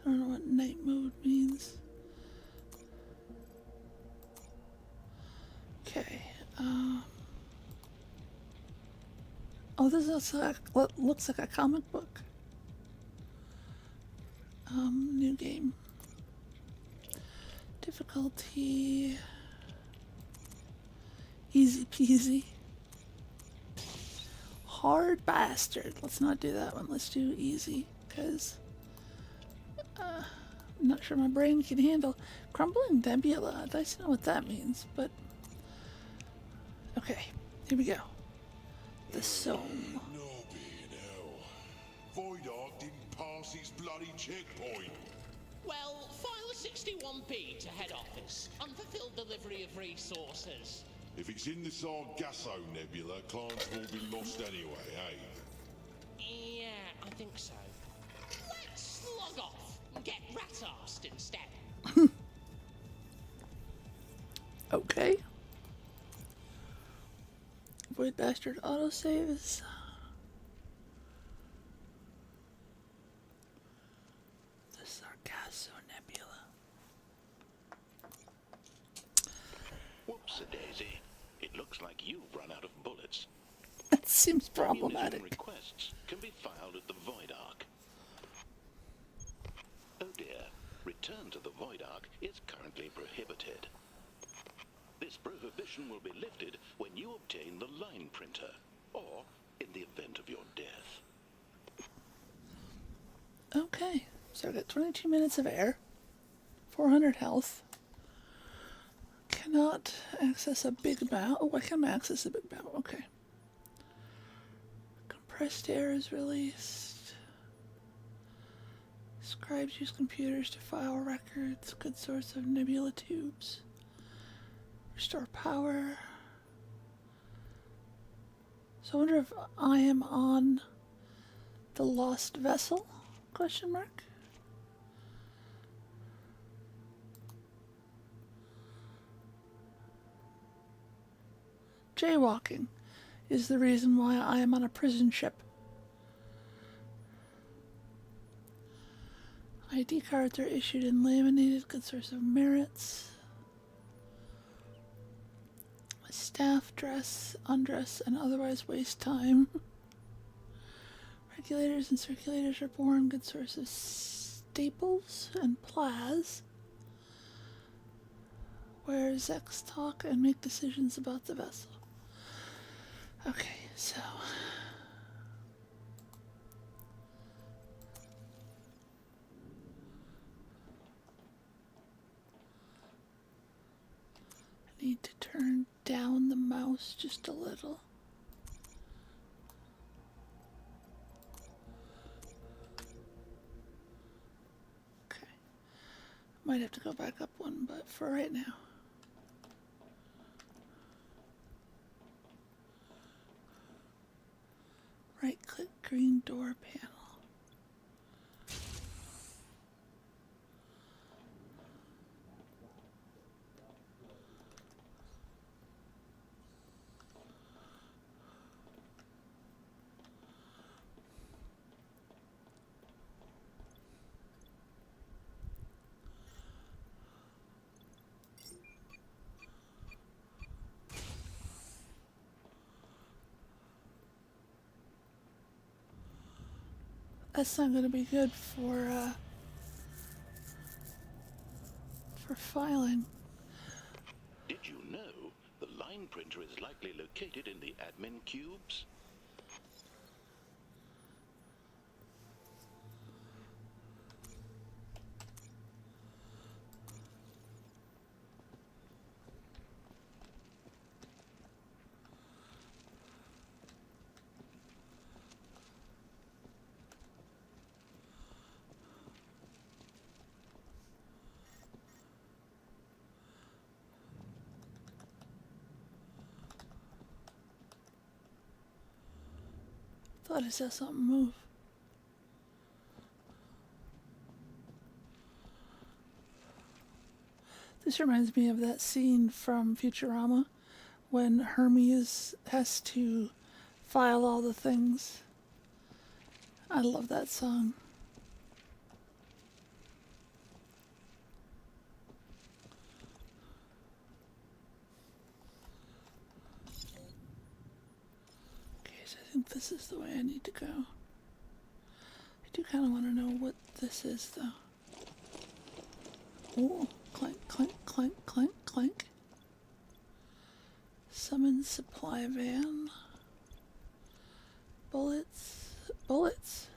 I don't know what night mode means. Okay. Oh, this looks like a comic book. New game. Difficulty. Easy peasy. Hard bastard. Let's not do that one. Let's do easy, because I'm not sure my brain can handle crumbling nebula. I don't know what that means, but okay, here we go. The soul. Void Ark didn't pass his bloody checkpoint. Well, file a 61P to head office. Unfulfilled delivery of resources. If it's in the Sargasso Nebula, clients will be lost anyway, eh? Yeah, I think so. Let's log off and get rat-arsed instead. Okay. Void Bastard autosaves. The Sargasso Nebula. Whoops-a-daisy. It looks like you've run out of bullets. That seems problematic. Requests can be filed at the Void Ark. Oh dear. Return to the Void Ark is currently prohibited. This prohibition will be lifted when you obtain the line printer, or in the event of your death. Okay, so I got 22 minutes of air, 400 health. Cannot access a big map. Oh, I can access a big map. Okay. Compressed air is released. Scribes use computers to file records. Good source of nebula tubes. Restore power. So I wonder if I am on the lost vessel? Question mark. Jaywalking is the reason why I am on a prison ship. ID cards are issued and laminated. Good source of merits. Staff dress, undress, and otherwise waste time. Regulators and circulators are born. Good source of staples and plas. Where Zex talk and make decisions about the vessel. Okay, so I need to turn down the mouse just a little. Okay. Might have to go back up one, but for right now. Right-click green door panel. That's not going to be good for filing. Did you know the line printer is likely located in the admin cubes? Thought I saw something move. This reminds me of that scene from Futurama when Hermes has to file all the things. I love that song. Okay, so I think this is the way I need to go. I do kind of want to know what this is, though. Oh, clank, clank, clank, clank, clank. Summon supply van. Bullets. Bullets.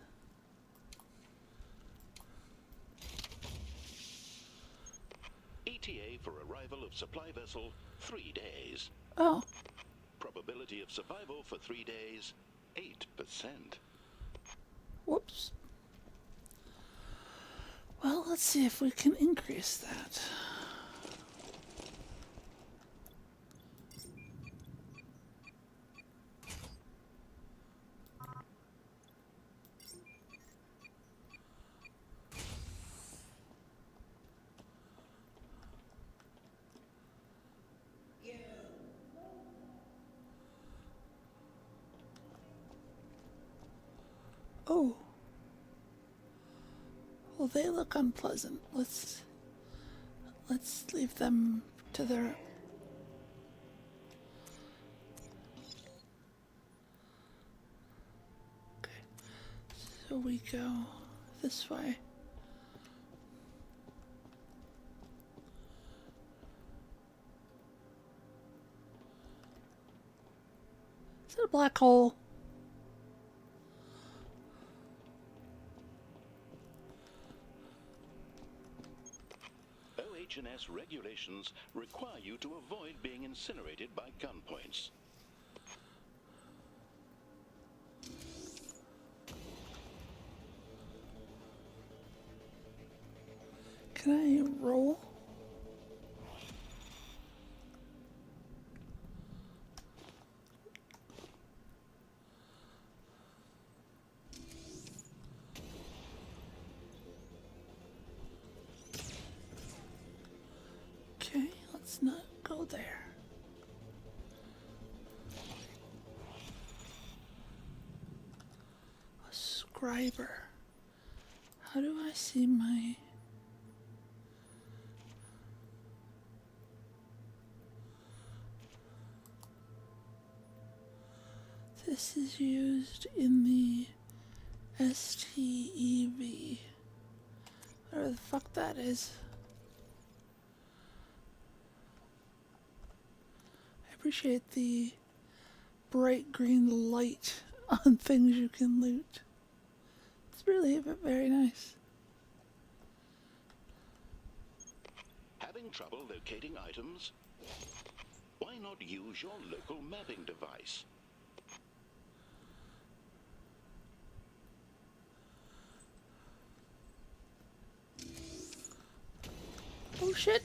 ETA for arrival of supply vessel, 3 days. Oh. Probability of survival for 3 days, 8%. Whoops. Well, let's see if we can increase that. Oh. Well, they look unpleasant. Let's leave them to their... Okay. So we go this way. Is it a black hole? OH&S regulations require you to avoid being incinerated by gunpoints. Can I roll? Okay, let's not go there. A scriber. How do I see my... This is used in the STEV. Whatever the fuck that is. I appreciate the bright green light on things you can loot. It's really very nice. Having trouble locating items? Why not use your local mapping device? Oh shit!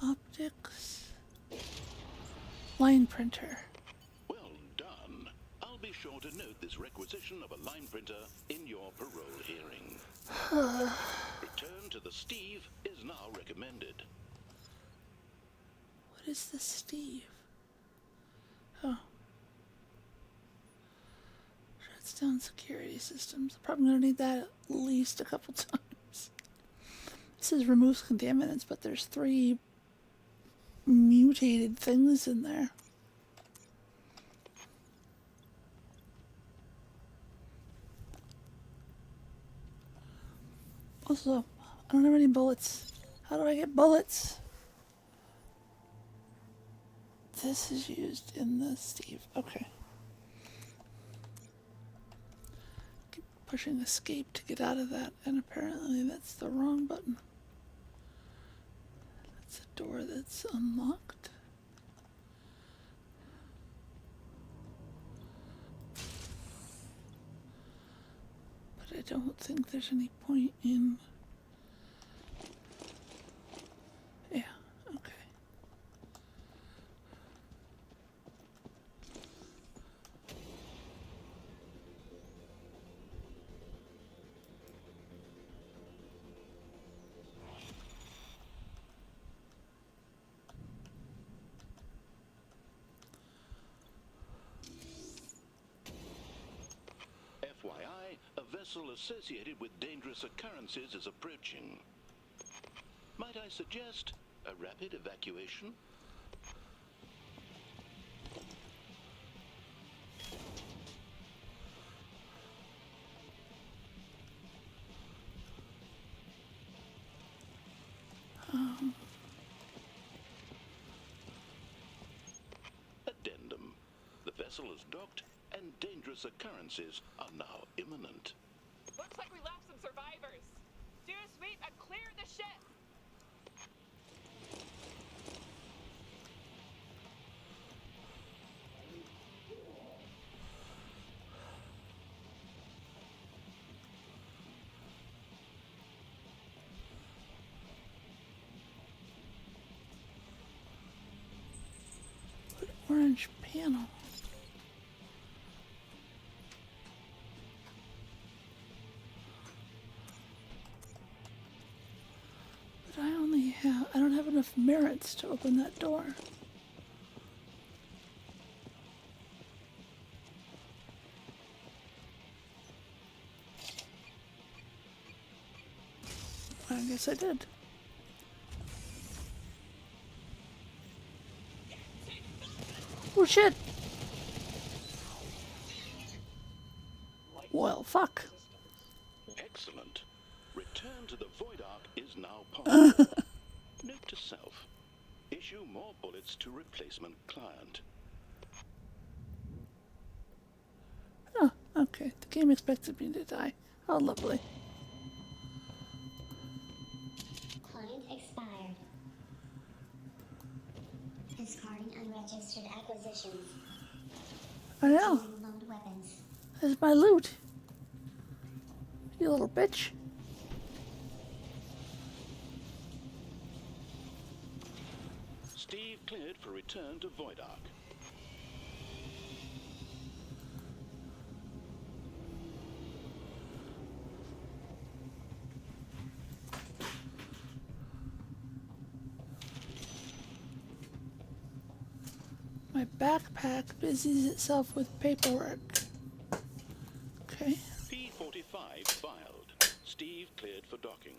Optics. Line printer. Well done. I'll be sure to note this requisition of a line printer in your parole hearing. Return to the Steve is now recommended. What is the Steve? Oh. Shutdown security systems. Probably gonna need that at least a couple times. This says removes contaminants, but there's 3 mutated things in there. Also, I don't have any bullets. How do I get bullets? This is used in the Steve. Okay. Keep pushing escape to get out of that, and apparently that's the wrong button. That's a door that's unlocked. But I don't think there's any point in... Yeah, okay. FYI, a vessel associated with dangerous occurrences is approaching. Might I suggest a rapid evacuation? Addendum. The vessel is docked and dangerous occurrences are now imminent. Looks like we left some survivors. Do a sweep and clear the ship. Orange panel. But I don't have enough merits to open that door. I guess I did. Oh shit! Well, fuck. Excellent. Return to the Void Ark is now possible. Note to self. Issue more bullets to replacement client. Oh, okay. The game expected me to die. Oh, lovely. Client expired. Discarding unregistered acquisitions. I know. Load weapons. There's my loot. You little bitch. Steve cleared for return to Void Ark. My backpack busies itself with paperwork. Okay. P-45 filed. Steve cleared for docking.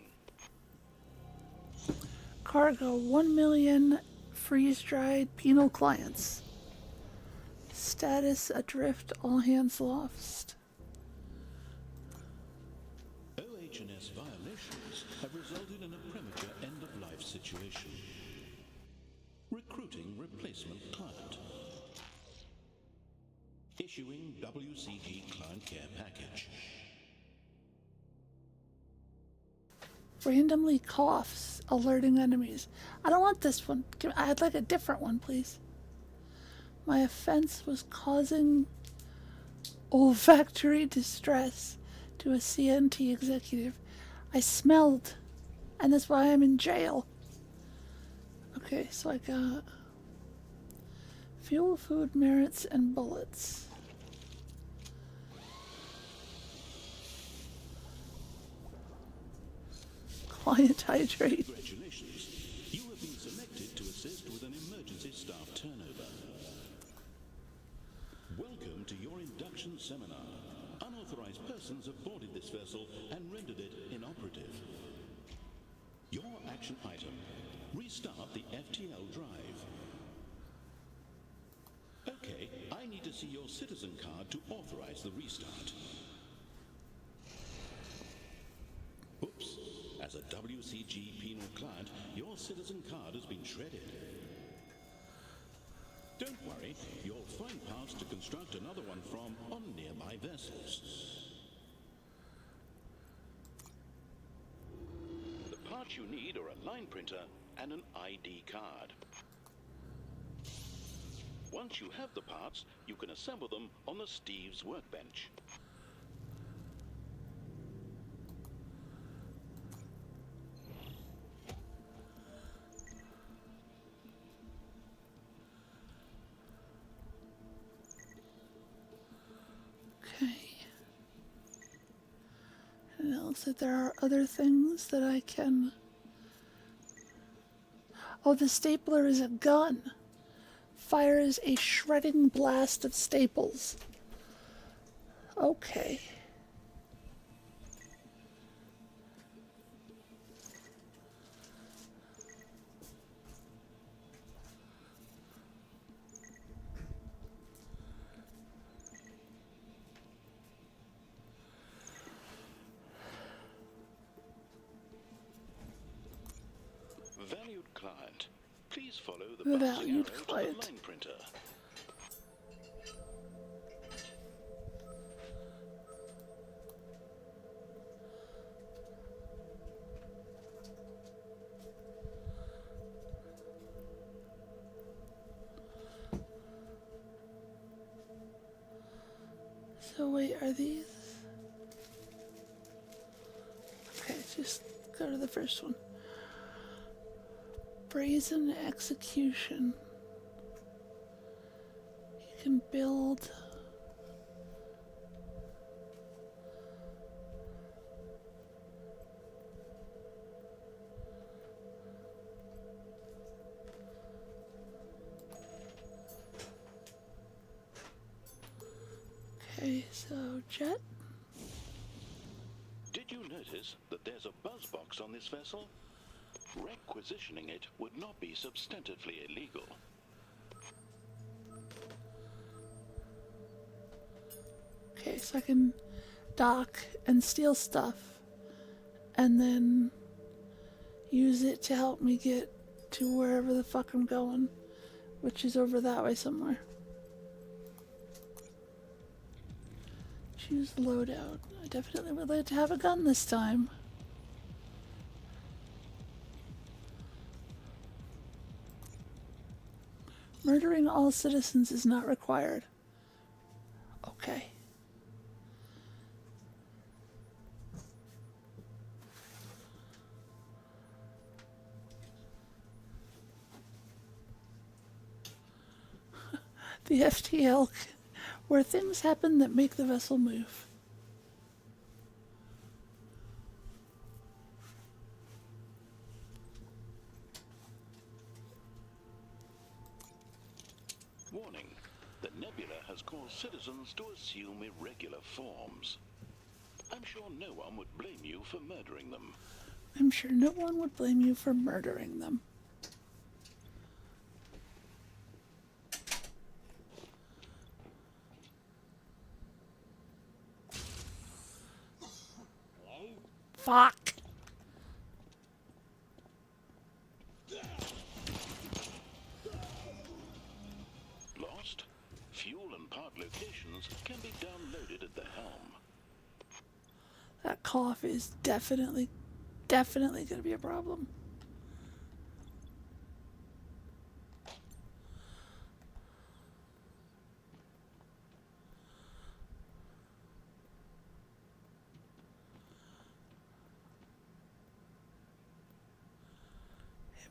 Cargo, 1 million freeze-dried penal clients. Status adrift, all hands lost. OH&S violations have resulted in a premature end-of-life situation. Recruiting replacement client. Issuing WCG client care package. Randomly coughs, alerting enemies. I don't want this one. I'd like a different one, please. My offense was causing olfactory distress to a CNT executive. I smelled, and that's why I'm in jail. Okay, so I got fuel, food, merits, and bullets. Client hydrate. Congratulations. You have been selected to assist with an emergency staff turnover. Welcome to your induction seminar. Unauthorized persons have boarded this vessel and rendered it inoperative. Your action item. Restart the FTL drive. Okay, I need to see your citizen card to authorize the restart. Oops. As a WCG penal client, your citizen card has been shredded. Don't worry, you'll find parts to construct another one from on nearby vessels. The parts you need are a line printer and an ID card. Once you have the parts, you can assemble them on the Steve's workbench. Okay. And it looks like there are other things that I can... Oh, the stapler is a gun. Fires a shredding blast of staples. Okay. Valued client, please follow the bouncing arrow to the line printer. So wait, are these? Okay, just go to the first one. Brazen execution. You can build... Okay, so jet. Did you notice that there's a buzz box on this vessel? Requisitioning it would not be substantively illegal. Okay, so I can dock and steal stuff and then use it to help me get to wherever the fuck I'm going, which is over that way somewhere. Choose loadout. I definitely would like to have a gun this time. Murdering all citizens is not required. Okay. The FTL, where things happen that make the vessel move. Warning, the nebula has caused citizens to assume irregular forms. I'm sure no one would blame you for murdering them. I'm sure no one would blame you for murdering them. Fuck. Lost? Fuel and part locations can be downloaded at the helm. That cough is definitely going to be a problem.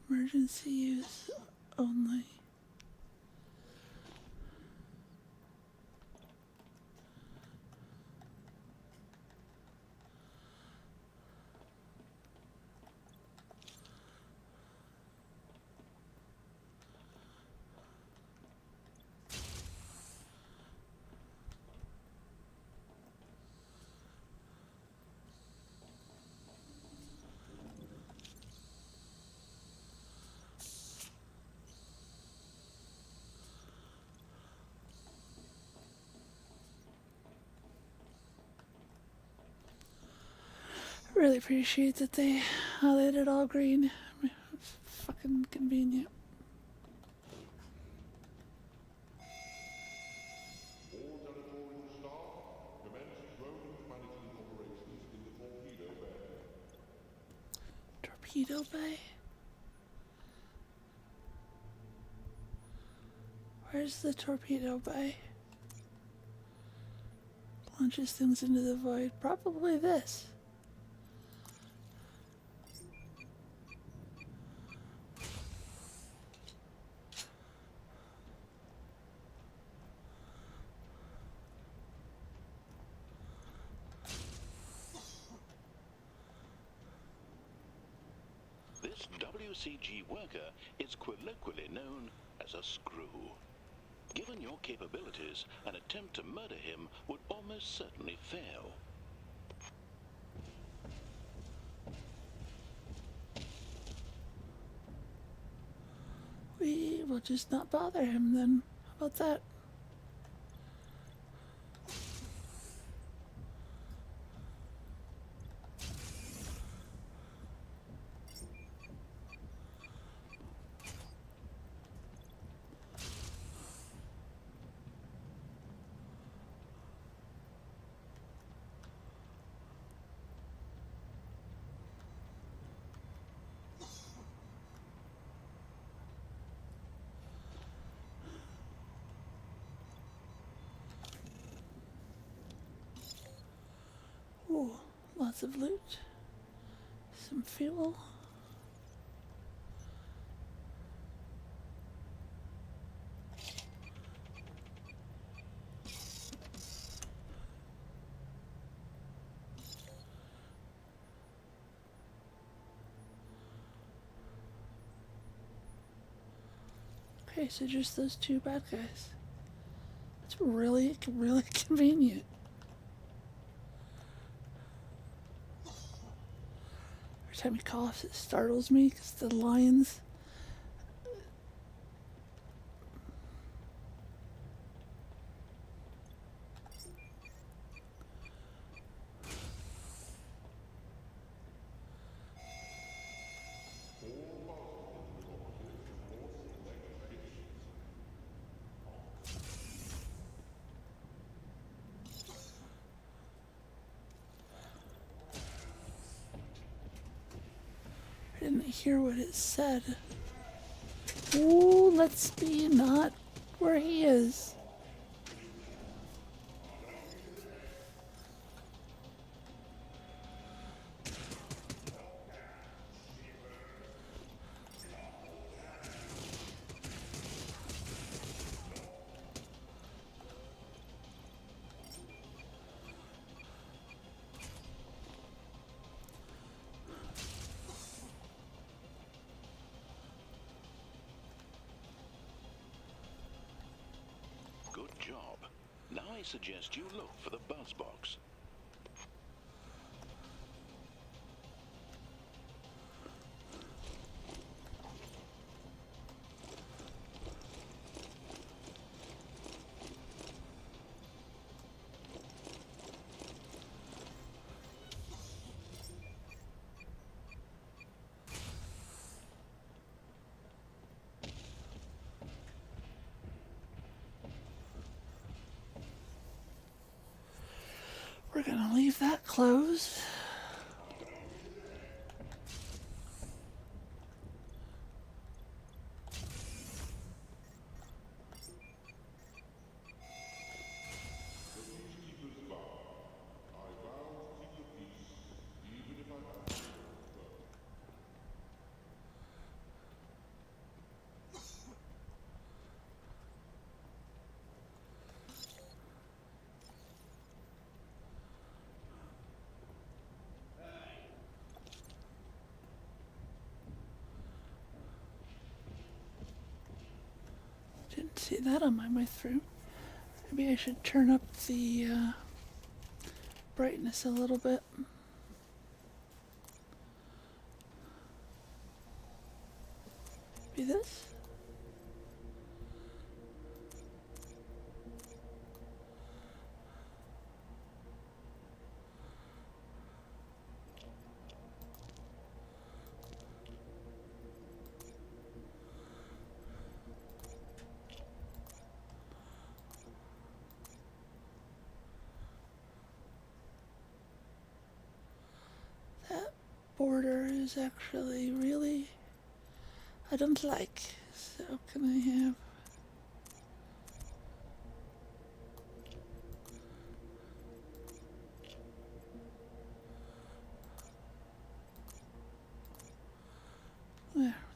Emergency use only. Really appreciate that they highlighted it all green. It's fucking convenient. All territorial staff, commence rodent management operations in the torpedo bay. Torpedo bay? Where's the torpedo bay? Launches things into the void. Probably this. This WCG worker is colloquially known as a screw. Given your capabilities, an attempt to murder him would almost certainly fail. We will just not bother him then. How about that? Ooh, lots of loot. Some fuel. Okay, so just those two bad guys. It's really convenient. Every time he coughs, it startles me because the lions. I didn't hear what it said. Ooh, let's be not where he is. Good job. Now I suggest you look for the buzz box. we're gonna leave that closed. Didn't see that on my way through. Maybe I should turn up the brightness a little bit. Maybe this? Border is actually really, I don't like. So can I have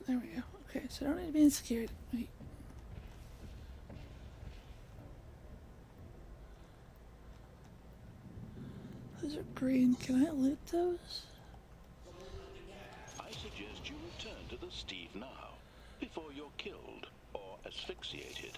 there we go. Okay, so I don't need to be insecure. Wait. Those are green. Can I loot those? I suggest you return to the Steve now, before you're killed or asphyxiated.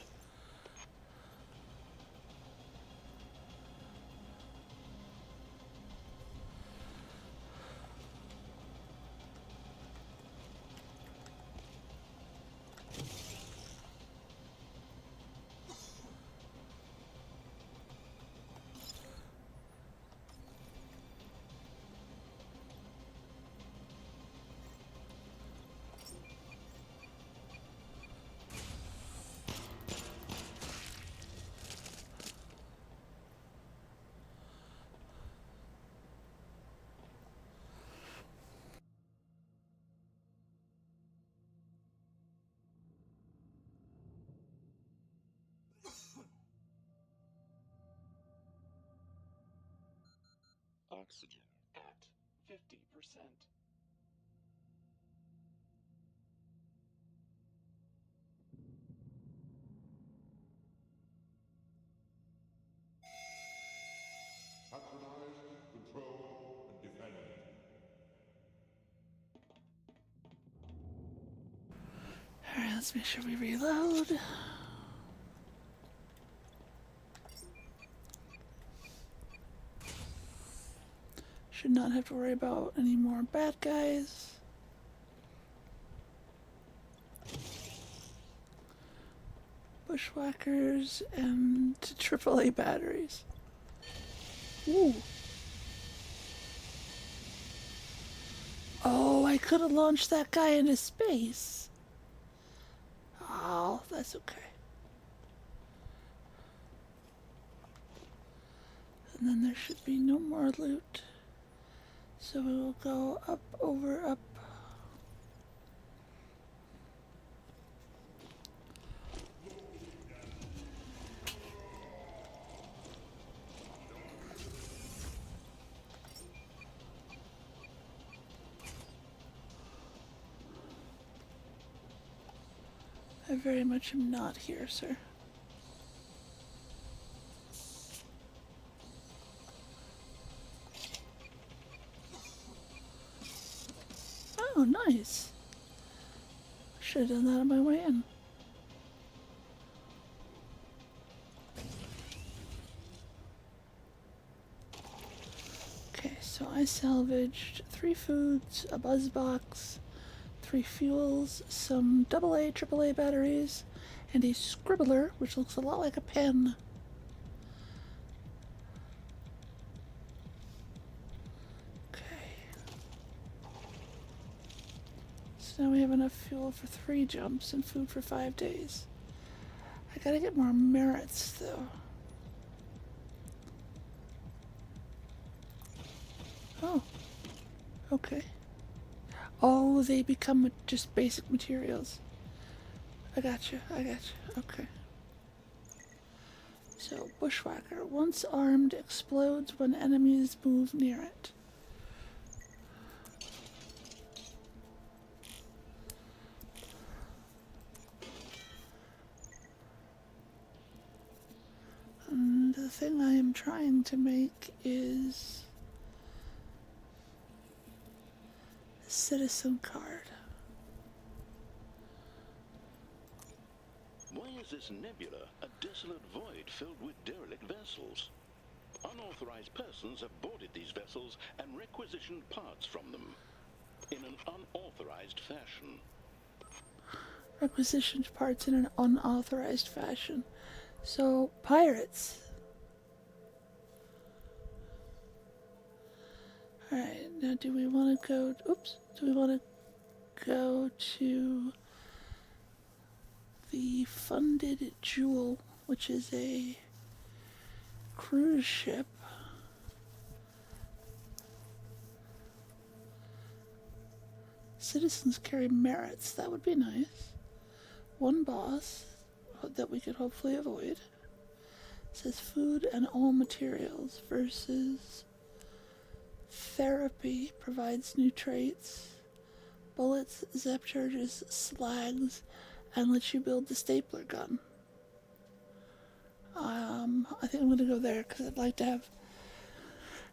Oxygen at 50%. Patronize, control, and defend. Alright, let's make sure we reload. Should not have to worry about any more bad guys. Bushwhackers and AAA batteries. Ooh. Oh, I could have launched that guy into space. Oh, that's okay. And then there should be no more loot. So we will go up, over, up. I very much am not here, sir. Oh, nice. Should have done that on my way in. Okay, so I salvaged 3 foods, a buzz box, 3 fuels, some AA, AAA batteries, and a scribbler, which looks a lot like a pen. So now we have enough fuel for 3 jumps and food for 5 days. I gotta get more merits, though. Oh. Okay. Oh, they become just basic materials. I gotcha. Okay. So, Bushwhacker. Once armed, explodes when enemies move near it. And the thing I am trying to make is a citizen card. Why is this nebula a desolate void filled with derelict vessels? Unauthorized persons have boarded these vessels and requisitioned parts from them in an unauthorized fashion. Requisitioned parts in an unauthorized fashion. So, pirates. Alright, now do we want to go... Oops. Do we want to go to the Funded Jewel, which is a cruise ship? Citizens carry merits. That would be nice. One boss that we could hopefully avoid. It says food and all materials versus therapy provides new traits. Bullets, zap charges, slags, and lets you build the stapler gun. I think I'm gonna go there because I'd like to have.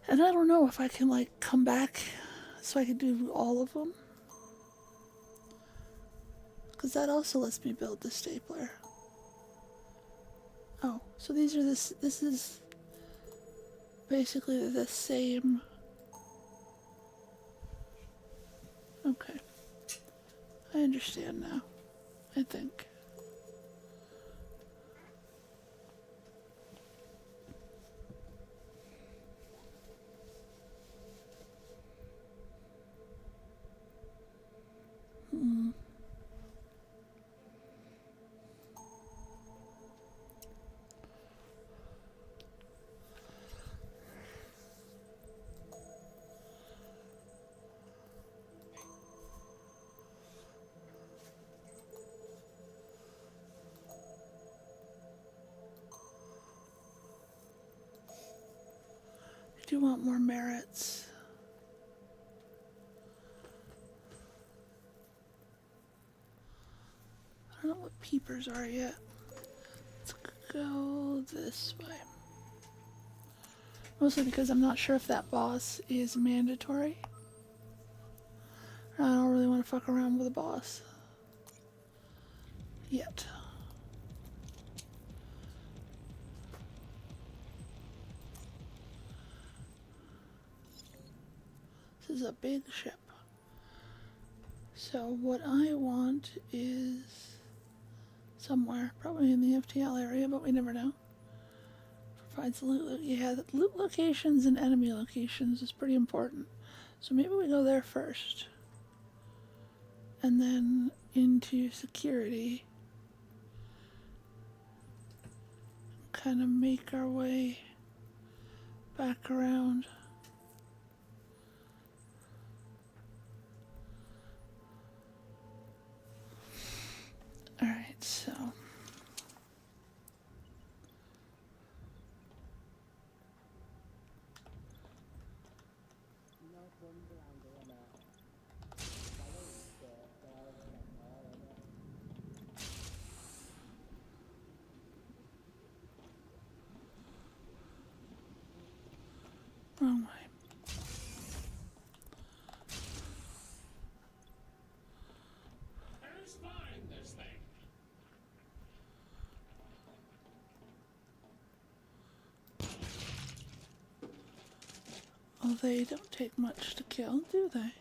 And I don't know if I can like come back so I can do all of them. Because that also lets me build the stapler. Oh, so these are this is basically the same. Okay. I understand now, I think. I do want more merits. I don't know what peepers are yet. Let's go this way. Mostly because I'm not sure if that boss is mandatory. I don't really want to fuck around with a boss. Yet. This is a big ship. So what I want is somewhere, probably in the FTL area, but we never know. Provides loot. Yeah, loot locations and enemy locations is pretty important. So maybe we go there first. And then into security. Kind of make our way back around. Alright, so. Wrong way. Who's buying this thing? Oh, they don't take much to kill, do they?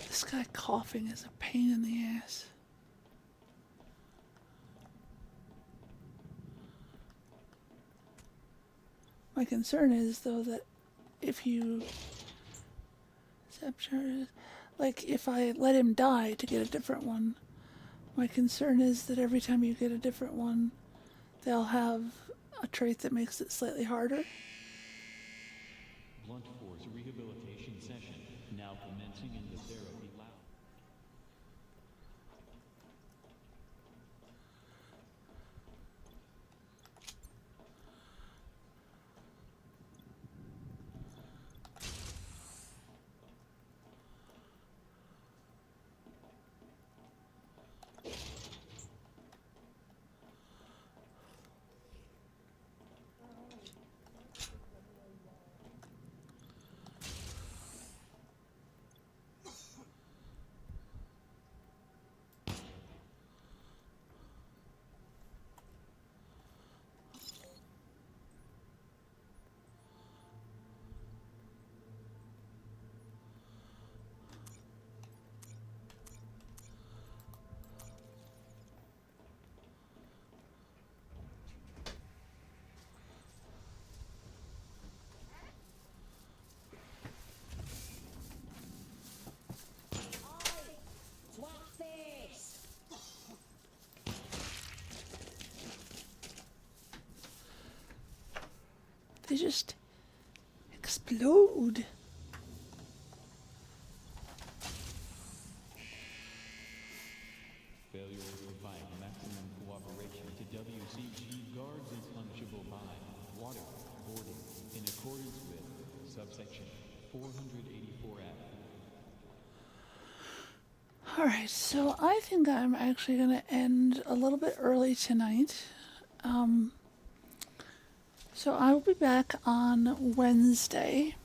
This guy coughing is a pain in the ass. My concern is, though, that if you like if I let him die to get a different one. My concern is that every time you get a different one, they'll have a trait that makes it slightly harder. Blunt force rehabilitation session now commencing in the therapy lab. They just explode. Failure to provide maximum cooperation to WCG guards is punishable by water boarding in accordance with subsection 484F. Alright, so I think I'm actually going to end a little bit early tonight. So I will be back on Wednesday,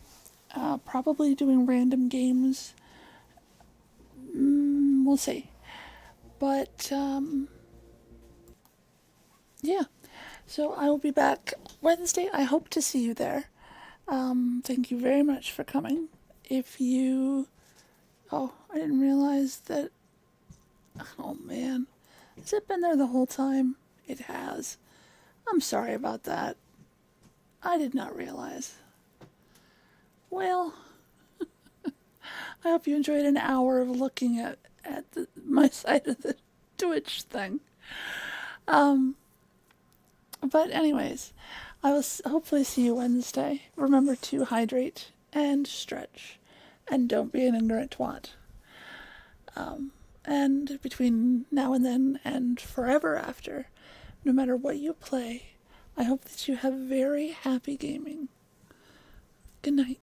probably doing random games. We'll see. But, yeah. So I will be back Wednesday. I hope to see you there. Thank you very much for coming. If you... Oh, I didn't realize that... Oh, man. Has it been there the whole time? It has. I'm sorry about that. I did not realize. Well, I hope you enjoyed an hour of looking at my side of the Twitch thing. But anyways, I will hopefully see you Wednesday. Remember to hydrate and stretch. And don't be an ignorant twat. And between now and then and forever after, no matter what you play, I hope that you have very happy gaming. Good night.